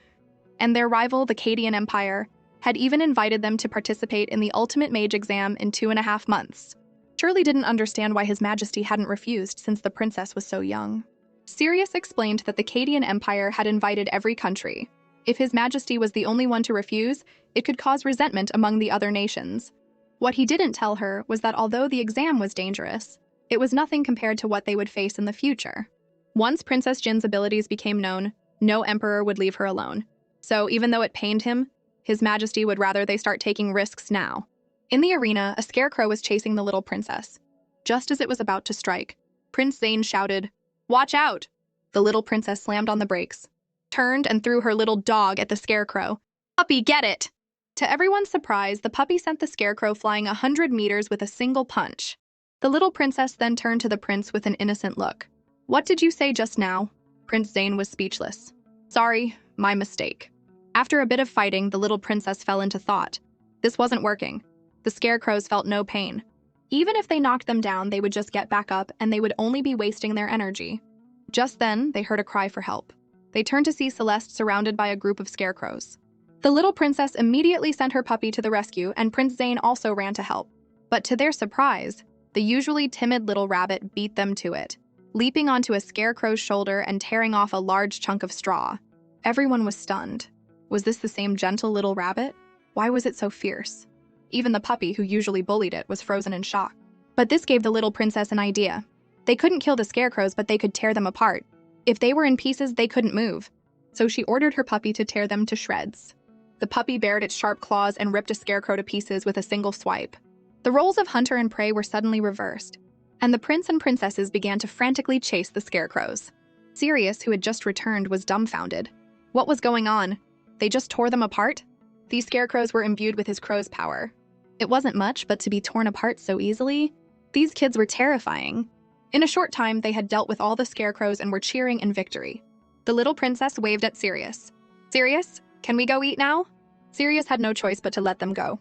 and their rival, the Cadian Empire, had even invited them to participate in the Ultimate Mage exam in 2.5 months. Shirley didn't understand why His Majesty hadn't refused since the princess was so young. Sirius explained that the Cadian Empire had invited every country. If His Majesty was the only one to refuse, it could cause resentment among the other nations. What he didn't tell her was that although the exam was dangerous, it was nothing compared to what they would face in the future. Once Princess Jin's abilities became known, no emperor would leave her alone. So even though it pained him, His Majesty would rather they start taking risks now. In the arena, a scarecrow was chasing the little princess. Just as it was about to strike, Prince Zane shouted, "Watch out!" The little princess slammed on the brakes, turned and threw her little dog at the scarecrow. "Puppy, get it!" To everyone's surprise, the puppy sent the scarecrow flying 100 meters with a single punch. The little princess then turned to the prince with an innocent look. "What did you say just now?" Prince Zane was speechless. "Sorry, my mistake." After a bit of fighting, the little princess fell into thought. This wasn't working. The scarecrows felt no pain. Even if they knocked them down, they would just get back up and they would only be wasting their energy. Just then, they heard a cry for help. They turned to see Celeste surrounded by a group of scarecrows. The little princess immediately sent her puppy to the rescue, and Prince Zane also ran to help. But to their surprise, the usually timid little rabbit beat them to it, leaping onto a scarecrow's shoulder and tearing off a large chunk of straw. Everyone was stunned. Was this the same gentle little rabbit? Why was it so fierce? Even the puppy, who usually bullied it, was frozen in shock. But this gave the little princess an idea. They couldn't kill the scarecrows, but they could tear them apart. If they were in pieces, they couldn't move. So she ordered her puppy to tear them to shreds. The puppy bared its sharp claws and ripped a scarecrow to pieces with a single swipe. The roles of hunter and prey were suddenly reversed, and the prince and princesses began to frantically chase the scarecrows. Sirius, who had just returned, was dumbfounded. What was going on? They just tore them apart? These scarecrows were imbued with his crow's power. It wasn't much, but to be torn apart so easily? These kids were terrifying. In a short time, they had dealt with all the scarecrows and were cheering in victory. The little princess waved at Sirius. "Sirius, can we go eat now?" Sirius had no choice but to let them go.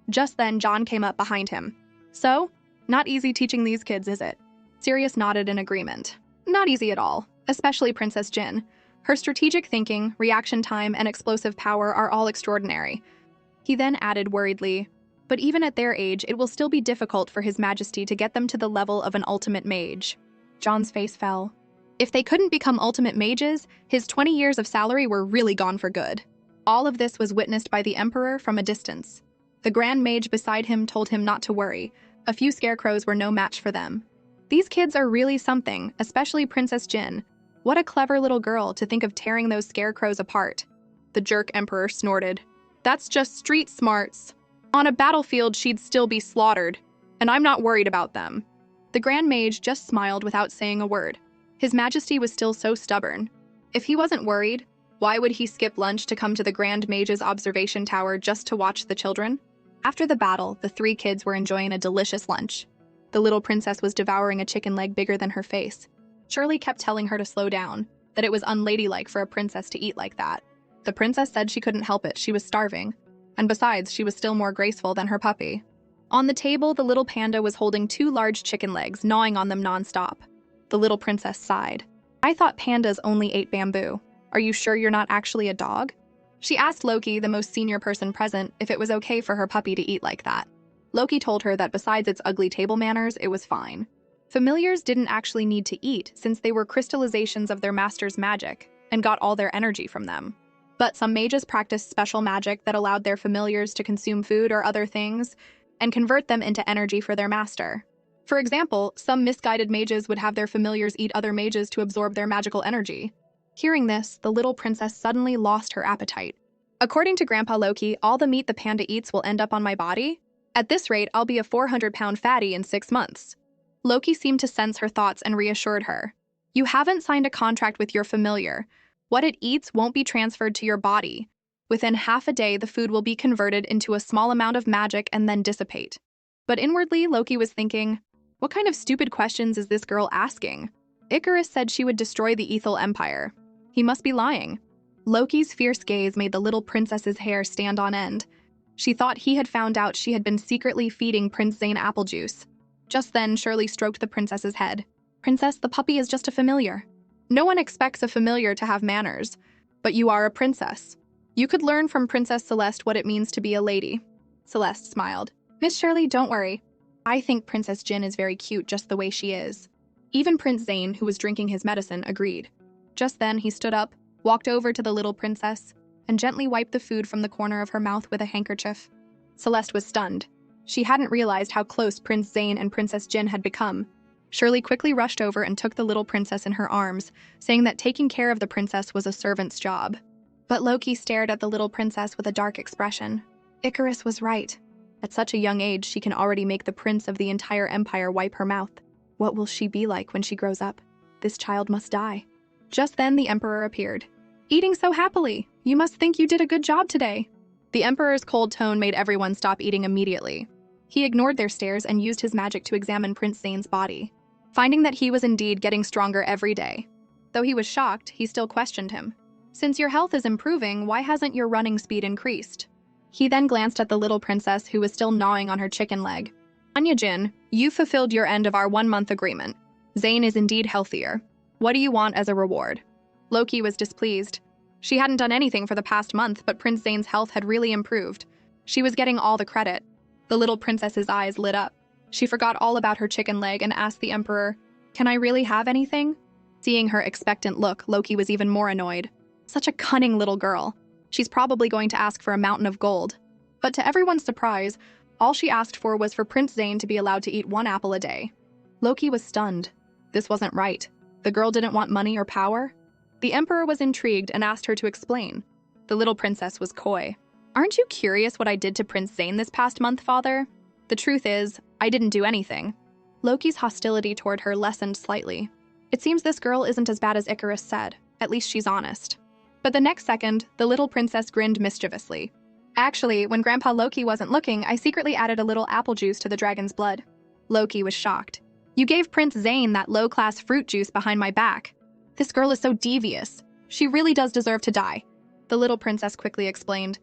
Just then, John came up behind him. "So? Not easy teaching these kids, is it?" Sirius nodded in agreement. "Not easy at all, especially Princess Jin. Her strategic thinking, reaction time, and explosive power are all extraordinary." He then added worriedly, "But even at their age, it will still be difficult for His Majesty to get them to the level of an ultimate mage." John's face fell. If they couldn't become ultimate mages, his 20 years of salary were really gone for good. All of this was witnessed by the Emperor from a distance. The Grand Mage beside him told him not to worry. A few scarecrows were no match for them. These kids are really something, especially Princess Jin. What a clever little girl to think of tearing those scarecrows apart. The jerk Emperor snorted. "That's just street smarts. On a battlefield, she'd still be slaughtered, and I'm not worried about them." The Grand Mage just smiled without saying a word. His Majesty was still so stubborn. If he wasn't worried, why would he skip lunch to come to the Grand Mage's observation tower just to watch the children? After the battle, the three kids were enjoying a delicious lunch. The little princess was devouring a chicken leg bigger than her face. Shirley kept telling her to slow down, that it was unladylike for a princess to eat like that. The princess said she couldn't help it, she was starving. And besides, she was still more graceful than her puppy. On the table, the little panda was holding 2 large chicken legs, gnawing on them nonstop. The little princess sighed. "I thought pandas only ate bamboo. Are you sure you're not actually a dog?" She asked Loki, the most senior person present, if it was okay for her puppy to eat like that. Loki told her that besides its ugly table manners, it was fine. Familiars didn't actually need to eat since they were crystallizations of their master's magic and got all their energy from them. But some mages practiced special magic that allowed their familiars to consume food or other things and convert them into energy for their master. For example, some misguided mages would have their familiars eat other mages to absorb their magical energy. Hearing this, the little princess suddenly lost her appetite. "According to Grandpa Loki, all the meat the panda eats will end up on my body? At this rate, I'll be a 400-pound fatty in 6 months." Loki seemed to sense her thoughts and reassured her. "You haven't signed a contract with your familiar. What it eats won't be transferred to your body. Within half a day, the food will be converted into a small amount of magic and then dissipate." But inwardly, Loki was thinking, what kind of stupid questions is this girl asking? Icarus said she would destroy the Ethel Empire. He must be lying. Loki's fierce gaze made the little princess's hair stand on end. She thought he had found out she had been secretly feeding Prince Zane apple juice. Just then, Shirley stroked the princess's head. "Princess, the puppy is just a familiar. No one expects a familiar to have manners, but you are a princess. You could learn from Princess Celeste what it means to be a lady." Celeste smiled. "Miss Shirley, don't worry. I think Princess Jin is very cute just the way she is." Even Prince Zane, who was drinking his medicine, agreed. Just then, he stood up, walked over to the little princess, and gently wiped the food from the corner of her mouth with a handkerchief. Celeste was stunned. She hadn't realized how close Prince Zane and Princess Jin had become. Shirley quickly rushed over and took the little princess in her arms, saying that taking care of the princess was a servant's job. But Loki stared at the little princess with a dark expression. Icarus was right. At such a young age, she can already make the prince of the entire empire wipe her mouth. What will she be like when she grows up? This child must die. Just then, the emperor appeared. "Eating so happily. You must think you did a good job today." The Emperor's cold tone made everyone stop eating immediately. He ignored their stares and used his magic to examine Prince Zane's body, finding that he was indeed getting stronger every day. Though he was shocked, he still questioned him. "Since your health is improving, why hasn't your running speed increased?" He then glanced at the little princess who was still gnawing on her chicken leg. "Anya Jin, you fulfilled your end of our 1-month agreement. Zane is indeed healthier. What do you want as a reward?" Loki was displeased. She hadn't done anything for the past month, but Prince Zane's health had really improved. She was getting all the credit. The little princess's eyes lit up. She forgot all about her chicken leg and asked the Emperor, "Can I really have anything?" Seeing her expectant look, Loki was even more annoyed. Such a cunning little girl. She's probably going to ask for a mountain of gold. But to everyone's surprise, all she asked for was for Prince Zane to be allowed to eat 1 apple a day. Loki was stunned. This wasn't right. The girl didn't want money or power. The Emperor was intrigued and asked her to explain. The little princess was coy. "Aren't you curious what I did to Prince Zane this past month, father? The truth is, I didn't do anything." Loki's hostility toward her lessened slightly. It seems this girl isn't as bad as Icarus said. At least she's honest. But the next second, the little princess grinned mischievously. "Actually, when Grandpa Loki wasn't looking, I secretly added a little apple juice to the dragon's blood." Loki was shocked. "You gave Prince Zane that low-class fruit juice behind my back. This girl is so devious. She really does deserve to die." The little princess quickly explained.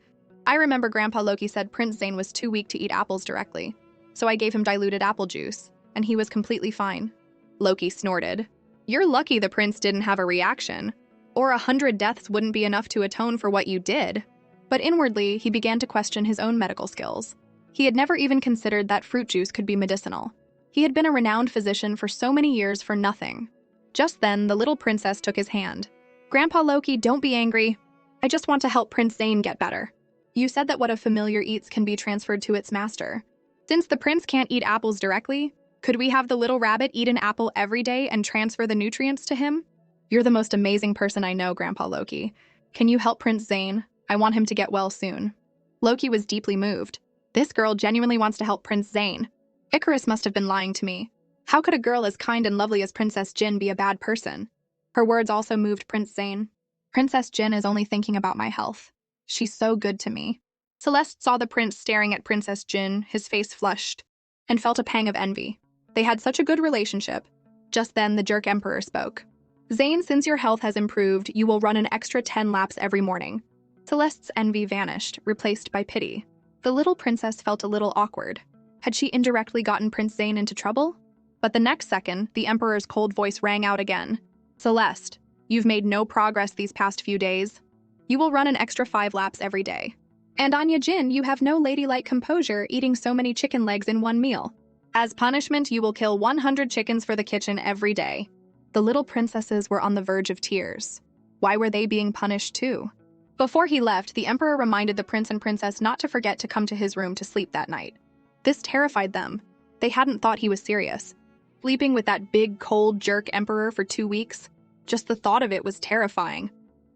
"I remember Grandpa Loki said Prince Zane was too weak to eat apples directly, so I gave him diluted apple juice, and he was completely fine." Loki snorted. "You're lucky the prince didn't have a reaction, or 100 deaths wouldn't be enough to atone for what you did." But inwardly, he began to question his own medical skills. He had never even considered that fruit juice could be medicinal. He had been a renowned physician for so many years for nothing. Just then, the little princess took his hand. "Grandpa Loki, don't be angry. I just want to help Prince Zane get better. You said that what a familiar eats can be transferred to its master. Since the prince can't eat apples directly, could we have the little rabbit eat an apple every day and transfer the nutrients to him? You're the most amazing person I know, Grandpa Loki. Can you help Prince Zane? I want him to get well soon." Loki was deeply moved. This girl genuinely wants to help Prince Zane. Icarus must have been lying to me. How could a girl as kind and lovely as Princess Jin be a bad person? Her words also moved Prince Zane. "Princess Jin is only thinking about my health. She's so good to me." Celeste saw the prince staring at Princess Jin, his face flushed, and felt a pang of envy. They had such a good relationship. Just then, the jerk Emperor spoke. "Zane, since your health has improved, you will run an extra 10 laps every morning." Celeste's envy vanished, replaced by pity. The little princess felt a little awkward. Had she indirectly gotten Prince Zane into trouble? But the next second, the Emperor's cold voice rang out again. "Celeste, you've made no progress these past few days. You will run an extra 5 laps every day. And Anya Jin, you have no ladylike composure eating so many chicken legs in one meal. As punishment, you will kill 100 chickens for the kitchen every day." The little princesses were on the verge of tears. Why were they being punished too? Before he left, the Emperor reminded the prince and princess not to forget to come to his room to sleep that night. This terrified them. They hadn't thought he was serious. Sleeping with that big, cold jerk Emperor for 2 weeks? Just the thought of it was terrifying.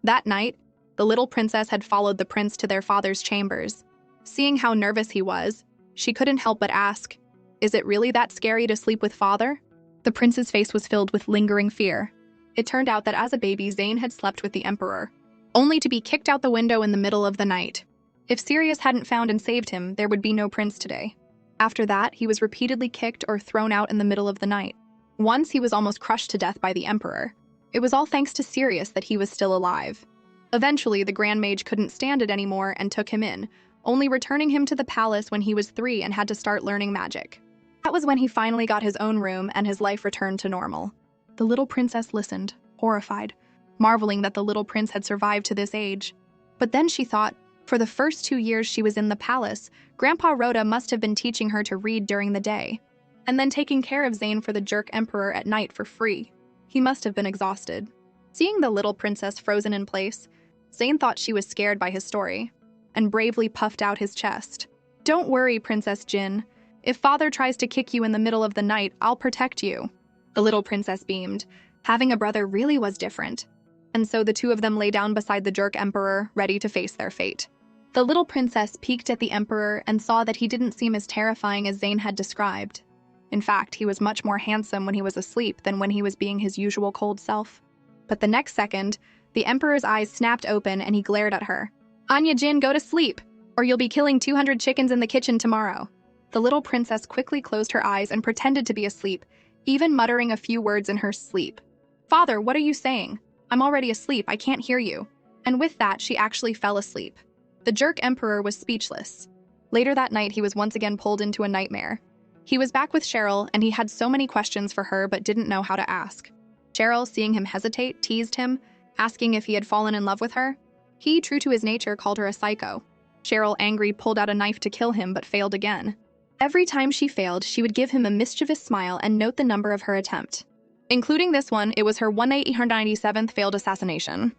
That night, the little princess had followed the prince to their father's chambers. Seeing how nervous he was, she couldn't help but ask, "Is it really that scary to sleep with father?" The prince's face was filled with lingering fear. It turned out that as a baby, Zane had slept with the Emperor, only to be kicked out the window in the middle of the night. If Sirius hadn't found and saved him, there would be no prince today. After that, he was repeatedly kicked or thrown out in the middle of the night. Once he was almost crushed to death by the Emperor. It was all thanks to Sirius that he was still alive. Eventually, the Grand Mage couldn't stand it anymore and took him in, only returning him to the palace when he was 3 and had to start learning magic. That was when he finally got his own room and his life returned to normal. The little princess listened, horrified, marveling that the little prince had survived to this age. But then she thought, for the first 2 years she was in the palace, Grandpa Rhoda must have been teaching her to read during the day, and then taking care of Zane for the jerk Emperor at night for free. He must have been exhausted. Seeing the little princess frozen in place, Zane thought she was scared by his story, and bravely puffed out his chest. "Don't worry, Princess Jin. If father tries to kick you in the middle of the night, I'll protect you." The little princess beamed. Having a brother really was different. And so the two of them lay down beside the jerk Emperor, ready to face their fate. The little princess peeked at the Emperor and saw that he didn't seem as terrifying as Zane had described. In fact, he was much more handsome when he was asleep than when he was being his usual cold self. But the next second, the Emperor's eyes snapped open and he glared at her. "Anya Jin, go to sleep, or you'll be killing 200 chickens in the kitchen tomorrow." The little princess quickly closed her eyes and pretended to be asleep, even muttering a few words in her sleep. "Father, what are you saying? I'm already asleep, I can't hear you." And with that, she actually fell asleep. The jerk emperor was speechless. Later that night, he was once again pulled into a nightmare. He was back with Cheryl, and he had so many questions for her but didn't know how to ask. Cheryl, seeing him hesitate, teased him, asking if he had fallen in love with her. He, true to his nature, called her a psycho. Cheryl, angry, pulled out a knife to kill him but failed again. Every time she failed, she would give him a mischievous smile and note the number of her attempt. Including this one, it was her 197th failed assassination.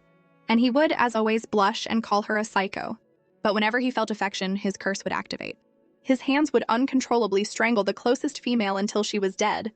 And he would, as always, blush and call her a psycho. But whenever he felt affection, his curse would activate. His hands would uncontrollably strangle the closest female until she was dead,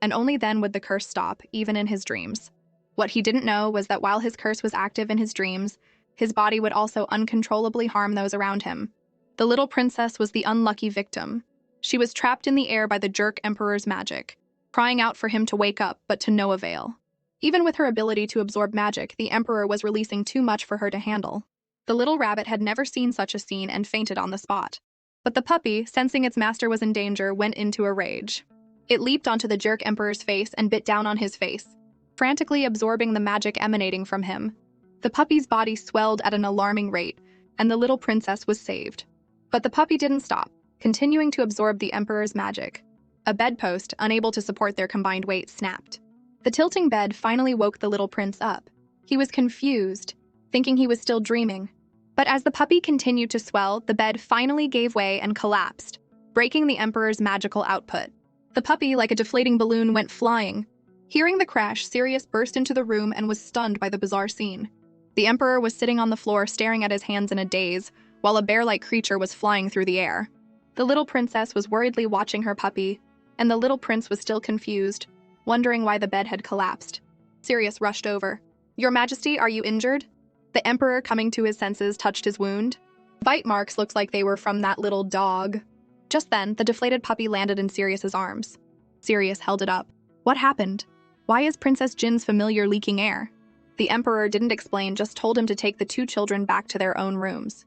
and only then would the curse stop, even in his dreams. What he didn't know was that while his curse was active in his dreams, his body would also uncontrollably harm those around him. The little princess was the unlucky victim. She was trapped in the air by the jerk emperor's magic, crying out for him to wake up, but to no avail. Even with her ability to absorb magic, the emperor was releasing too much for her to handle. The little rabbit had never seen such a scene and fainted on the spot. But the puppy, sensing its master was in danger, went into a rage. It leaped onto the jerk emperor's face and bit down on his face, frantically absorbing the magic emanating from him. The puppy's body swelled at an alarming rate, and the little princess was saved. But the puppy didn't stop, continuing to absorb the emperor's magic. A bedpost, unable to support their combined weight, snapped. The tilting bed finally woke the little prince up. He was confused, thinking he was still dreaming. But as the puppy continued to swell, the bed finally gave way and collapsed, breaking the emperor's magical output. The puppy, like a deflating balloon, went flying. Hearing the crash, Sirius burst into the room and was stunned by the bizarre scene. The emperor was sitting on the floor staring at his hands in a daze, while a bear-like creature was flying through the air. The little princess was worriedly watching her puppy, and the little prince was still confused, wondering why the bed had collapsed. Sirius rushed over. "Your Majesty, are you injured?" The emperor, coming to his senses, touched his wound. Bite marks looked like they were from that little dog. Just then, the deflated puppy landed in Sirius's arms. Sirius held it up. "What happened? Why is Princess Jin's familiar leaking air?" The emperor didn't explain, just told him to take the two children back to their own rooms.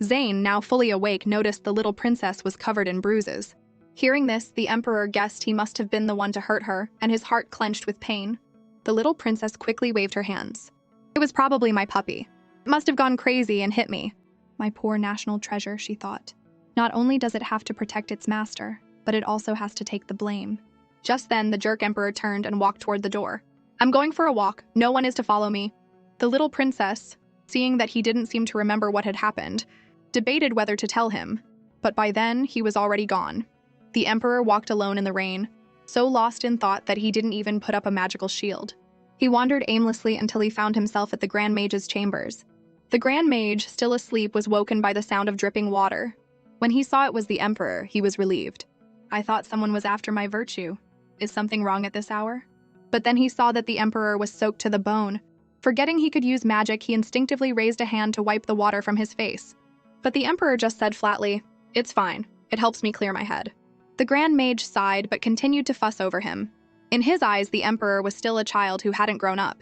Zane, now fully awake, noticed the little princess was covered in bruises. Hearing this, the emperor guessed he must have been the one to hurt her, and his heart clenched with pain. The little princess quickly waved her hands. "It was probably my puppy. It must have gone crazy and hit me." "My poor national treasure," she thought. "Not only does it have to protect its master, but it also has to take the blame." Just then, the jerk emperor turned and walked toward the door. "I'm going for a walk. No one is to follow me." The little princess, seeing that he didn't seem to remember what had happened, debated whether to tell him, but by then, he was already gone. The emperor walked alone in the rain, so lost in thought that he didn't even put up a magical shield. He wandered aimlessly until he found himself at the Grand Mage's chambers. The Grand Mage, still asleep, was woken by the sound of dripping water. When he saw it was the emperor, he was relieved. "I thought someone was after my virtue. Is something wrong at this hour?" But then he saw that the emperor was soaked to the bone. Forgetting he could use magic, he instinctively raised a hand to wipe the water from his face. But the emperor just said flatly, "It's fine. It helps me clear my head." The Grand Mage sighed but continued to fuss over him. In his eyes, the emperor was still a child who hadn't grown up.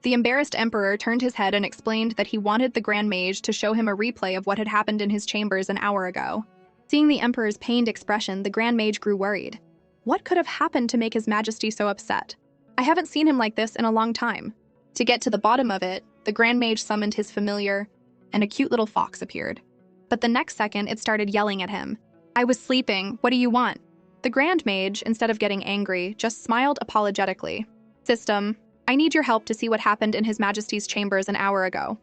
The embarrassed emperor turned his head and explained that he wanted the Grand Mage to show him a replay of what had happened in his chambers an hour ago. Seeing the emperor's pained expression, the Grand Mage grew worried. What could have happened to make His Majesty so upset? "I haven't seen him like this in a long time." To get to the bottom of it, the Grand Mage summoned his familiar, and a cute little fox appeared. But the next second, it started yelling at him. "I was sleeping. What do you want?" The Grand Mage, instead of getting angry, just smiled apologetically. "System, I need your help to see what happened in His Majesty's chambers an hour ago."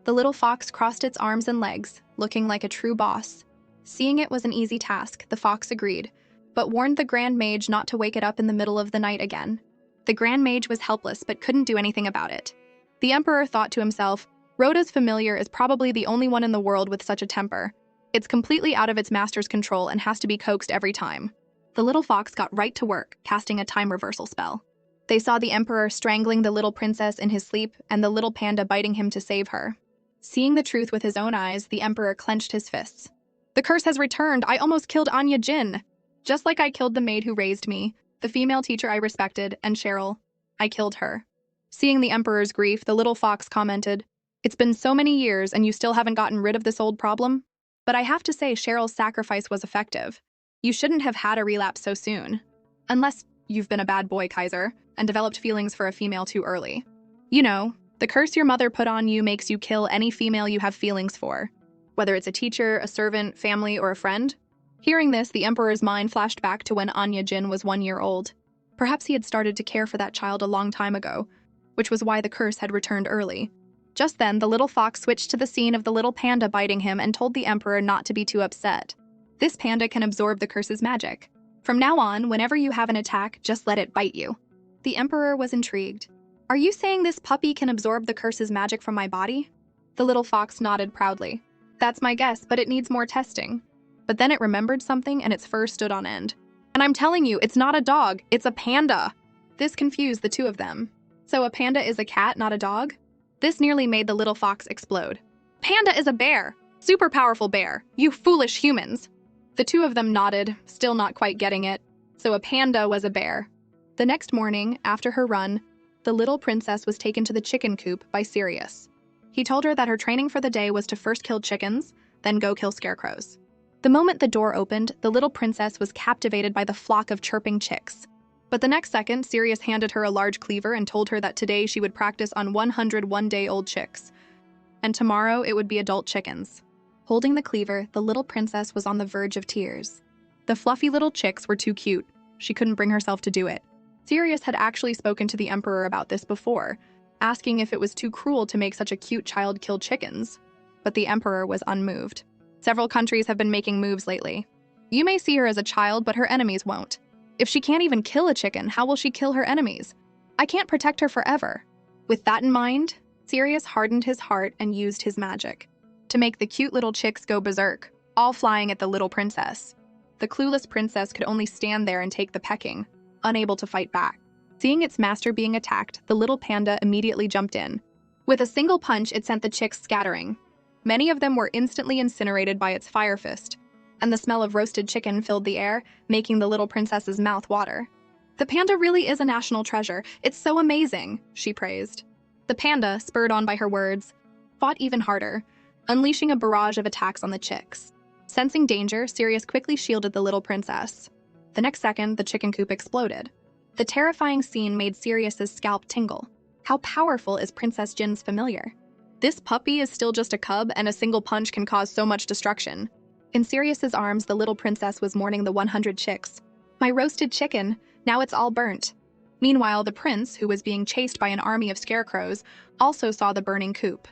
The little fox crossed its arms and legs, looking like a true boss. Seeing it was an easy task, the fox agreed, but warned the Grand Mage not to wake it up in the middle of the night again. The Grand Mage was helpless but couldn't do anything about it. The emperor thought to himself, "Rhoda's familiar is probably the only one in the world with such a temper. It's completely out of its master's control and has to be coaxed every time." The little fox got right to work, casting a time reversal spell. They saw the emperor strangling the little princess in his sleep and the little panda biting him to save her. Seeing the truth with his own eyes, the emperor clenched his fists. "The curse has returned! I almost killed Anya Jin! Just like I killed the maid who raised me, the female teacher I respected, and Cheryl. I killed her." Seeing the emperor's grief, the little fox commented, "It's been so many years and you still haven't gotten rid of this old problem?" But I have to say Cheryl's sacrifice was effective. You shouldn't have had a relapse so soon. Unless you've been a bad boy, Kaiser, and developed feelings for a female too early. You know, the curse your mother put on you makes you kill any female you have feelings for. Whether it's a teacher, a servant, family, or a friend. Hearing this, the Emperor's mind flashed back to when Anya Jin was 1 year old. Perhaps he had started to care for that child a long time ago, which was why the curse had returned early. Just then, the little fox switched to the scene of the little panda biting him and told the Emperor not to be too upset. This panda can absorb the curse's magic. From now on, whenever you have an attack, just let it bite you. The Emperor was intrigued. Are you saying this puppy can absorb the curse's magic from my body? The little fox nodded proudly. That's my guess, but it needs more testing. But then it remembered something and its fur stood on end. And I'm telling you, it's not a dog, it's a panda. This confused the two of them. So a panda is a cat, not a dog? This nearly made the little fox explode. Panda is a bear! Super powerful bear! You foolish humans! The two of them nodded, still not quite getting it. So a panda was a bear. The next morning, after her run, the little princess was taken to the chicken coop by Sirius. He told her that her training for the day was to first kill chickens, then go kill scarecrows. The moment the door opened, the little princess was captivated by the flock of chirping chicks. But the next second, Sirius handed her a large cleaver and told her that today she would practice on 101-day-old chicks. And tomorrow it would be adult chickens. Holding the cleaver, the little princess was on the verge of tears. The fluffy little chicks were too cute. She couldn't bring herself to do it. Sirius had actually spoken to the Emperor about this before, asking if it was too cruel to make such a cute child kill chickens. But the Emperor was unmoved. Several countries have been making moves lately. You may see her as a child, but her enemies won't. If she can't even kill a chicken, how will she kill her enemies? I can't protect her forever. With that in mind, Sirius hardened his heart and used his magic to make the cute little chicks go berserk, all flying at the little princess. The clueless princess could only stand there and take the pecking, unable to fight back. Seeing its master being attacked, the little panda immediately jumped in. With a single punch, it sent the chicks scattering. Many of them were instantly incinerated by its fire fist, and the smell of roasted chicken filled the air, making the little princess's mouth water. The panda really is a national treasure. It's so amazing, she praised. The panda, spurred on by her words, fought even harder, unleashing a barrage of attacks on the chicks. Sensing danger, Sirius quickly shielded the little princess. The next second, the chicken coop exploded. The terrifying scene made Sirius's scalp tingle. How powerful is Princess Jin's familiar? This puppy is still just a cub, and a single punch can cause so much destruction. In Sirius's arms, the little princess was mourning the 100 chicks. My roasted chicken, now it's all burnt. Meanwhile, the prince, who was being chased by an army of scarecrows, also saw the burning coop.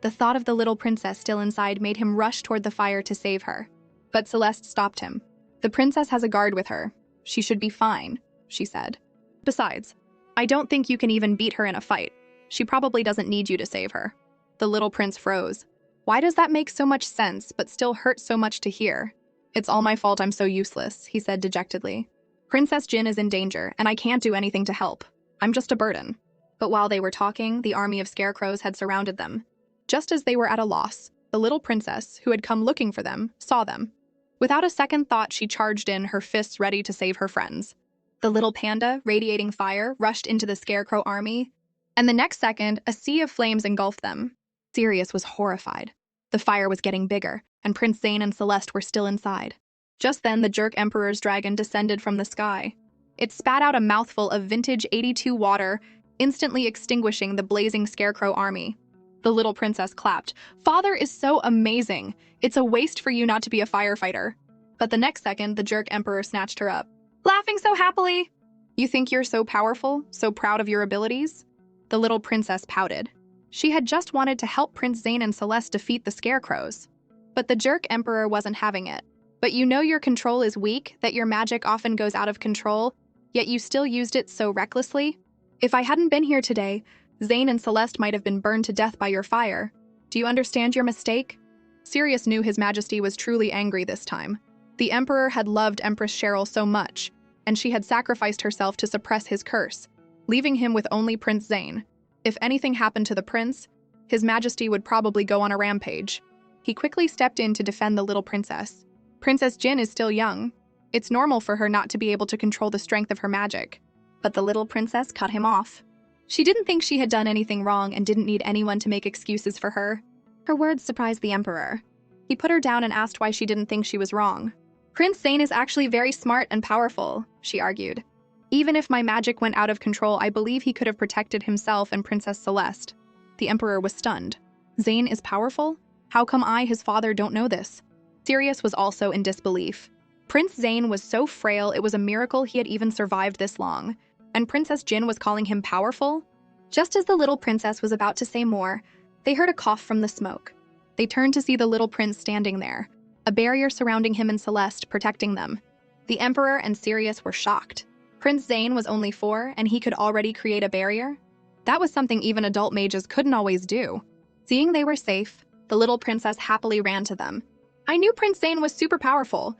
The thought of the little princess still inside made him rush toward the fire to save her. But Celeste stopped him. The princess has a guard with her. She should be fine, she said. Besides, I don't think you can even beat her in a fight. She probably doesn't need you to save her. The little prince froze. Why does that make so much sense, but still hurt so much to hear? It's all my fault I'm so useless, he said dejectedly. Princess Jin is in danger, and I can't do anything to help. I'm just a burden. But while they were talking, the army of scarecrows had surrounded them. Just as they were at a loss, the little princess, who had come looking for them, saw them. Without a second thought, she charged in, her fists ready to save her friends. The little panda, radiating fire, rushed into the scarecrow army, and the next second, a sea of flames engulfed them. Sirius was horrified. The fire was getting bigger, and Prince Zane and Celeste were still inside. Just then, the Jerk Emperor's dragon descended from the sky. It spat out a mouthful of vintage 82 water, instantly extinguishing the blazing scarecrow army. The little princess clapped. Father is so amazing. It's a waste for you not to be a firefighter. But the next second, the Jerk Emperor snatched her up, laughing so happily. You think you're so powerful, so proud of your abilities? The little princess pouted. She had just wanted to help Prince Zane and Celeste defeat the scarecrows. But the Jerk Emperor wasn't having it. But you know your control is weak, that your magic often goes out of control, yet you still used it so recklessly? If I hadn't been here today, Zane and Celeste might have been burned to death by your fire. Do you understand your mistake? Sirius knew His Majesty was truly angry this time. The Emperor had loved Empress Cheryl so much, and she had sacrificed herself to suppress his curse, leaving him with only Prince Zane. If anything happened to the prince, His Majesty would probably go on a rampage. He quickly stepped in to defend the little princess. Princess Jin is still young. It's normal for her not to be able to control the strength of her magic. But the little princess cut him off. She didn't think she had done anything wrong and didn't need anyone to make excuses for her. Her words surprised the Emperor. He put her down and asked why she didn't think she was wrong. Prince Zane is actually very smart and powerful, she argued. Even if my magic went out of control, I believe he could have protected himself and Princess Celeste. The Emperor was stunned. Zane is powerful? How come I, his father, don't know this? Sirius was also in disbelief. Prince Zane was so frail it was a miracle he had even survived this long. And Princess Jin was calling him powerful? Just as the little princess was about to say more, they heard a cough from the smoke. They turned to see the little prince standing there, a barrier surrounding him and Celeste protecting them. The Emperor and Sirius were shocked. Prince Zane was only 4 and he could already create a barrier? That was something even adult mages couldn't always do. Seeing they were safe, the little princess happily ran to them. I knew Prince Zane was super powerful.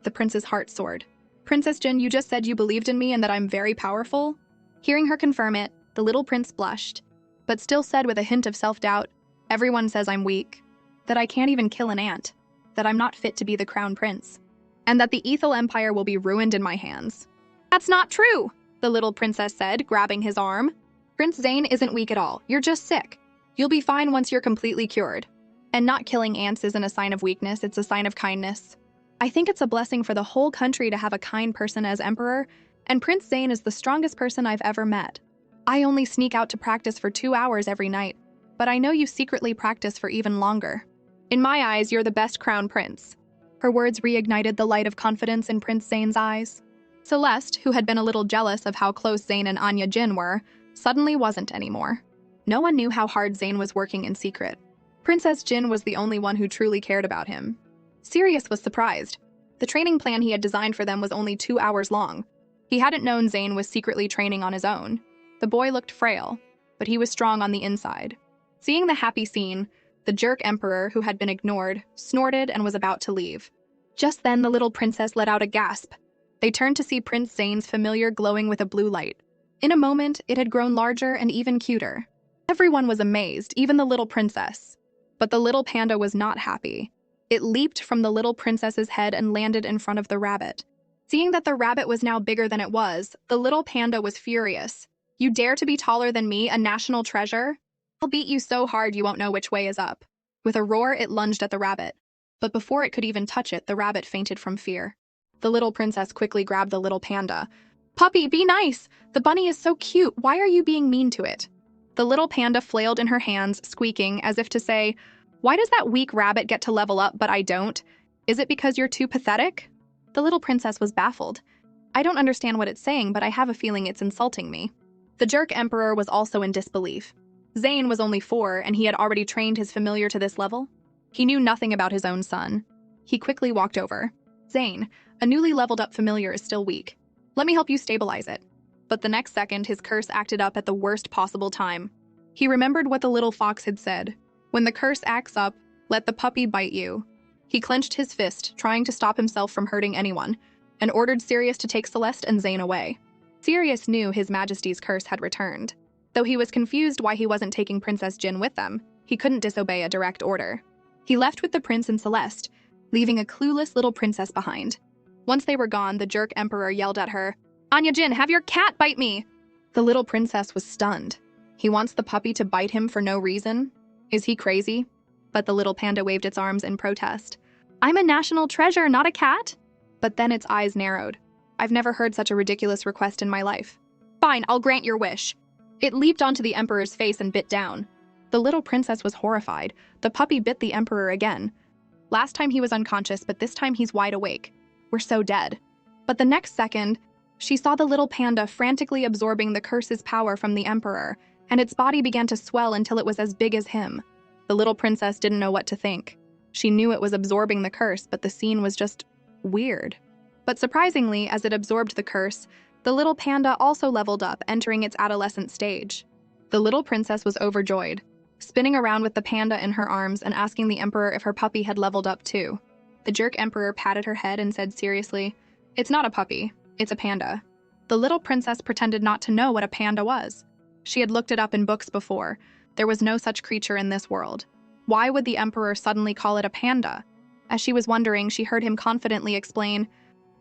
The prince's heart soared. Princess Jin, you just said you believed in me and that I'm very powerful? Hearing her confirm it, the little prince blushed, but still said with a hint of self-doubt, everyone says I'm weak, that I can't even kill an ant, that I'm not fit to be the crown prince, and that the Ethel Empire will be ruined in my hands. That's not true, the little princess said, grabbing his arm. Prince Zane isn't weak at all. You're just sick. You'll be fine once you're completely cured. And not killing ants isn't a sign of weakness, it's a sign of kindness. I think it's a blessing for the whole country to have a kind person as emperor, and Prince Zane is the strongest person I've ever met. I only sneak out to practice for 2 hours every night, but I know you secretly practice for even longer. In my eyes, you're the best crown prince. Her words reignited the light of confidence in Prince Zane's eyes. Celeste, who had been a little jealous of how close Zane and Anya Jin were, suddenly wasn't anymore. No one knew how hard Zane was working in secret. Princess Jin was the only one who truly cared about him. Sirius was surprised. The training plan he had designed for them was only 2 hours long. He hadn't known Zane was secretly training on his own. The boy looked frail, but he was strong on the inside. Seeing the happy scene, the jerk emperor, who had been ignored, snorted and was about to leave. Just then, the little princess let out a gasp. They turned to see Prince Zane's familiar glowing with a blue light. In a moment, it had grown larger and even cuter. Everyone was amazed, even the little princess. But the little panda was not happy. It leaped from the little princess's head and landed in front of the rabbit. Seeing that the rabbit was now bigger than it was, the little panda was furious. You dare to be taller than me, a national treasure? I'll beat you so hard you won't know which way is up. With a roar, it lunged at the rabbit. But before it could even touch it, the rabbit fainted from fear. The little princess quickly grabbed the little panda. Puppy, be nice! The bunny is so cute, why are you being mean to it? The little panda flailed in her hands, squeaking, as if to say, why does that weak rabbit get to level up, but I don't? Is it because you're too pathetic? The little princess was baffled. I don't understand what it's saying, but I have a feeling it's insulting me. The jerk emperor was also in disbelief. Zane was only 4, and he had already trained his familiar to this level. He knew nothing about his own son. He quickly walked over. Zane, a newly leveled up familiar is still weak. Let me help you stabilize it. But the next second, his curse acted up at the worst possible time. He remembered what the little fox had said. When the curse acts up, let the puppy bite you. He clenched his fist, trying to stop himself from hurting anyone, and ordered Sirius to take Celeste and Zane away. Sirius knew His Majesty's curse had returned. Though he was confused why he wasn't taking Princess Jin with them, he couldn't disobey a direct order. He left with the prince and Celeste, leaving a clueless little princess behind. Once they were gone, the jerk emperor yelled at her, Anya Jin, have your cat bite me! The little princess was stunned. He wants the puppy to bite him for no reason? Is he crazy? But the little panda waved its arms in protest. I'm a national treasure, not a cat? But then its eyes narrowed. I've never heard such a ridiculous request in my life. Fine, I'll grant your wish. It leaped onto the emperor's face and bit down. The little princess was horrified. The puppy bit the emperor again. Last time he was unconscious, but this time he's wide awake. We're so dead. But the next second, she saw the little panda frantically absorbing the curse's power from the emperor, and its body began to swell until it was as big as him. The little princess didn't know what to think. She knew it was absorbing the curse, but the scene was just weird. But surprisingly, as it absorbed the curse, the little panda also leveled up, entering its adolescent stage. The little princess was overjoyed, spinning around with the panda in her arms and asking the emperor if her puppy had leveled up too. The jerk emperor patted her head and said seriously, It's not a puppy, it's a panda. The little princess pretended not to know what a panda was. She had looked it up in books before. There was no such creature in this world. Why would the emperor suddenly call it a panda? As she was wondering, she heard him confidently explain,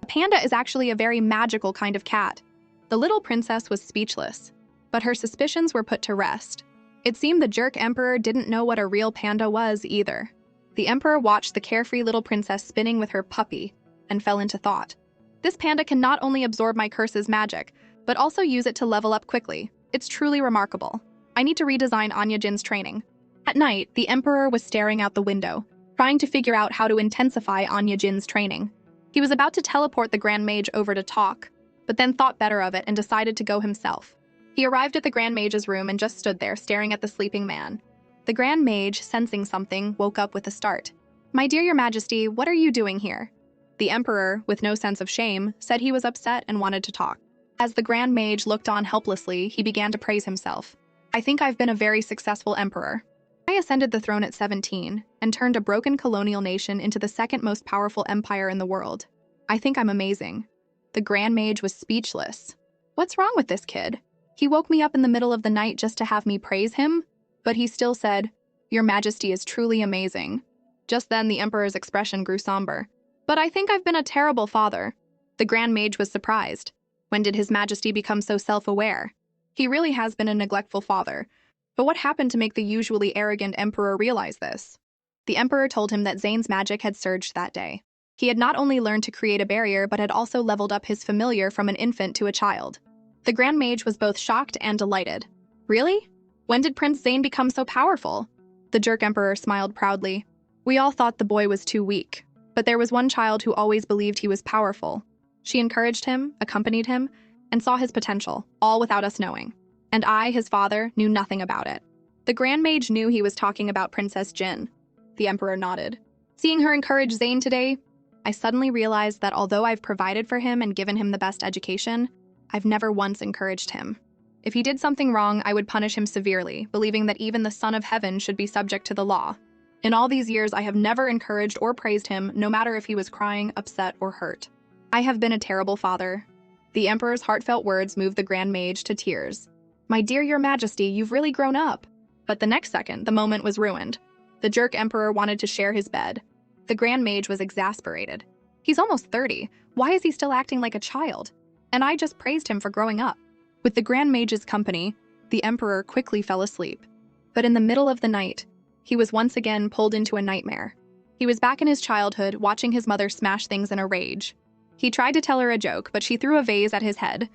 A panda is actually a very magical kind of cat. The little princess was speechless, but her suspicions were put to rest. It seemed the jerk emperor didn't know what a real panda was either. The emperor watched the carefree little princess spinning with her puppy and fell into thought. This panda can not only absorb my curse's magic, but also use it to level up quickly. It's truly remarkable. I need to redesign Anya Jin's training. At night, the emperor was staring out the window, trying to figure out how to intensify Anya Jin's training. He was about to teleport the Grand Mage over to talk, but then thought better of it and decided to go himself. He arrived at the Grand Mage's room and just stood there staring at the sleeping man. The Grand Mage, sensing something, woke up with a start. "My dear Your Majesty, what are you doing here?" The emperor, with no sense of shame, said he was upset and wanted to talk. As the Grand Mage looked on helplessly, he began to praise himself. "I think I've been a very successful emperor. I ascended the throne at 17 and turned a broken colonial nation into the second most powerful empire in the world. I think I'm amazing." The Grand Mage was speechless. What's wrong with this kid? He woke me up in the middle of the night just to have me praise him? But he still said, "Your Majesty is truly amazing." Just then, the emperor's expression grew somber. "But I think I've been a terrible father." The Grand Mage was surprised. When did His Majesty become so self-aware? He really has been a neglectful father. But what happened to make the usually arrogant emperor realize this? The emperor told him that Zane's magic had surged that day. He had not only learned to create a barrier, but had also leveled up his familiar from an infant to a child. The Grand Mage was both shocked and delighted. "Really? When did Prince Zane become so powerful?" The jerk emperor smiled proudly. "We all thought the boy was too weak, but there was one child who always believed he was powerful. She encouraged him, accompanied him, and saw his potential, all without us knowing. And I, his father, knew nothing about it." The Grand Mage knew he was talking about Princess Jin. The emperor nodded. "Seeing her encourage Zane today, I suddenly realized that although I've provided for him and given him the best education, I've never once encouraged him. If he did something wrong, I would punish him severely, believing that even the Son of Heaven should be subject to the law. In all these years, I have never encouraged or praised him, no matter if he was crying, upset, or hurt. I have been a terrible father." The emperor's heartfelt words moved the Grand Mage to tears. "My dear Your Majesty, you've really grown up." But the next second, the moment was ruined. The jerk emperor wanted to share his bed. The Grand Mage was exasperated. "He's almost 30. Why is he still acting like a child? And I just praised him for growing up." With the Grand Mage's company, the emperor quickly fell asleep. But in the middle of the night, he was once again pulled into a nightmare. He was back in his childhood, watching his mother smash things in a rage. He tried to tell her a joke, but she threw a vase at his head,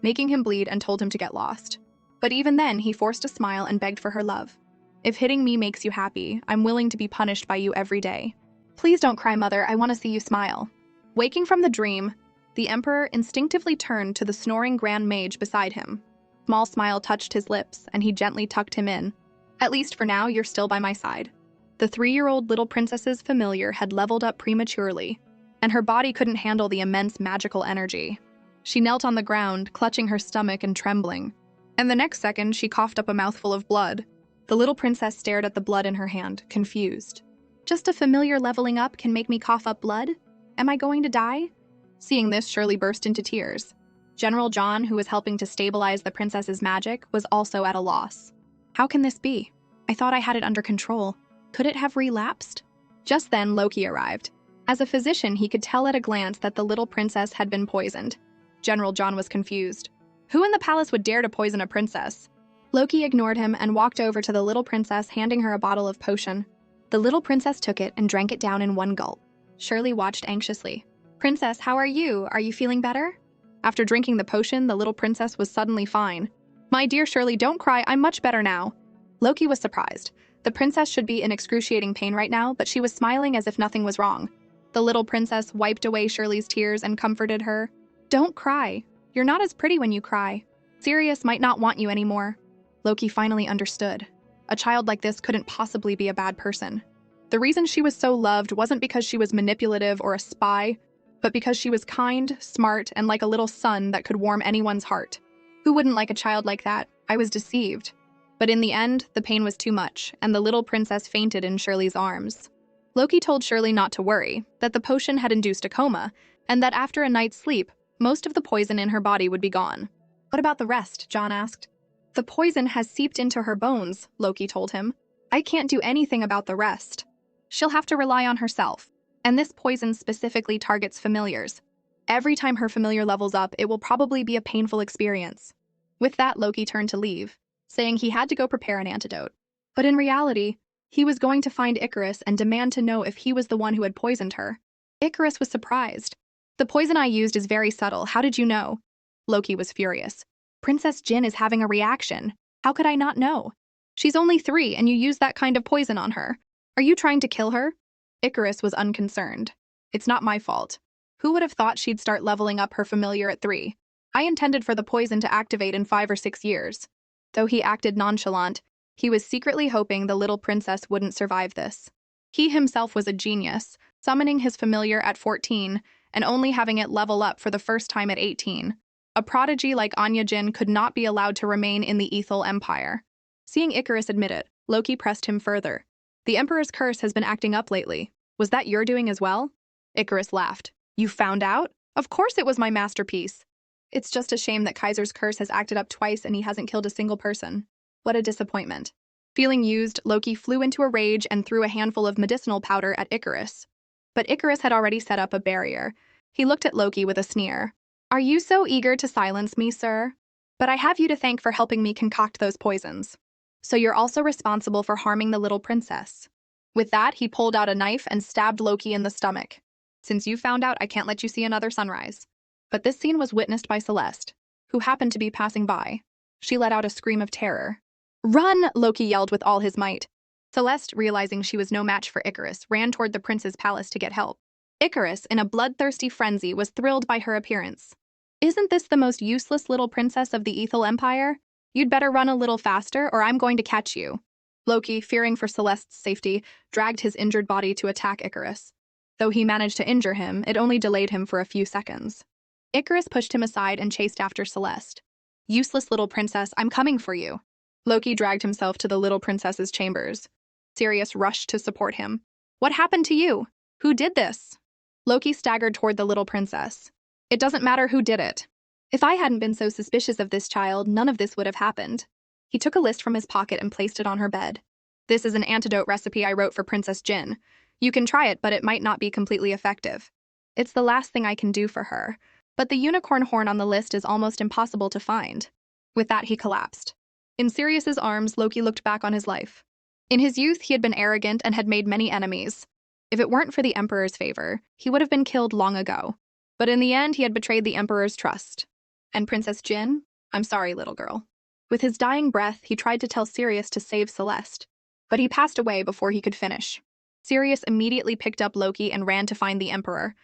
making him bleed and told him to get lost. But even then, he forced a smile and begged for her love. "If hitting me makes you happy, I'm willing to be punished by you every day. Please don't cry, mother, I want to see you smile." Waking from the dream, the emperor instinctively turned to the snoring Grand Mage beside him. A small smile touched his lips, and he gently tucked him in. "At least for now, you're still by my side." The 3-year-old little princess's familiar had leveled up prematurely, and her body couldn't handle the immense magical energy. She knelt on the ground, clutching her stomach and trembling. And the next second, she coughed up a mouthful of blood. The little princess stared at the blood in her hand, confused. "Just a familiar leveling up can make me cough up blood? Am I going to die?" Seeing this, Shirley burst into tears. General John, who was helping to stabilize the princess's magic, was also at a loss. "How can this be? I thought I had it under control. Could it have relapsed?" Just then, Loki arrived. As a physician, he could tell at a glance that the little princess had been poisoned. General John was confused. Who in the palace would dare to poison a princess? Loki ignored him and walked over to the little princess, handing her a bottle of potion. The little princess took it and drank it down in one gulp. Shirley watched anxiously. "Princess, how are you? Are you feeling better?" After drinking the potion, the little princess was suddenly fine. "My dear Shirley, don't cry, I'm much better now." Loki was surprised. The princess should be in excruciating pain right now, but she was smiling as if nothing was wrong. The little princess wiped away Shirley's tears and comforted her. "Don't cry. You're not as pretty when you cry. Sirius might not want you anymore." Loki finally understood. A child like this couldn't possibly be a bad person. The reason she was so loved wasn't because she was manipulative or a spy, but because she was kind, smart, and like a little sun that could warm anyone's heart. Who wouldn't like a child like that? I was deceived. But in the end, the pain was too much, and the little princess fainted in Shirley's arms. Loki told Shirley not to worry, that the potion had induced a coma, and that after a night's sleep, most of the poison in her body would be gone. "What about the rest?" John asked. "The poison has seeped into her bones," Loki told him. "I can't do anything about the rest. She'll have to rely on herself. And this poison specifically targets familiars. Every time her familiar levels up, it will probably be a painful experience." With that, Loki turned to leave, saying he had to go prepare an antidote. But in reality, He was going to find Icarus and demand to know if he was the one who had poisoned her. Icarus was surprised. The poison I used is very subtle. How did you know? Loki was furious. Princess Jin is having a reaction. How could I not know? She's only 3 and you used that kind of poison on her. Are you trying to kill her? Icarus was unconcerned. It's not my fault. Who would have thought she'd start leveling up her familiar at 3? I intended for the poison to activate in 5 or 6 years. Though he acted nonchalant, he was secretly hoping the little princess wouldn't survive this. He himself was a genius, summoning his familiar at 14 and only having it level up for the first time at 18. A prodigy like Anya Jin could not be allowed to remain in the Ethel Empire. Seeing Icarus admit it, Loki pressed him further. The Emperor's curse has been acting up lately. Was that your doing as well? Icarus laughed. You found out? Of course it was my masterpiece. It's just a shame that Kaiser's curse has acted up twice and he hasn't killed a single person. What a disappointment. Feeling used, Loki flew into a rage and threw a handful of medicinal powder at Icarus. But Icarus had already set up a barrier. He looked at Loki with a sneer. Are you so eager to silence me, sir? But I have you to thank for helping me concoct those poisons. So you're also responsible for harming the little princess. With that, he pulled out a knife and stabbed Loki in the stomach. Since you found out, I can't let you see another sunrise. But this scene was witnessed by Celeste, who happened to be passing by. She let out a scream of terror. Run! Loki yelled with all his might. Celeste, realizing she was no match for Icarus, ran toward the prince's palace to get help. Icarus, in a bloodthirsty frenzy, was thrilled by her appearance. Isn't this the most useless little princess of the Ethel Empire? You'd better run a little faster, or I'm going to catch you. Loki, fearing for Celeste's safety, dragged his injured body to attack Icarus. Though he managed to injure him, it only delayed him for a few seconds. Icarus pushed him aside and chased after Celeste. Useless little princess, I'm coming for you. Loki dragged himself to the little princess's chambers. Sirius rushed to support him. What happened to you? Who did this? Loki staggered toward the little princess. It doesn't matter who did it. If I hadn't been so suspicious of this child, none of this would have happened. He took a list from his pocket and placed it on her bed. This is an antidote recipe I wrote for Princess Jin. You can try it, but it might not be completely effective. It's the last thing I can do for her. But the unicorn horn on the list is almost impossible to find. With that, he collapsed. In Sirius's arms, Loki looked back on his life. In his youth, he had been arrogant and had made many enemies. If it weren't for the Emperor's favor, he would have been killed long ago. But in the end, he had betrayed the Emperor's trust. And Princess Jin? I'm sorry, little girl. With his dying breath, he tried to tell Sirius to save Celeste. But he passed away before he could finish. Sirius immediately picked up Loki and ran to find the Emperor,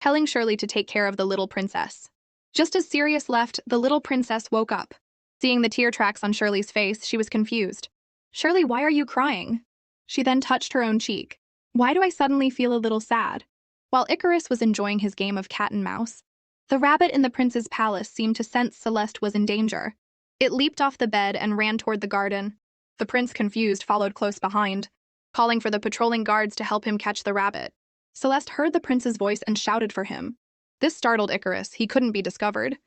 telling Shirley to take care of the little princess. Just as Sirius left, the little princess woke up. Seeing the tear tracks on Shirley's face, she was confused. Shirley, why are you crying? She then touched her own cheek. Why do I suddenly feel a little sad? While Icarus was enjoying his game of cat and mouse, the rabbit in the prince's palace seemed to sense Celeste was in danger. It leaped off the bed and ran toward the garden. The prince, confused, followed close behind, calling for the patrolling guards to help him catch the rabbit. Celeste heard the prince's voice and shouted for him. This startled Icarus. He couldn't be discovered.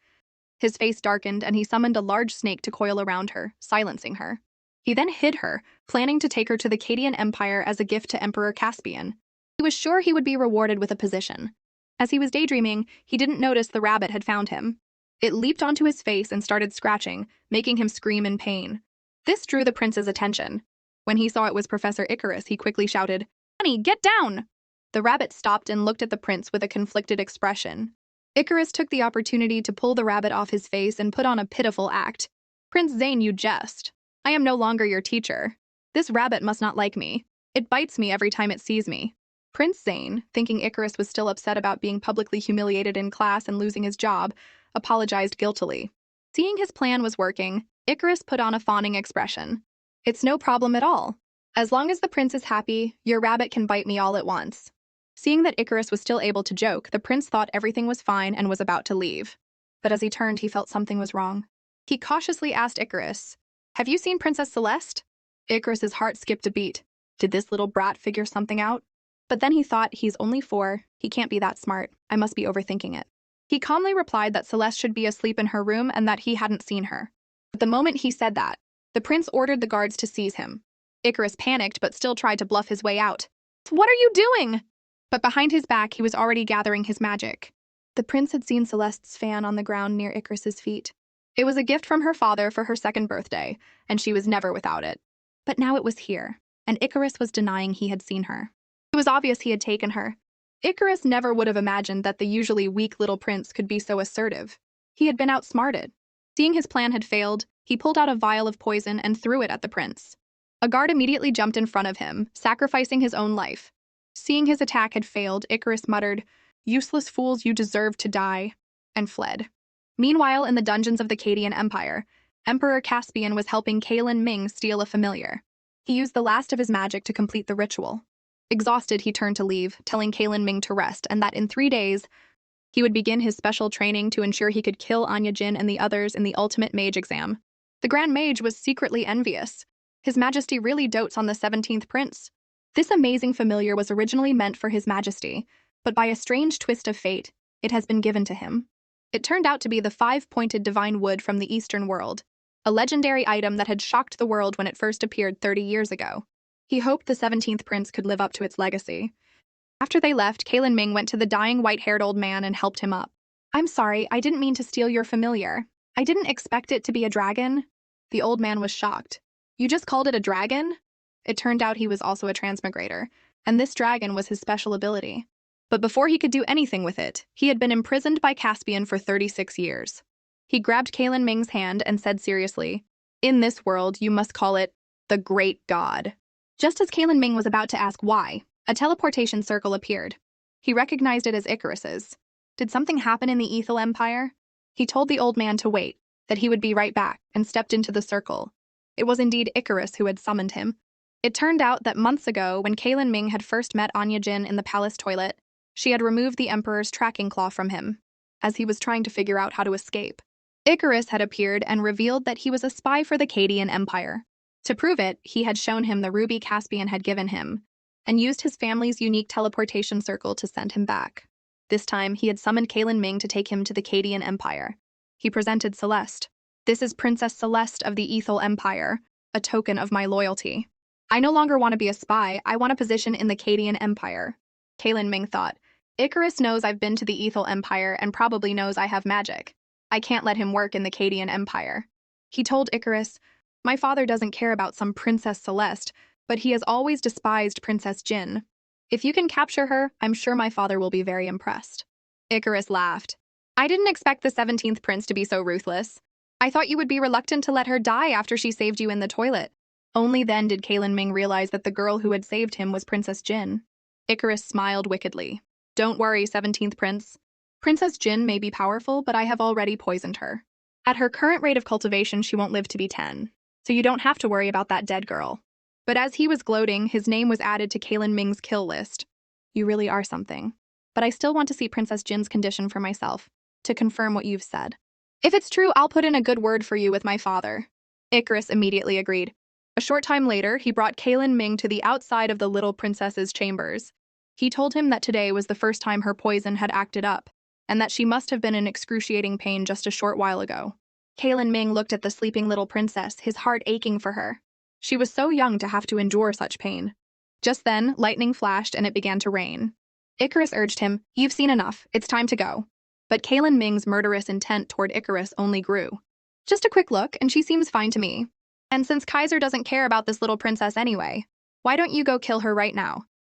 His face darkened, and he summoned a large snake to coil around her, silencing her. He then hid her, planning to take her to the Cadian Empire as a gift to Emperor Caspian. He was sure he would be rewarded with a position. As he was daydreaming, he didn't notice the rabbit had found him. It leaped onto his face and started scratching, making him scream in pain. This drew the prince's attention. When he saw it was Professor Icarus, he quickly shouted, "Honey, get down!" The rabbit stopped and looked at the prince with a conflicted expression. Icarus took the opportunity to pull the rabbit off his face and put on a pitiful act. Prince Zane, you jest. I am no longer your teacher. This rabbit must not like me. It bites me every time it sees me. Prince Zane, thinking Icarus was still upset about being publicly humiliated in class and losing his job, apologized guiltily. Seeing his plan was working, Icarus put on a fawning expression. It's no problem at all. As long as the prince is happy, your rabbit can bite me all at once. Seeing that Icarus was still able to joke, the prince thought everything was fine and was about to leave. But as he turned, he felt something was wrong. He cautiously asked Icarus, "Have you seen Princess Celeste?" Icarus's heart skipped a beat. Did this little brat figure something out? But then he thought, he's only 4, he can't be that smart, I must be overthinking it. He calmly replied that Celeste should be asleep in her room and that he hadn't seen her. But the moment he said that, the prince ordered the guards to seize him. Icarus panicked but still tried to bluff his way out. "What are you doing?" But behind his back, he was already gathering his magic. The prince had seen Celeste's fan on the ground near Icarus's feet. It was a gift from her father for her 2nd birthday, and she was never without it. But now it was here. and Icarus was denying he had seen her. It was obvious he had taken her. Icarus never would have imagined that the usually weak little prince could be so assertive. He had been outsmarted. Seeing his plan had failed, he pulled out a vial of poison and threw it at the prince. A guard immediately jumped in front of him, sacrificing his own life. Seeing his attack had failed, Icarus muttered, "Useless fools, you deserve to die," and fled. Meanwhile, in the dungeons of the Cadian Empire, Emperor Caspian was helping Kalen Ming steal a familiar. He used the last of his magic to complete the ritual. Exhausted, he turned to leave, telling Kalen Ming to rest and that in 3 days, he would begin his special training to ensure he could kill Anya Jin and the others in the ultimate mage exam. The Grand Mage was secretly envious. His Majesty really dotes on the 17th Prince. This amazing familiar was originally meant for His Majesty, but by a strange twist of fate, it has been given to him. It turned out to be the 5-pointed divine wood from the Eastern world, a legendary item that had shocked the world when it first appeared 30 years ago. He hoped the 17th Prince could live up to its legacy. After they left, Kalen Ming went to the dying white-haired old man and helped him up. "I'm sorry, I didn't mean to steal your familiar. I didn't expect it to be a dragon." The old man was shocked. "You just called it a dragon?" It turned out he was also a transmigrator, and this dragon was his special ability. But before he could do anything with it, he had been imprisoned by Caspian for 36 years. He grabbed Kalen Ming's hand and said seriously, "In this world, you must call it the Great God." Just as Kalen Ming was about to ask why, a teleportation circle appeared. He recognized it as Icarus's. Did something happen in the Ethel Empire? He told the old man to wait, that he would be right back, and stepped into the circle. It was indeed Icarus who had summoned him. It turned out that months ago, when Kalen Ming had first met Anya Jin in the palace toilet, she had removed the Emperor's tracking claw from him, as he was trying to figure out how to escape. Icarus had appeared and revealed that he was a spy for the Cadian Empire. To prove it, he had shown him the ruby Caspian had given him, and used his family's unique teleportation circle to send him back. This time, he had summoned Kalen Ming to take him to the Cadian Empire. He presented Celeste. "This is Princess Celeste of the Ethel Empire, a token of my loyalty. I no longer want to be a spy, I want a position in the Cadian Empire." Kalen Ming thought, "Icarus knows I've been to the Ethel Empire and probably knows I have magic. I can't let him work in the Cadian Empire." He told Icarus, "My father doesn't care about some Princess Celeste, but he has always despised Princess Jin. If you can capture her, I'm sure my father will be very impressed." Icarus laughed. "I didn't expect the 17th Prince to be so ruthless. I thought you would be reluctant to let her die after she saved you in the toilet." Only then did Kalen Ming realize that the girl who had saved him was Princess Jin. Icarus smiled wickedly. "Don't worry, 17th Prince. Princess Jin may be powerful, but I have already poisoned her. At her current rate of cultivation, she won't live to be 10, so you don't have to worry about that dead girl." But as he was gloating, his name was added to Kalen Ming's kill list. "You really are something. But I still want to see Princess Jin's condition for myself, to confirm what you've said. If it's true, I'll put in a good word for you with my father." Icarus immediately agreed. A short time later, he brought Kalen Ming to the outside of the little princess's chambers. He told him that today was the first time her poison had acted up, and that she must have been in excruciating pain just a short while ago. Kalen Ming looked at the sleeping little princess, his heart aching for her. She was so young to have to endure such pain. Just then, lightning flashed and it began to rain. Icarus urged him, "You've seen enough, it's time to go." But Kalen Ming's murderous intent toward Icarus only grew. "Just a quick look, and she seems fine to me. And since Kaiser doesn't care about this little princess anyway, why don't you go kill her right now?"